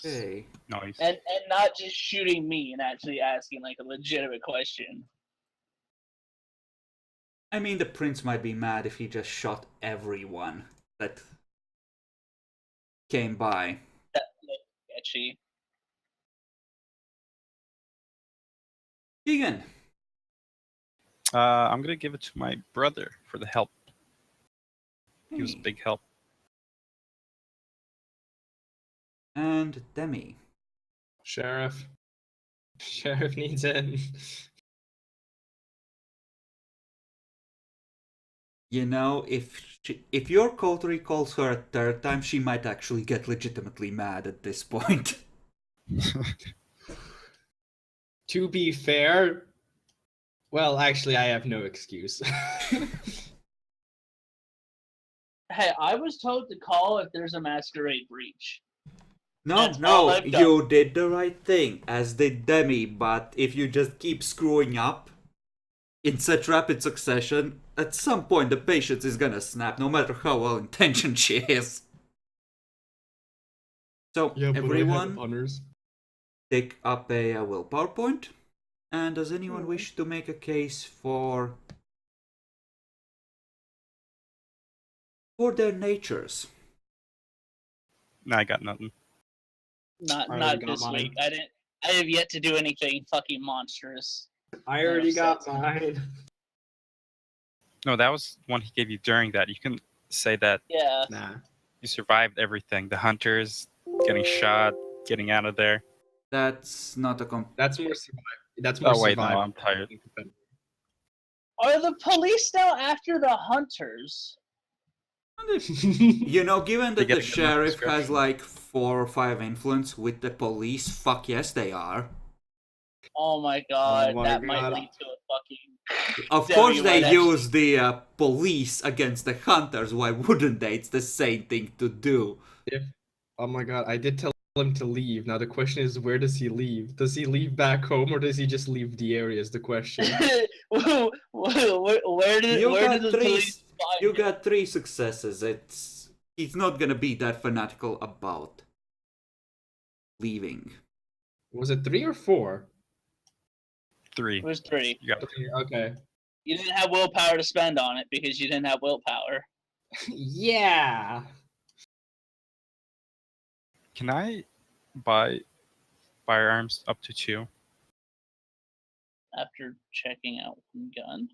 Okay. Nice. And not just shooting me and actually asking like a legitimate question. I mean, the prince might be mad if he just shot everyone that came by. That looked sketchy. Keegan. I'm gonna give it to my brother for the help. He was a Hey. big help. And Demi. Sheriff. Sheriff needs in. You know, if your coterie calls her a 3rd time, she might actually get legitimately mad at this point. To be fair, well, actually, I have no excuse. Hey, I was told to call if there's a masquerade breach. No, That's all no, I've done. you did the right thing, as did Demi, but if you just keep screwing up in such rapid succession, at some point the patience is gonna snap, no matter how well intentioned she is. So, Yeah, but I have everyone, honors. take up a willpower point. And does anyone wish to make a case for their natures? No, I got nothing. Not I already not got this mine. week. I have yet to do anything fucking monstrous. I already got mine. No, that was one he gave you during that. You can say that Yeah. Nah. you survived everything. The hunters, getting shot, getting out of there. That's not a That's more survival. That's more Oh wait, no, survival. I'm tired. Are the police now after the hunters? You know, given They that the get a good enough sheriff has description. like 4 or 5 influence with the police, fuck yes they are. Oh my god, my that might God. lead to a fucking. Of Damn, course you they might actually- use the police against the hunters, why wouldn't they? It's the same thing to do. Oh my god, I did tell him to leave. Now the question is, where does he leave? Does he leave back home or does he just leave the area? Is the question. where did You where did got the three. police find You him? got 3 successes. He's not gonna be that fanatical about leaving. Was it 3 or 4? 3. It was 3. You got 3. Okay. You didn't have willpower to spend on it because you didn't have willpower. Yeah. Can I buy firearms up to 2? After checking out one gun.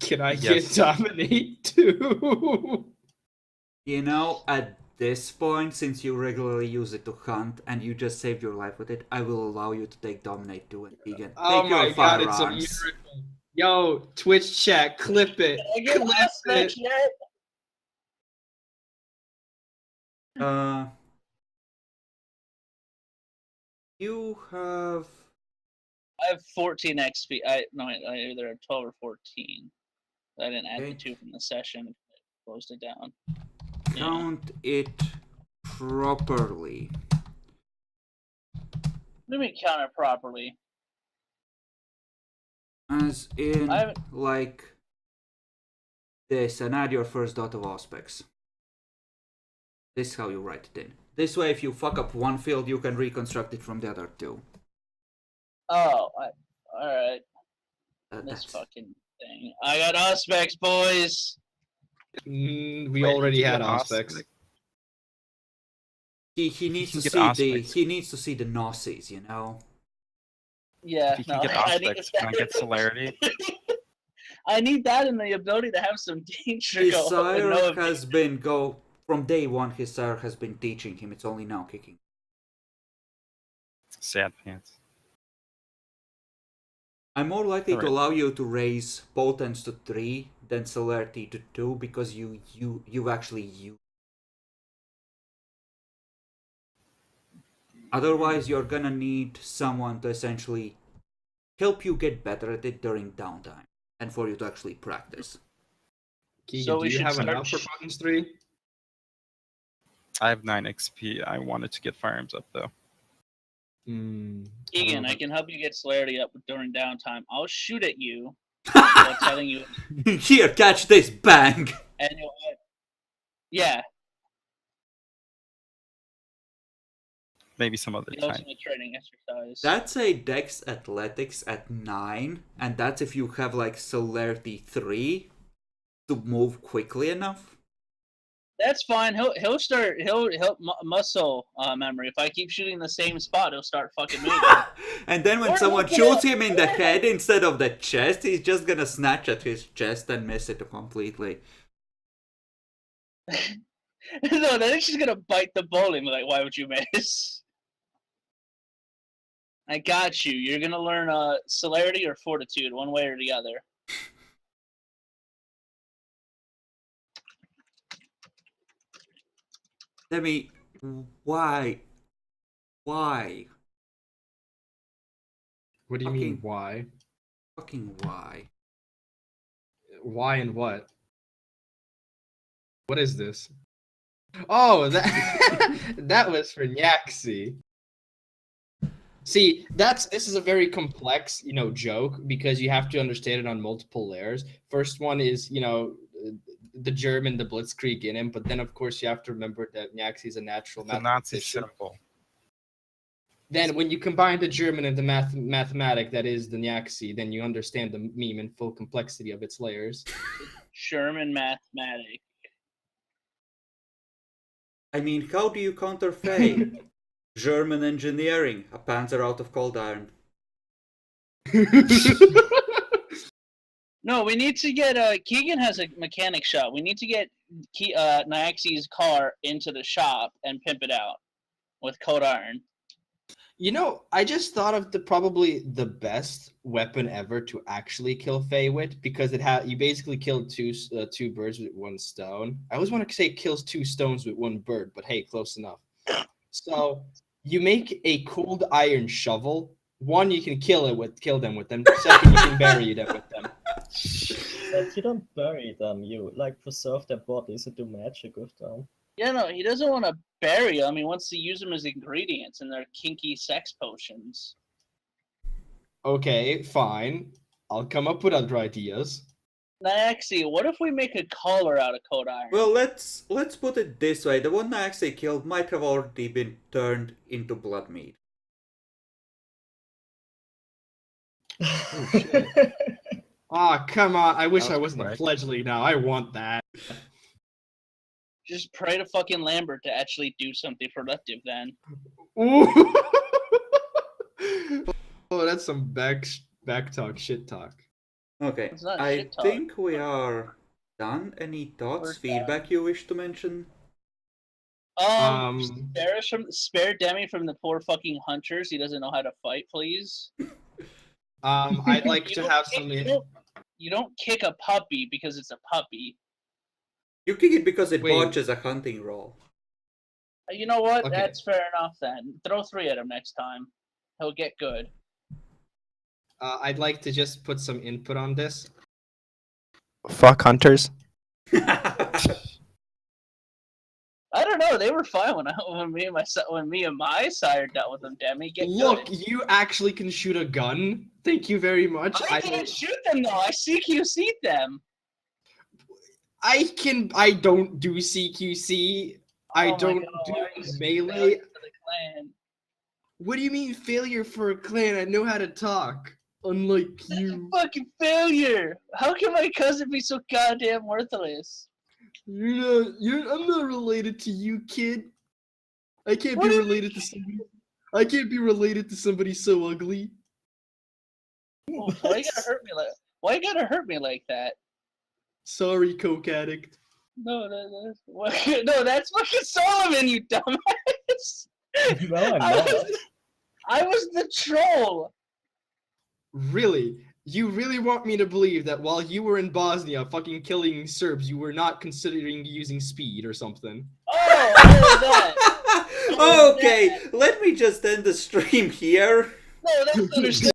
Can I Yes. get dominate too? You know, at this point, since you regularly use it to hunt and you just saved your life with it, I will allow you to take Dominate too and Vegan. Oh Take your my god, it's a firearms. miracle. Yo, Twitch chat, clip it. Can I get Clip aspects it. yet? You have... I have 14 XP. I either have 12 or 14. I didn't add the Okay. 2 from the session. Closed it down. Yeah. Count it properly. Let me count it properly. As in, I haven't- like this, and add your first dot of aspects. This is how you write it in. This way, if you fuck up one field, you can reconstruct it from the other 2. Oh, alright. This That's... fucking thing. I got aspects, boys. We Wait, already you had get aspects. aspect? He needs to can get see the aspects. he needs to see the Nazis, you know. Yeah, If you can no, get I need aspects, can I get celerity? I need that and the ability to have some danger His go. sire No, has been from day one. His sire has been teaching him. It's only now kicking. Sad pants. I'm more likely to Alright. allow you to raise potence to 3 than celerity to 2 because you've actually used. Otherwise, you're gonna need someone to essentially help you get better at it during downtime and for you to actually practice. Keegan, So do we you should have start enough for buttons 3? I have 9 XP. I wanted to get firearms up though. Keegan, I can help you get celerity up during downtime. I'll shoot at you while telling you, Here, catch this, bang! and yeah, Maybe some other the time. ultimate training exercise. That's a Dex Athletics at 9, and that's if you have like celerity 3 to move quickly enough. That's fine. He'll start. He'll muscle memory. If I keep shooting the same spot, he'll start fucking moving. And then when Or someone look at shoots it. him in the head instead of the chest, he's just gonna snatch at his chest and miss it completely. No, then she's gonna bite the bullet and be like, "Why would you miss?" I got you. You're gonna learn celerity or fortitude, one way or the other. Let me. Why? Why? What do you mean, Fucking- why? Fucking why? Why and what? What is this? Oh, that that was for Nyaxi. See, this is a very complex, joke because you have to understand it on multiple layers. First one is, the German, the Blitzkrieg in him, but then of course you have to remember that Nyaxi is a natural The Nazi mathematician. symbol. Then when you combine the German and the mathematic that is the Nyaxi, then you understand the meme in full complexity of its layers. Sherman mathematics. I mean, how do you counter Faye? German engineering, a panzer out of cold iron. No, we need to get Keegan has a mechanic shop. We need to get Nyaxi's car into the shop and pimp it out with Code Iron. You know, I just thought of probably the best weapon ever to actually kill Faye with, because you basically killed two birds with one stone. I always want to say kills 2 stones with 1 bird, but hey, close enough. So you make a cold iron shovel. 1, you can kill them with them. 2nd, you can bury them with them. But you don't bury them, you like preserve their bodies and do magic with them. Yeah, no, he doesn't want to bury them. He wants to use them as ingredients in their kinky sex potions. Okay, fine. I'll come up with other ideas. Nyaxi, what if we make a collar out of Code Iron? Well, let's put it this way: the one I actually killed might have already been turned into blood meat. Oh shit! Ah, come on! I wish That I was wasn't a quick. fledgling now. I want that. Just pray to fucking Lambert to actually do something productive then. Ooh. Oh, that's some back talk, shit talk. Okay, It's not I shit talk. think we are done. Any thoughts, We're feedback you wish to mention? Spare Demi from the poor fucking hunters. He doesn't know how to fight, please. I'd like to have some. You don't kick a puppy because it's a puppy. You kick it because it Wait. botches a hunting roll. You know what? Okay. That's fair enough then. Throw 3 at him next time. He'll get good. I'd like to just put some input on this. Fuck hunters. I don't know. They were fine when me and my sire dealt with them. Demi, get Look, good. you actually can shoot a gun. Thank you very much. I can't shoot them though. I CQC'd them. I don't do CQC. I Oh my don't God, do why are you so melee. failure for the clan? What do you mean failure for a clan? I know how to talk. Unlike That's a you. fucking failure. How can my cousin be so goddamn worthless? I'm not related to you, kid. I can't What be do you related to somebody. I can't be related to somebody so ugly. Oh, why you gotta hurt me like? Why you gotta hurt me like that? Sorry, coke addict. No, no, that's fucking Solomon, you dumbass. No, I'm not. I was the troll. Really? You really want me to believe that while you were in Bosnia fucking killing Serbs, you were not considering using speed or something? Oh, that. Okay, let me just end the stream here. No, that's understandable.